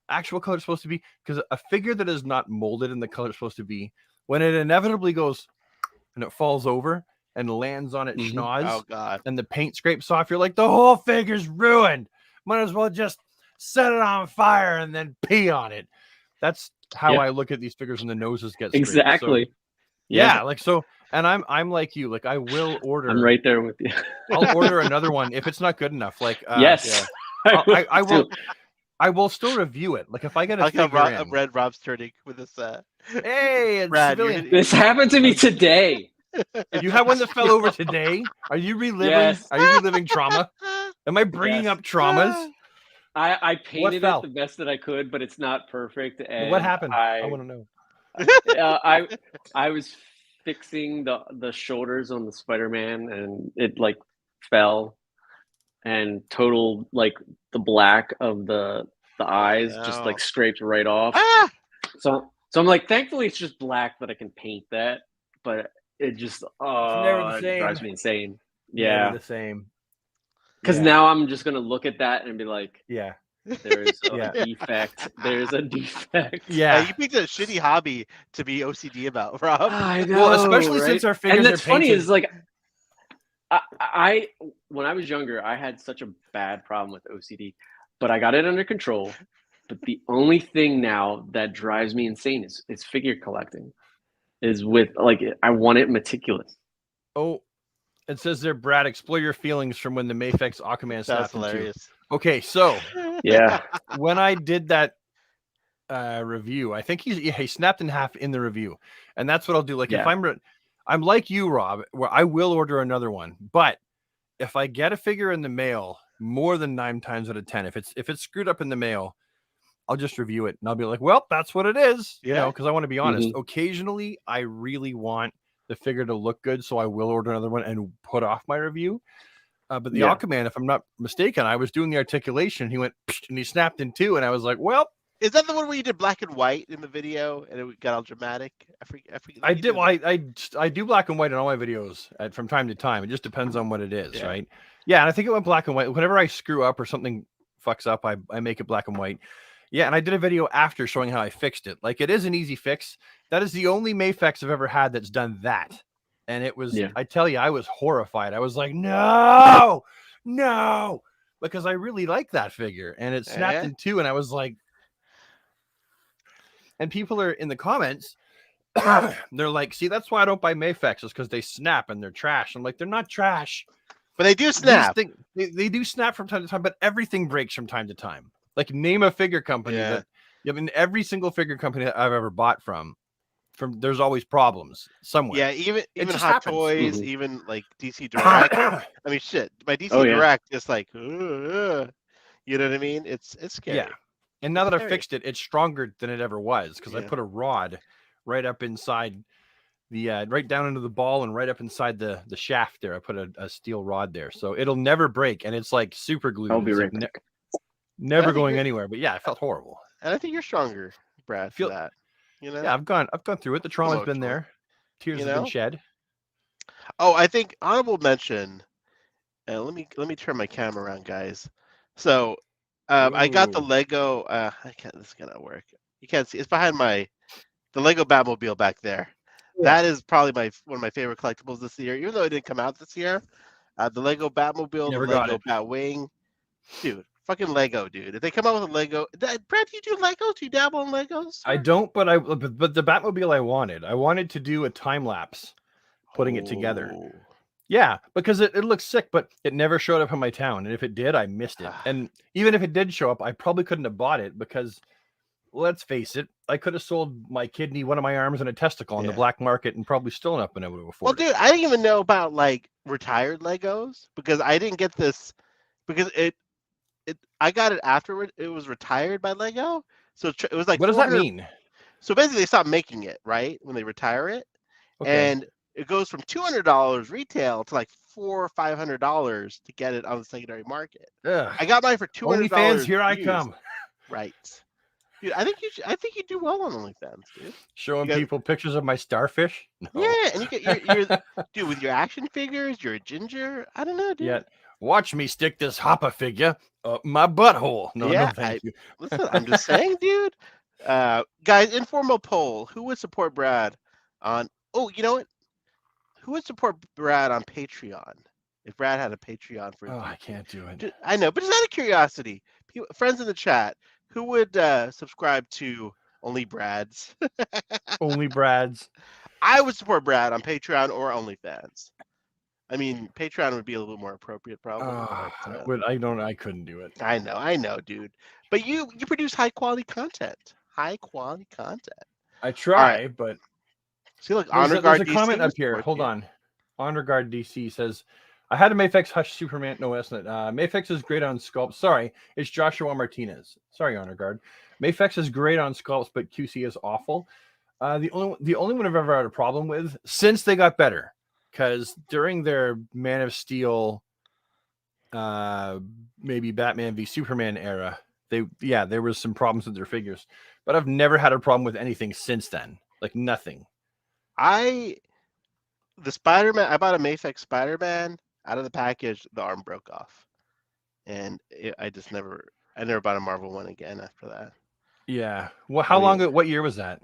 actual color it's supposed to be, because a figure that is not molded in the color it's supposed to be, when it inevitably goes and it falls over and lands on its Mhm. schnoz Oh God. and the paint scrapes off, you're like, the whole figure's ruined. Might as well just set it on fire and then pee on it. That's how Yeah. I look at these figures when the noses get scraped. So, Exactly. yeah, like so, and I'm like you. Like I will order. I'm right there with you. I'll order another one if it's not good enough. Like Yes. I would will. too. I will still review it. Like if I get a I like how figure in, Red Rob's turning with this. hey, it's Brad, you're- civilian. This happened to me today. You have one that fell over today. Are you reliving? Yes. Are you reliving trauma? Am I bringing Yes. up traumas? I painted fell? it the best that I could, but it's not perfect. And What happened? I I, want to know. I was fixing the shoulders on the Spider-Man, and it like fell and total like the black of the eyes just no. like scraped right off. Ah! So I'm like, thankfully it's just black that I can paint that, but it just never the it drives same. me insane. Never Yeah, the same. because Yeah. now I'm just gonna look at that and be like, Yeah. there's a Yeah. defect. There's a defect. Yeah. You picked a shitty hobby to be OCD about, Rob. I know. Well, especially right? since our figures and are that's funny painted. is like I when I was younger, I had such a bad problem with OCD, but I got it under control. But the only thing now that drives me insane is figure collecting. Is with like I want it meticulous. Oh, it says there, Brad, explore your feelings from when the Mafex Aquaman That's snapped in two. hilarious. Okay, so Yeah. when I did that review, I think he snapped in half in the review, and that's what I'll do. Like if Yeah. I'm like you, Rob, where I will order another one, but if I get a figure in the mail more than 9 times out of 10, if it's screwed up in the mail, I'll just review it and I'll be like, well, that's what it is, you know, because I want to be honest. Occasionally, I really want the figure to look good, so I will order another one and put off my review. But the Aquaman, if I'm not mistaken, I was doing the articulation. He went and he snapped in two, and I was like, well. Is that the one where you did black and white in the video and it got all dramatic? I forget. I did. Well, I do black and white in all my videos from time to time. It just depends on what it is, right? Yeah, and I think it went black and white. Whenever I screw up or something fucks up, I make it black and white. Yeah, and I did a video after showing how I fixed it. Like, it is an easy fix. That is the only Mafex I've ever had that's done that. And it was, I tell you, I was horrified. I was like, no, because I really like that figure. And it snapped in two, and I was like, and people are in the comments, they're like, see, that's why I don't buy Mafexes, because they snap and they're trash. I'm like, they're not trash. But they do snap. They do snap from time to time, but everything breaks from time to time. Like, name a figure company that, I mean, every single figure company that I've ever bought from there's always problems somewhere. Yeah, even Hot happens. Toys, even like DC Direct. I mean, shit, my DC Direct is like, you know what I mean? It's scary. Yeah. And now that I've fixed it, it's stronger than it ever was, because I put a rod right up inside the right down into the ball and right up inside the shaft there. I put a steel rod there, so it'll never break, and it's like super glued. I'll be right like never going anywhere. But yeah, it felt horrible. And I think you're stronger, Brad, for that. You know? Yeah, I've gone through it. The trauma's been there. Tears have been shed. Oh, I think honorable mention. And let me turn my camera around, guys. So I got the Lego. I can't. This is gonna work. You can't see. It's behind the Lego Batmobile back there. Yeah. That is probably one of my favorite collectibles this year, even though it didn't come out this year. The Lego Batmobile, the Lego Batwing, dude. Fucking Lego, dude. If they come out with a Lego, Brad, do you do Legos? Do you dabble in Legos? I don't, but the Batmobile I wanted to do a time lapse, putting it together. Yeah, because it looks sick, but it never showed up in my town, and if it did, I missed it. And even if it did show up, I probably couldn't have bought it because, let's face it, I could have sold my kidney, one of my arms, and a testicle on the black market, and probably still not been able to afford it. Well, dude, I didn't even know about like retired Legos because I didn't get this because I got it after it was retired by Lego. So it was like, what does that mean? So basically, they stopped making it right when they retire it, and it goes from $200 retail to like $400 or $500 to get it on the secondary market. Ugh. I got mine for $200. OnlyFans, here I come. Right, dude. I think you do well on OnlyFans, dude. Showing people pictures of my starfish. No. Yeah, and you get your dude with your action figures. You're a ginger. I don't know, dude. Yeah. Watch me stick this Hopper figure up my butthole. No, thank you. Listen, I'm just saying, dude. Guys, informal poll. Who would support Brad on... Oh, you know what? Who would support Brad on Patreon? If Brad had a Patreon for... I can't do it. I know, but just out of curiosity, friends in the chat, who would subscribe to Only Brads? Only Brads. I would support Brad on Patreon or OnlyFans. I mean, Patreon would be a little bit more appropriate, probably. I couldn't do it. I know, dude. But you produce high quality content. I try, but see, look, there's a comment up here. Hold on. Honor Guard DC says, I had a Mafex Hush Superman. No, that's not. Mafex is great on sculpts. Sorry, it's Joshua Martinez. Sorry, Honor Guard. Mafex is great on sculpts, but QC is awful. The only one I've ever had a problem with since they got better, because during their Man of Steel, maybe Batman v Superman era, there was some problems with their figures, but I've never had a problem with anything since then. Like nothing. The Spider-Man, I bought a Mafex Spider-Man. Out of the package, the arm broke off, and I never bought a Marvel one again after that. Yeah. Well, how long? What year was that?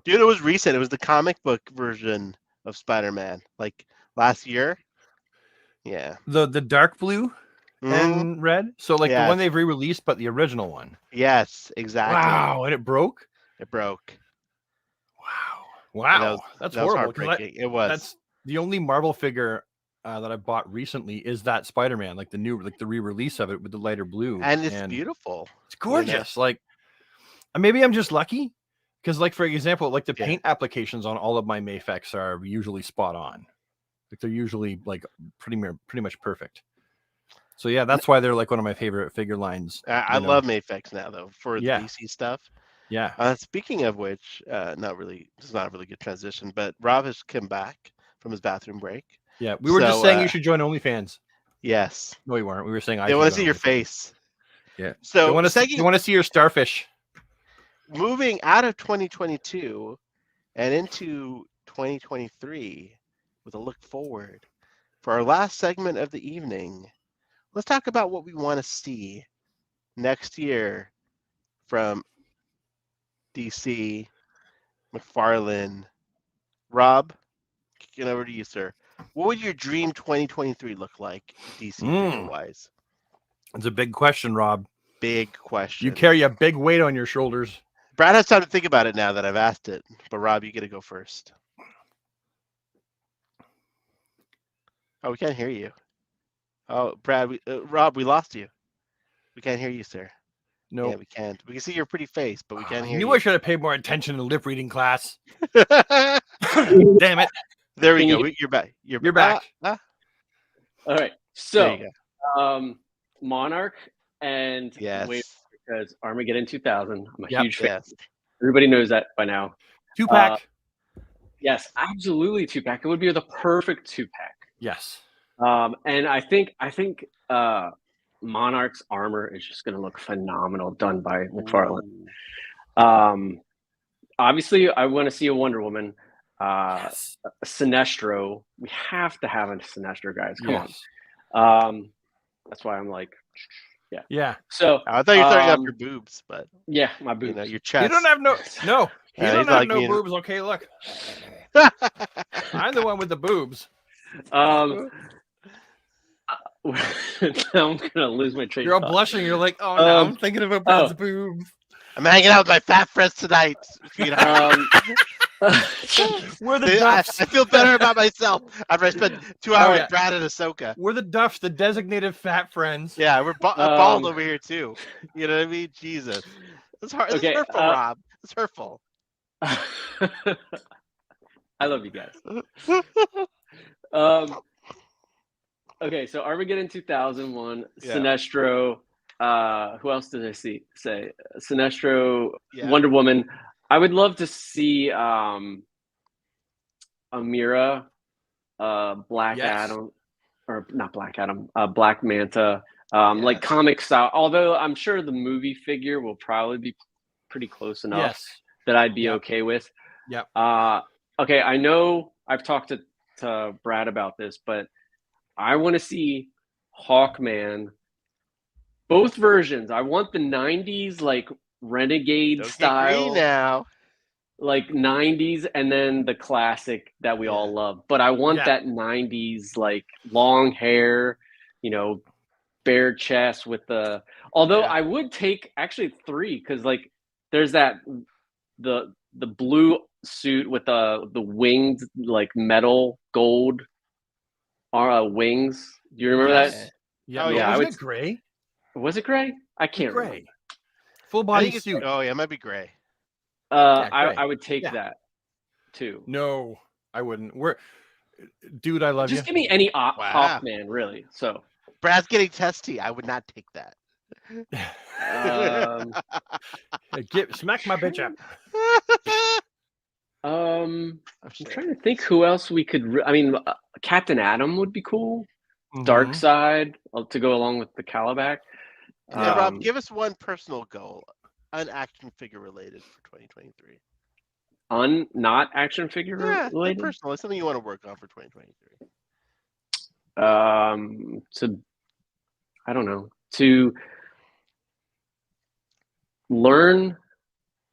Dude, it was recent. It was the comic book version of Spider-Man, like last year. Yeah. The dark blue Mhm. and red. So like the Yes. one they've re-released, but the original one. Yes, exactly. Wow, and it broke. It broke. Wow, that's that was horrible. 'Cause heartbreaking. It was. That's the only Marvel figure that I bought recently is that Spider-Man, like the re-release of it with the lighter blue, and it's beautiful. It's gorgeous. Like maybe I'm just lucky because, like for example, like the paint applications on all of my Mafex are usually spot on. Like they're usually like pretty much perfect. So yeah, that's why they're like one of my favorite figure lines. I love Mafex now though for the DC stuff. Yeah. Speaking of which, not really. This is not a really good transition, but Rob has come back from his bathroom break. Yeah, we were just saying you should join OnlyFans. Yes. No, we weren't. We were saying they want to see your face. Yeah. So they want to see your starfish. Moving out of 2022 and into 2023 with a look forward for our last segment of the evening, let's talk about what we want to see next year from DC, McFarlane. Rob, kicking over to you, sir. What would your dream 2023 look like, DC figure-wise? It's a big question, Rob. Big question. You carry a big weight on your shoulders. Brad has time to think about it now that I've asked it. But Rob, you get to go first. Oh, we can't hear you. Oh, Brad, Rob, we lost you. We can't hear you, sir. No, yeah, we can't. We can see your pretty face, but we can't hear you. You I should have paid more attention in lip reading class. Damn it! There we go. You're back. You're back. All right. So, Monarch and wait, because Armageddon 2000. I'm a huge fan. Everybody knows that by now. 2-pack. Yes, absolutely 2-pack. It would be the perfect 2-pack. Yes. And I think Monarch's armor is just going to look phenomenal, done by McFarlane. Obviously, I want to see a Wonder Woman. Sinestro. We have to have a Sinestro, guys. Come on. That's why I'm like, yeah. So I thought you were throwing up your boobs, but yeah, my boobs. Your chest. You don't have no. You don't have no boobs. Okay, look. I'm the one with the boobs. Now I'm gonna lose my train. You're all blushing. You're like, oh no, I'm thinking about Brad's boobs. I'm hanging out with my fat friends tonight. We're the Duffs. I feel better about myself after I spent 2 hours with Brad and Ahsoka. We're the Duffs, the designated fat friends. Yeah, we're bald over here too. You know what I mean? Jesus, it's hard. It's hurtful, Rob. It's hurtful. I love you guys. Okay, so Armageddon 2001, Sinestro. Who else did I say? Sinestro, Wonder Woman. I would love to see Amira, Black Adam, or not Black Adam, Black Manta, like comic style. Although I'm sure the movie figure will probably be pretty close enough that I'd be okay with. Yep. Okay, I know I've talked to Brad about this, but I want to see Hawkman. Both versions. I want the 90s like renegade style now, like 90s, and then the classic that we all love. But I want that 90s like long hair, bare chest with the. Although I would take actually 3 because like there's that the blue suit with the winged like metal gold wings. Do you remember that? Yeah. Was it gray? Was it gray? I can't remember. Full body suit. Oh yeah, it might be gray. I would take that too. No, I wouldn't. Dude, I love you. Just give me any Hawkman, really. So Brad's getting testy. I would not take that. Smack my bitch up. I'm trying to think who else we could. I mean, Captain Atom would be cool. Dark Mhm. Side to go along with the Calabac. Yeah, Rob, give us one personal goal, an action figure related for 2023. Not action figure Yeah, like related. personal, like something you want to work on for 2023. I don't know, to learn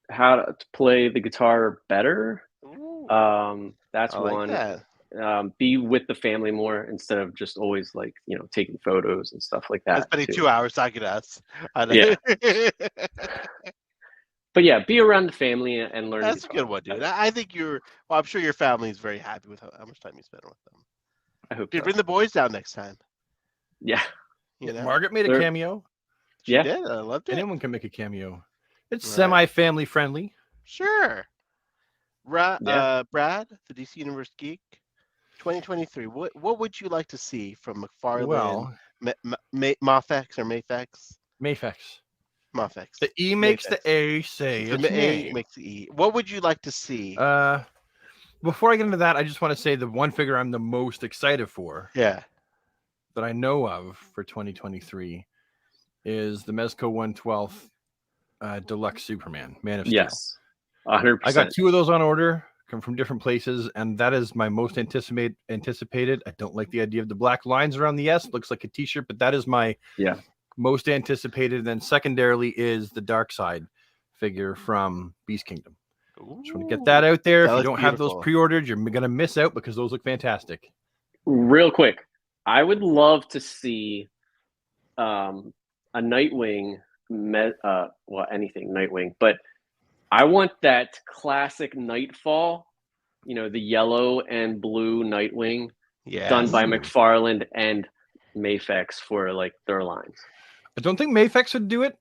how to play the guitar better. Ooh, That's I like one. that. Be with the family more instead of just always like taking photos and stuff like And that spending too. 2 hours talking to us. Yeah. But yeah, be around the family and learn. That's a guitar. good one, dude. I think well, I'm sure your family is very happy with how much time you spend with them. I hope Dude, so. bring the boys down next time. Yeah. You know? Margaret made a cameo. She Yeah. did. I loved it. Anyone can make a cameo. It's Right. semi-family friendly. Sure. Brad, Yeah. the DC Universe Geek, 2023. What would you like to see from McFarlane, Well, Mafex or Mafex? Mafex. Mafex. The E makes Mafex. the A say its The A name. makes the E. What would you like to see? Before I get into that, I just want to say the one figure I'm the most excited for, Yeah. that I know of for 2023, is the Mezco 112th Deluxe Superman, Man of Steel. Yes. 100%. I got 2 of those on order, come from different places, and that is my most anticipated. I don't like the idea of the black lines around the S. It looks like a t-shirt, but that is my most anticipated. And then secondarily is the Dark Side figure from Beast Kingdom. Just want to get that out there. If you don't have those pre-ordered, you're going to miss out because those look fantastic. Real quick, I would love to see a Nightwing, anything Nightwing, but I want that classic Nightfall, the yellow and blue Nightwing done by McFarlane and Mafex for like their lines. I don't think Mafex would do it.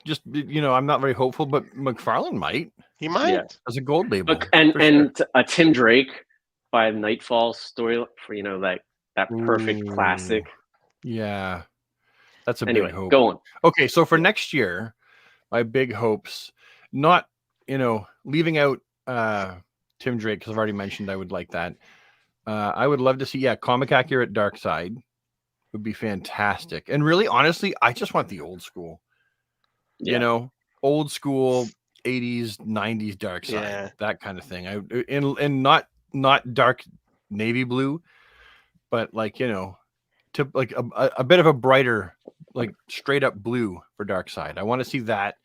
Just, I'm not very hopeful, but McFarlane might. He might. As a gold label. And a Tim Drake by Nightfall story for, like that perfect classic. Yeah. That's a big hope. Go on. Okay, so for next year, my big hopes, not, leaving out Tim Drake, because I've already mentioned I would like that. I would love to see, comic accurate Dark Side would be fantastic. And really, honestly, I just want the old school. Old school 80s, 90s Dark Side, that kind of thing. And not dark navy blue, but like, to like a bit of a brighter, like straight up blue for Dark Side. I want to see that.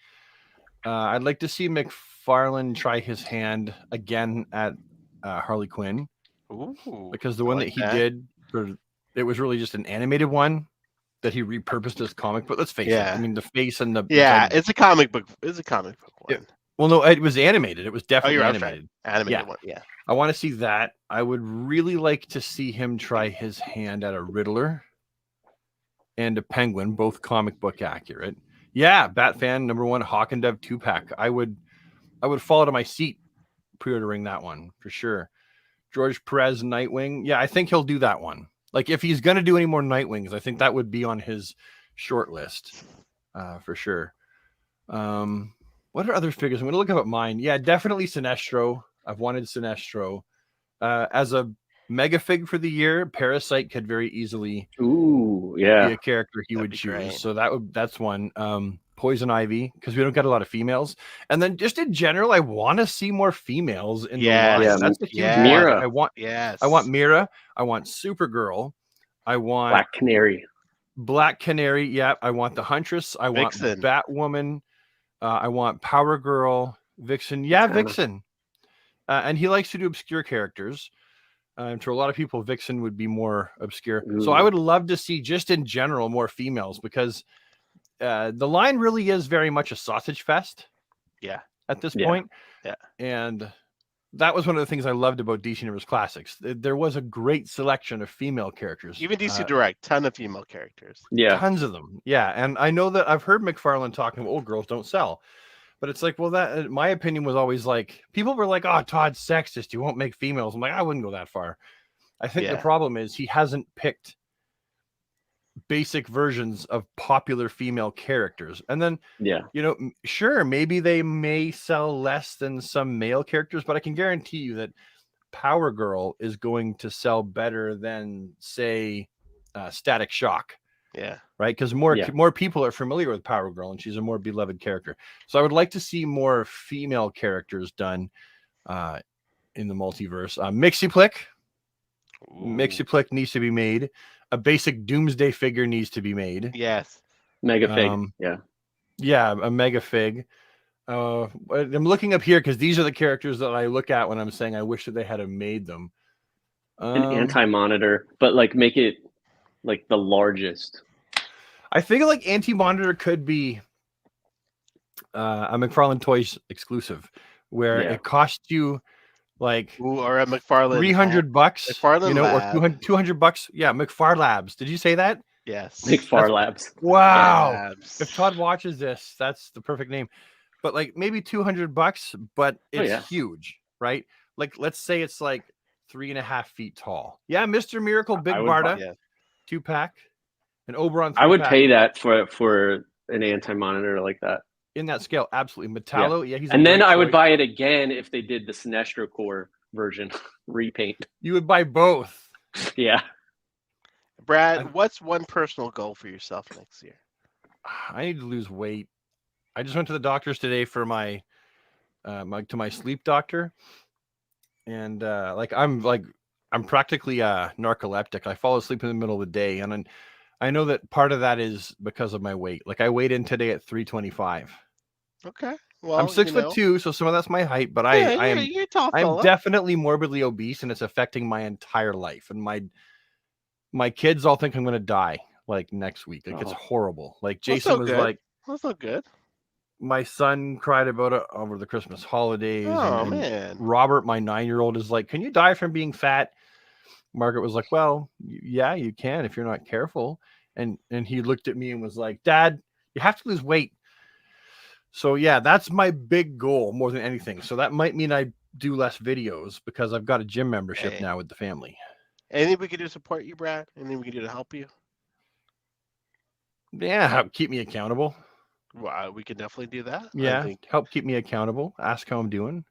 I'd like to see McFarlane try his hand again at Harley Quinn. Ooh, because the one that he did, it was really just an animated one that he repurposed as comic book. Let's face it. I mean, the face and the it's a comic book. It's a comic book one. Yeah. Well, no, it was animated. It was definitely animated. Right. Animated one. Yeah. I want to see that. I would really like to see him try his hand at a Riddler and a Penguin, both comic book accurate. Yeah, Batfan #1 Hawk and Dove 2-pack. I would fall out of my seat pre-ordering that one for sure. George Perez Nightwing. Yeah, I think he'll do that one. Like if he's going to do any more Nightwings, I think that would be on his short list for sure. What are other figures? I'm going to look up mine. Yeah, definitely Sinestro. I've wanted Sinestro. As a mega fig for the year, Parasite could very easily be a character he would choose. Great. So that's one. Poison Ivy, because we don't get a lot of females. And then just in general, I want to see more females in the line. That's a huge Mira. I want Mira. I want Supergirl. I want Black Canary. Yeah. I want the Huntress. I want Batwoman. I want Power Girl. Vixen. Yeah, Vixen. And he likes to do obscure characters. To a lot of people, Vixen would be more obscure. Ooh. So I would love to see just in general more females, because the line really is very much a sausage fest. Yeah. At this point. Yeah. And that was one of the things I loved about DC Universe Classics. There was a great selection of female characters. Even DC Direct, ton of female characters. Yeah. Tons of them. Yeah. And I know that I've heard McFarlane talking, old girls don't sell. But it's like, well, that my opinion was always like, people were like, oh, Todd's sexist. You won't make females. I'm like, I wouldn't go that far. I think the problem is he hasn't picked basic versions of popular female characters. And then, Yeah. sure, maybe they may sell less than some male characters, but I can guarantee you that Power Girl is going to sell better than, say, Static Shock. Yeah. Right, because more people are familiar with Power Girl, and she's a more beloved character. So I would like to see more female characters done in the multiverse. Mixiplex needs to be made. A basic Doomsday figure needs to be made. Yes. Mega Fig. Yeah, a Mega Fig. I'm looking up here because these are the characters that I look at when I'm saying I wish that they had made them. An Anti-Monitor, but like make it like the largest. I think like Anti-Monitor could be a McFarlane Toys exclusive, where it costs you like or a McFarlane $300, McFarlane Lab. or $200. Yeah, McFarlabs. Did you say that? Yes. McFarlabs. Wow. Labs. If Todd watches this, that's the perfect name. But like maybe $200, but it's huge, right? Like let's say it's like 3.5 feet tall. Yeah, Mr. Miracle, Big Barda, 2-pack. An Oberon 3-pack. I would pay that for an Anti-Monitor like that. In that scale, absolutely. Metallo, he's and then I would buy it again if they did the Sinestro Corps version repaint. You would buy both. Yeah. Brad, what's one personal goal for yourself next year? I need to lose weight. I just went to the doctors today for my sleep doctor, and I'm practically narcoleptic. I fall asleep in the middle of the day, and I know that part of that is because of my weight. Like I weighed in today at 325. Okay. Well, I'm 6'2", so some of that's my height, but I'm definitely morbidly obese, and it's affecting my entire life. And my kids all think I'm going to die like next week. Like it's horrible. Like Jason was like, "That's not good." My son cried about it over the Christmas holidays. Oh, and man. Robert, my 9-year-old, is like, "Can you die from being fat?" Margaret was like, "Well, yeah, you can if you're not careful." And he looked at me and was like, "Dad, you have to lose weight." So yeah, that's my big goal more than anything. So that might mean I do less videos because I've got a gym membership now with the family. Anything we can do to support you, Brad? Anything we can do to help you? Yeah, keep me accountable. Well, we can definitely do that. Yeah, help keep me accountable. Ask how I'm doing.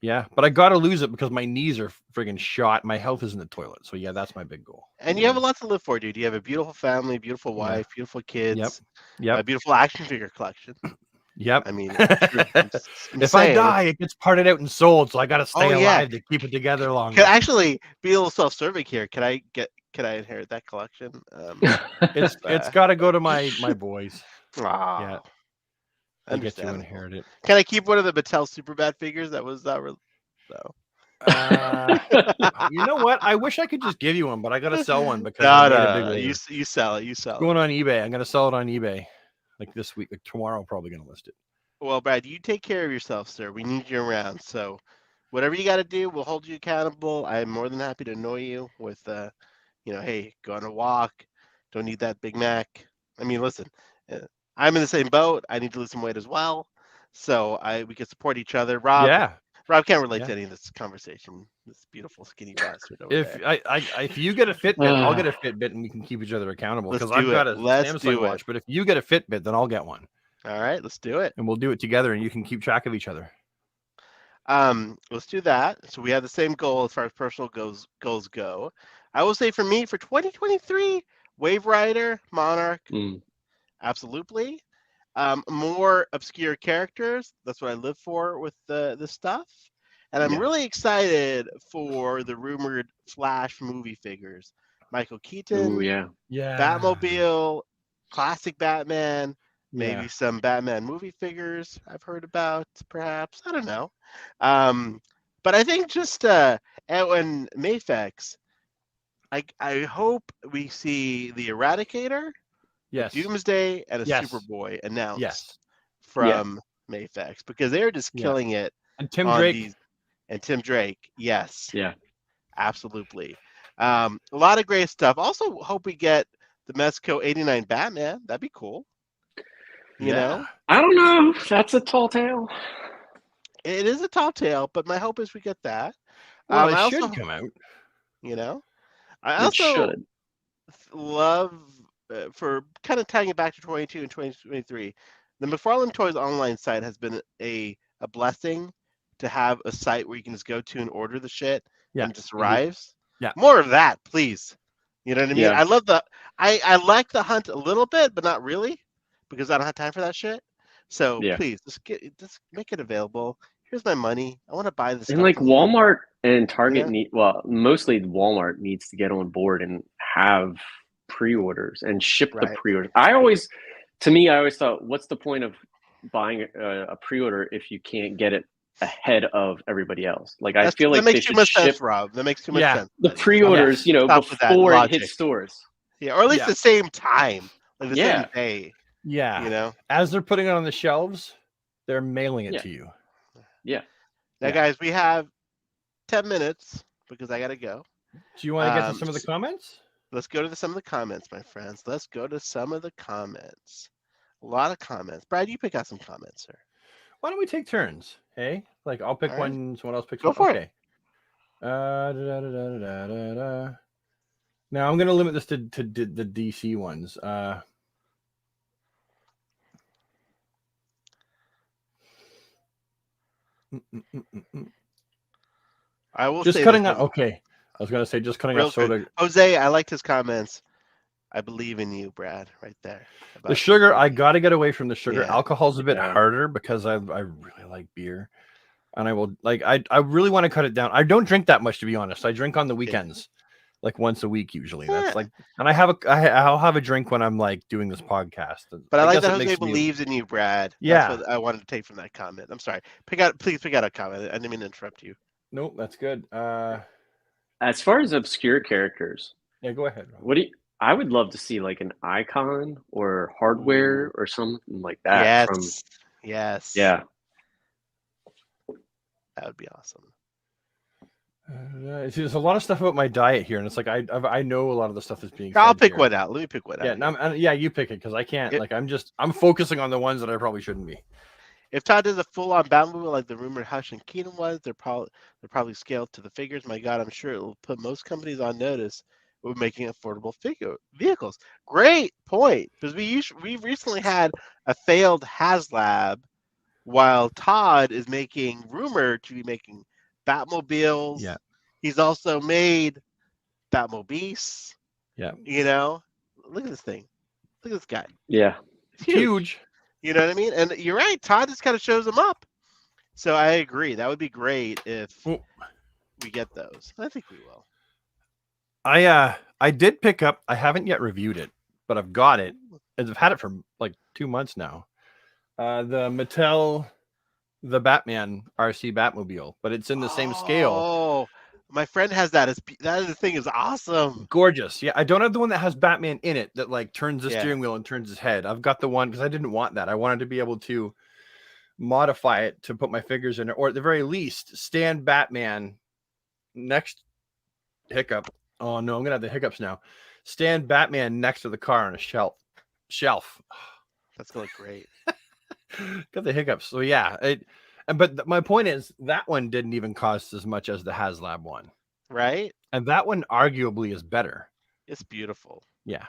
Yeah, but I got to lose it because my knees are friggin' shot. My health is in the toilet. So yeah, that's my big goal. And you have a lot to live for, dude. You have a beautiful family, beautiful wife, beautiful kids. Yep. A beautiful action figure collection. Yep. I mean, if I die, it gets parted out and sold, so I got to stay alive to keep it together longer. Can actually be a little self-serving here. Can I inherit that collection? It's got to go to my boys. Wow. Yeah. I get to inherit it. Can I keep one of the Mattel Superbad figures that was that? No. You know what? I wish I could just give you one, but I got to sell one because no. You sell it. You sell it. Going on eBay. I'm gonna sell it on eBay. Like this week, like tomorrow, I'm probably gonna list it. Well, Brad, you take care of yourself, sir. We need you around. So, whatever you got to do, we'll hold you accountable. I'm more than happy to annoy you with, hey, go on a walk. Don't need that Big Mac. I mean, listen, I'm in the same boat. I need to lose some weight as well. So we can support each other. Rob can't relate to any of this conversation. This beautiful skinny bastard over there. If you get a Fitbit, I'll get a Fitbit, and we can keep each other accountable. Because I've got a Samsung watch. But if you get a Fitbit, then I'll get one. All right, let's do it. And we'll do it together, and you can keep track of each other. Let's do that. So we have the same goal as far as personal goals go. I will say for me, for 2023, Wave Rider, Monarch, absolutely. More obscure characters. That's what I live for with the stuff. And I'm really excited for the rumored Flash movie figures. Michael Keaton, Batmobile, classic Batman, maybe some Batman movie figures I've heard about, perhaps. I don't know. But I think just when Mafex, I hope we see the Eradicator, Doomsday, and a Superboy announced from Mafex, because they're just killing it. And Tim Drake. Tim Drake, yes. Yeah. Absolutely. A lot of great stuff. Also hope we get the Mezco 89 Batman. That'd be cool. You know? I don't know. That's a tall tale. It is a tall tale, but my hope is we get that. Well, it should come out. You know? I also love for kind of tying it back to 22 and 2023, the McFarlane Toys online site has been a blessing to have a site where you can just go to and order the shit Yeah. and it just arrives. Yeah. More of that, please. You know what I mean? Yeah. I love I like the hunt a little bit, but not really, because I don't have time for that shit. So Yeah. please just make it available. Here's my money. I want to buy this. And like Walmart and Target Yeah. mostly Walmart needs to get on board and have pre-orders and ship the Right. pre-orders. I always thought, what's the point of buying a pre-order if you can't get it ahead of everybody else? Like, I feel like that they makes too should much ship sense, Rob. That makes too much Yeah. sense. the buddy. pre-orders, Stop with that before it logic. hits stores. Yeah, or at least Yeah. the same time, like the Yeah. same day. Yeah. You know. As they're putting it on the shelves, they're mailing it Yeah. to you. Yeah. Now, Yeah. guys, we have 10 minutes because I gotta go. Do you want to get to some of the comments? Let's go to some of the comments, my friends. Let's go to some of the comments. A lot of comments. Brad, you pick out some comments, sir. Why don't we take turns? Hey, like I'll pick All right. one, someone else picks Go one. for it. Okay. Da. Now I'm gonna limit this to the DC ones. I will Just say cutting this, out. Okay, I was gonna say just cutting real out soda. quick. Jose, I liked his comments. I believe in you, Brad, right there. The about sugar, I drinking. got to get away from the sugar. Yeah. Alcohol's a bit Yeah. harder because I really like beer, and I will like I really want to cut it down. I don't drink that much, to be honest. I drink on the weekends, like once a week usually. Yeah. That's like, and I'll have a drink when I'm like doing this podcast. But I like guess that it Jose makes me- believes in you, Brad. Yeah. That's what I wanted to take from that comment. I'm sorry. Please pick out a comment. I didn't mean to interrupt you. Nope, that's good. As far as obscure characters, Yeah, go ahead. Rob. I would love to see like an icon or hardware or something like that. Yes. Yes. Yeah. That would be awesome. See, there's a lot of stuff about my diet here, and it's like I know a lot of the stuff that's being. I'll said pick here. one out. Let me pick one Yeah, out. yeah, you pick it because I can't. It- Like I'm focusing on the ones that I probably shouldn't be. If Todd does a full-on Batmobile like the rumored Hush and Keenan was, they're probably scaled to the figures. My God, I'm sure it will put most companies on notice with making affordable vehicles. Great point, because we've recently had a failed HasLab, while Todd is rumored to be making Batmobiles. Yeah. He's also made Batmobiles. Yeah. You know, look at this thing. Look at this guy. Yeah. It's huge. Huge. You know what I mean? And you're right. Todd just kind of shows them up. So I agree. That would be great if Well- we get those. I think we will. I did pick up. I haven't yet reviewed it, but I've got it. And I've had it for like 2 months now. The Mattel, the Batman RC Batmobile, but it's in the same scale. Oh, my friend has that. That thing is awesome. Gorgeous. Yeah, I don't have the one that has Batman in it that like turns the Yeah. steering wheel and turns his head. I've got the one because I didn't want that. I wanted to be able to modify it to put my figures in it, or at the very least, stand Batman next hiccup. Oh no, I'm gonna have the hiccups now. Stand Batman next to the car on a shelf. That's gonna look great. Got the hiccups. So yeah, my point is that one didn't even cost as much as the HasLab one, Right? and that one arguably is better. It's beautiful. Yeah.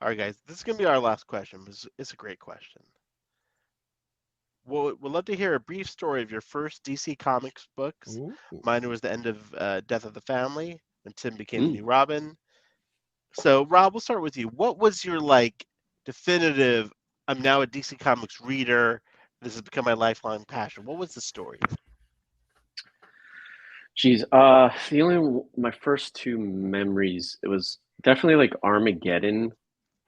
All right, guys. This is gonna be our last question. It's a great question. We'd love to hear a brief story of your first DC Comics books. Ooh. Mine was the end of Death of the Family when Tim became the new Robin. So, Rob, we'll start with you. What was your definitive? I'm now a DC Comics reader. This has become my lifelong passion. What was the story? Geez, my first two memories, it was definitely like Armageddon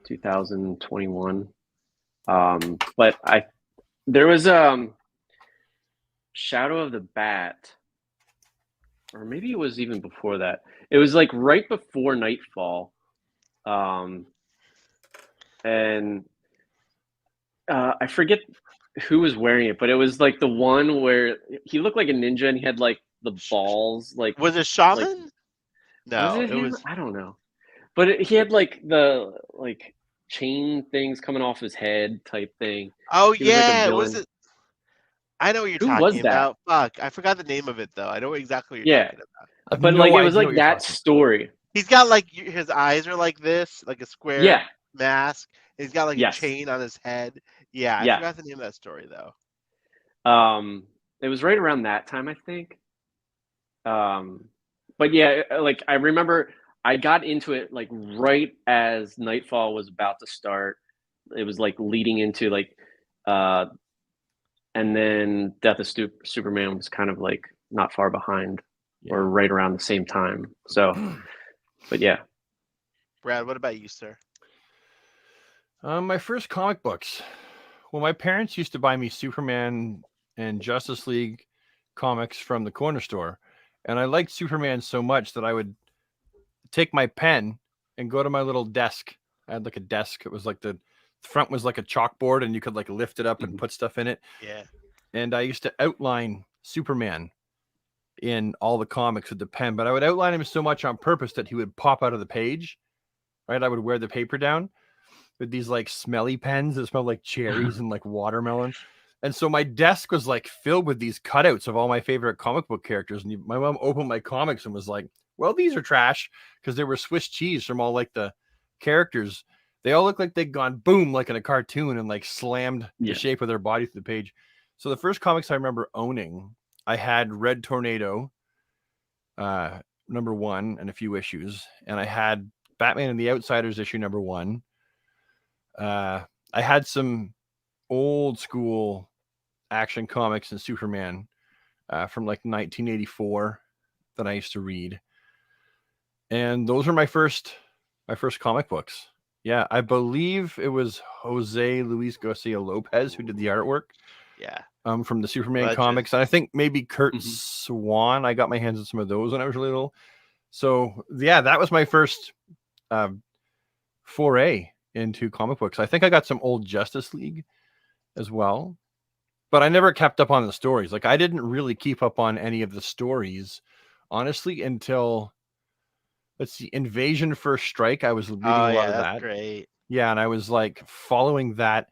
2021. But there was Shadow of the Bat, or maybe it was even before that. It was like right before Nightfall. And I forget who was wearing it, but it was like the one where he looked like a ninja and he had like the balls. Like, Was it Shaman? No, was it him? was. I don't know, but he had like the chain things coming off his head type thing. Oh He was like a yeah, was villain. it? I know what you're Who talking was that? about. Fuck, I forgot the name of it though. I know exactly what you're Yeah. talking about. I've But no like it idea was what like you're that talking story. He's got his eyes are like this, like a square. Yeah, mask. He's got like Yes. a chain on his head. Yeah, I Yeah. forgot the name of that story though. It was right around that time, I think. But yeah, like I remember I got into it like right as Nightfall was about to start. It was like leading into like, and then Death of Superman was kind of like not far behind or right around the same time. So, but yeah. Brad, what about you, sir? My first comic books. Well, my parents used to buy me Superman and Justice League comics from the corner store. And I liked Superman so much that I would take my pen and go to my little desk. I had like a desk. It was like the front was like a chalkboard and you could like lift it up and put stuff in it. Yeah. And I used to outline Superman in all the comics with the pen, but I would outline him so much on purpose that he would pop out of the page, right? I would wear the paper down with these like smelly pens that smelled like cherries and like watermelon. And so my desk was like filled with these cutouts of all my favorite comic book characters. And my mom opened my comics and was like, well, these are trash, because they were Swiss cheese from all like the characters. They all look like they'd gone boom, like in a cartoon, and like slammed the shape of their body through the page. So the first comics I remember owning, I had Red Tornado, #1 and a few issues. And I had Batman and the Outsiders issue #1. I had some old school Action Comics and Superman from like 1984 that I used to read. And those were my first comic books. Yeah, I believe it was Jose Luis Garcia Lopez who did the artwork. Yeah. From the Superman comics. And I think maybe Kurt Swan. I got my hands on some of those when I was really little. So yeah, that was my first foray into comic books. I think I got some old Justice League as well, but I never kept up on the stories. Like I didn't really keep up on any of the stories, honestly, until let's see, Invasion First Strike. I was reading a lot of that. Great. Yeah, and I was like following that.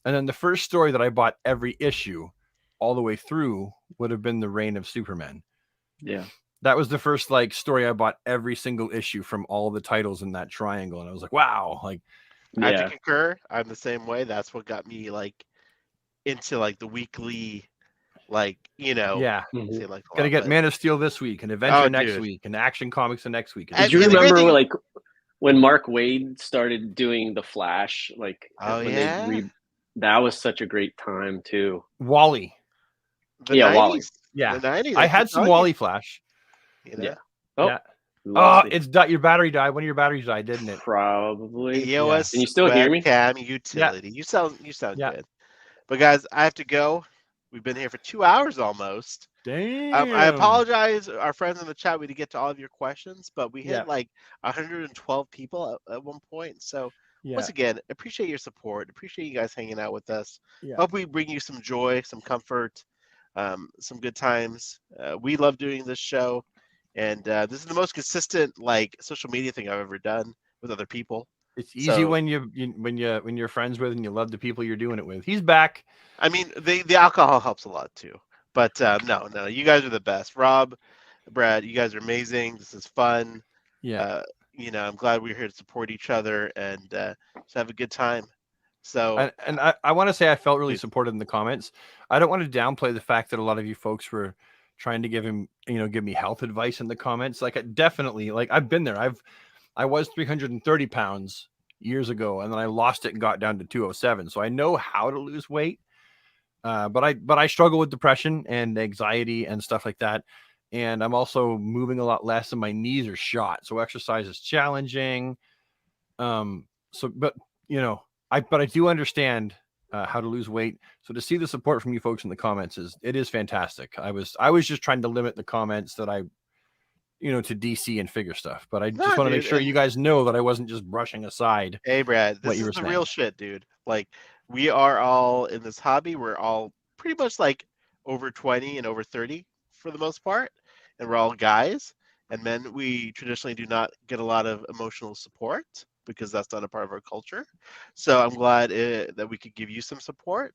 And then the first story that I bought every issue all the way through would have been The Reign of Superman. Yeah. That was the first like story I bought every single issue from all the titles in that triangle. And I was like, wow, like I have to concur. I'm the same way. That's what got me like into like the weekly, like, you know, say, like, gotta get Man of Steel this week and Avenger next week and Action Comics the next week. Did you remember like when Mark Waid started doing the Flash? Like, that was such a great time too. Wally. The 90s. Wally. Yeah. The 90s. I had some Wally Flash. You know? Yeah. Oh, it's your battery died. One of your batteries died, didn't it? Probably. EOS. Can you still hear me? Webcam utility. You sound good. But guys, I have to go. We've been here for 2 hours almost. Damn. I apologize, our friends in the chat. We didn't get to all of your questions, but we hit like 112 people at one point. So once again, appreciate your support. Appreciate you guys hanging out with us. Hope we bring you some joy, some comfort, some good times. We love doing this show, and this is the most consistent like social media thing I've ever done with other people. It's easy when you're friends with and you love the people you're doing it with. He's back. I mean, the alcohol helps a lot too. But no, you guys are the best. Rob, Brad, you guys are amazing. This is fun. Yeah. I'm glad we're here to support each other and just have a good time. So and I want to say I felt really supported in the comments. I don't want to downplay the fact that a lot of you folks were trying to give me health advice in the comments. Like definitely, like I've been there. I was 330 pounds years ago, and then I lost it and got down to 207. So I know how to lose weight. But I struggle with depression and anxiety and stuff like that. And I'm also moving a lot less and my knees are shot. So exercise is challenging. But I do understand how to lose weight. So to see the support from you folks in the comments is fantastic. I was just trying to limit the comments that I to DC and figure stuff, but I just want to make sure you guys know that I wasn't just brushing aside. Hey, Brad, this is the real shit, dude. Like, we are all in this hobby. We're all pretty much like over 20 and over 30 for the most part, and we're all guys. And men, we traditionally do not get a lot of emotional support because that's not a part of our culture. So I'm glad that we could give you some support.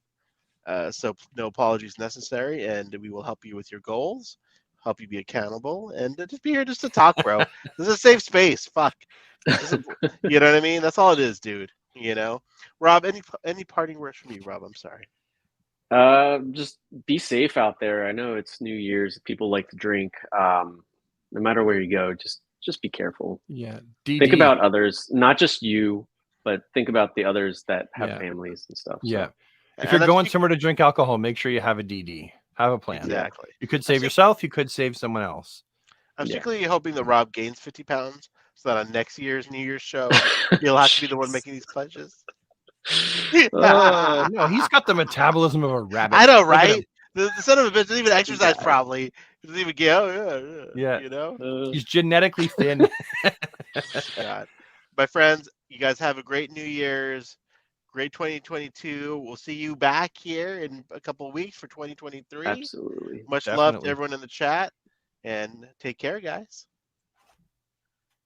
So no apologies necessary, and we will help you with your goals. Help you be accountable, and just be here just to talk, bro. This is a safe space. Fuck. You know what I mean? That's all it is, dude. You know, Rob. Any parting words from you, Rob? I'm sorry. Just be safe out there. I know it's New Year's. People like to drink. No matter where you go, just be careful. Yeah. Think DD. about others, not just you, but think about the others that have Yeah. families and stuff. Yeah. So, If And you're I'm going speak- somewhere to drink alcohol, make sure you have a DD. Have a plan. exactly. You could save think- yourself. You could save someone else. I'm Yeah. secretly hoping that Rob gains 50 pounds so that on next year's New Year's show, he'll have to be the one making these pledges. No, he's got the metabolism of a rabbit. I know, Look at him. right? The son of a bitch doesn't even exercise guy. probably. He doesn't even get out. Yeah. You know? He's genetically thin. God. My friends, you guys have a great New Year's. Great 2022. We'll see you back here in a couple of weeks for 2023. absolutely. Much love to Definitely. everyone in the chat. And take care, guys.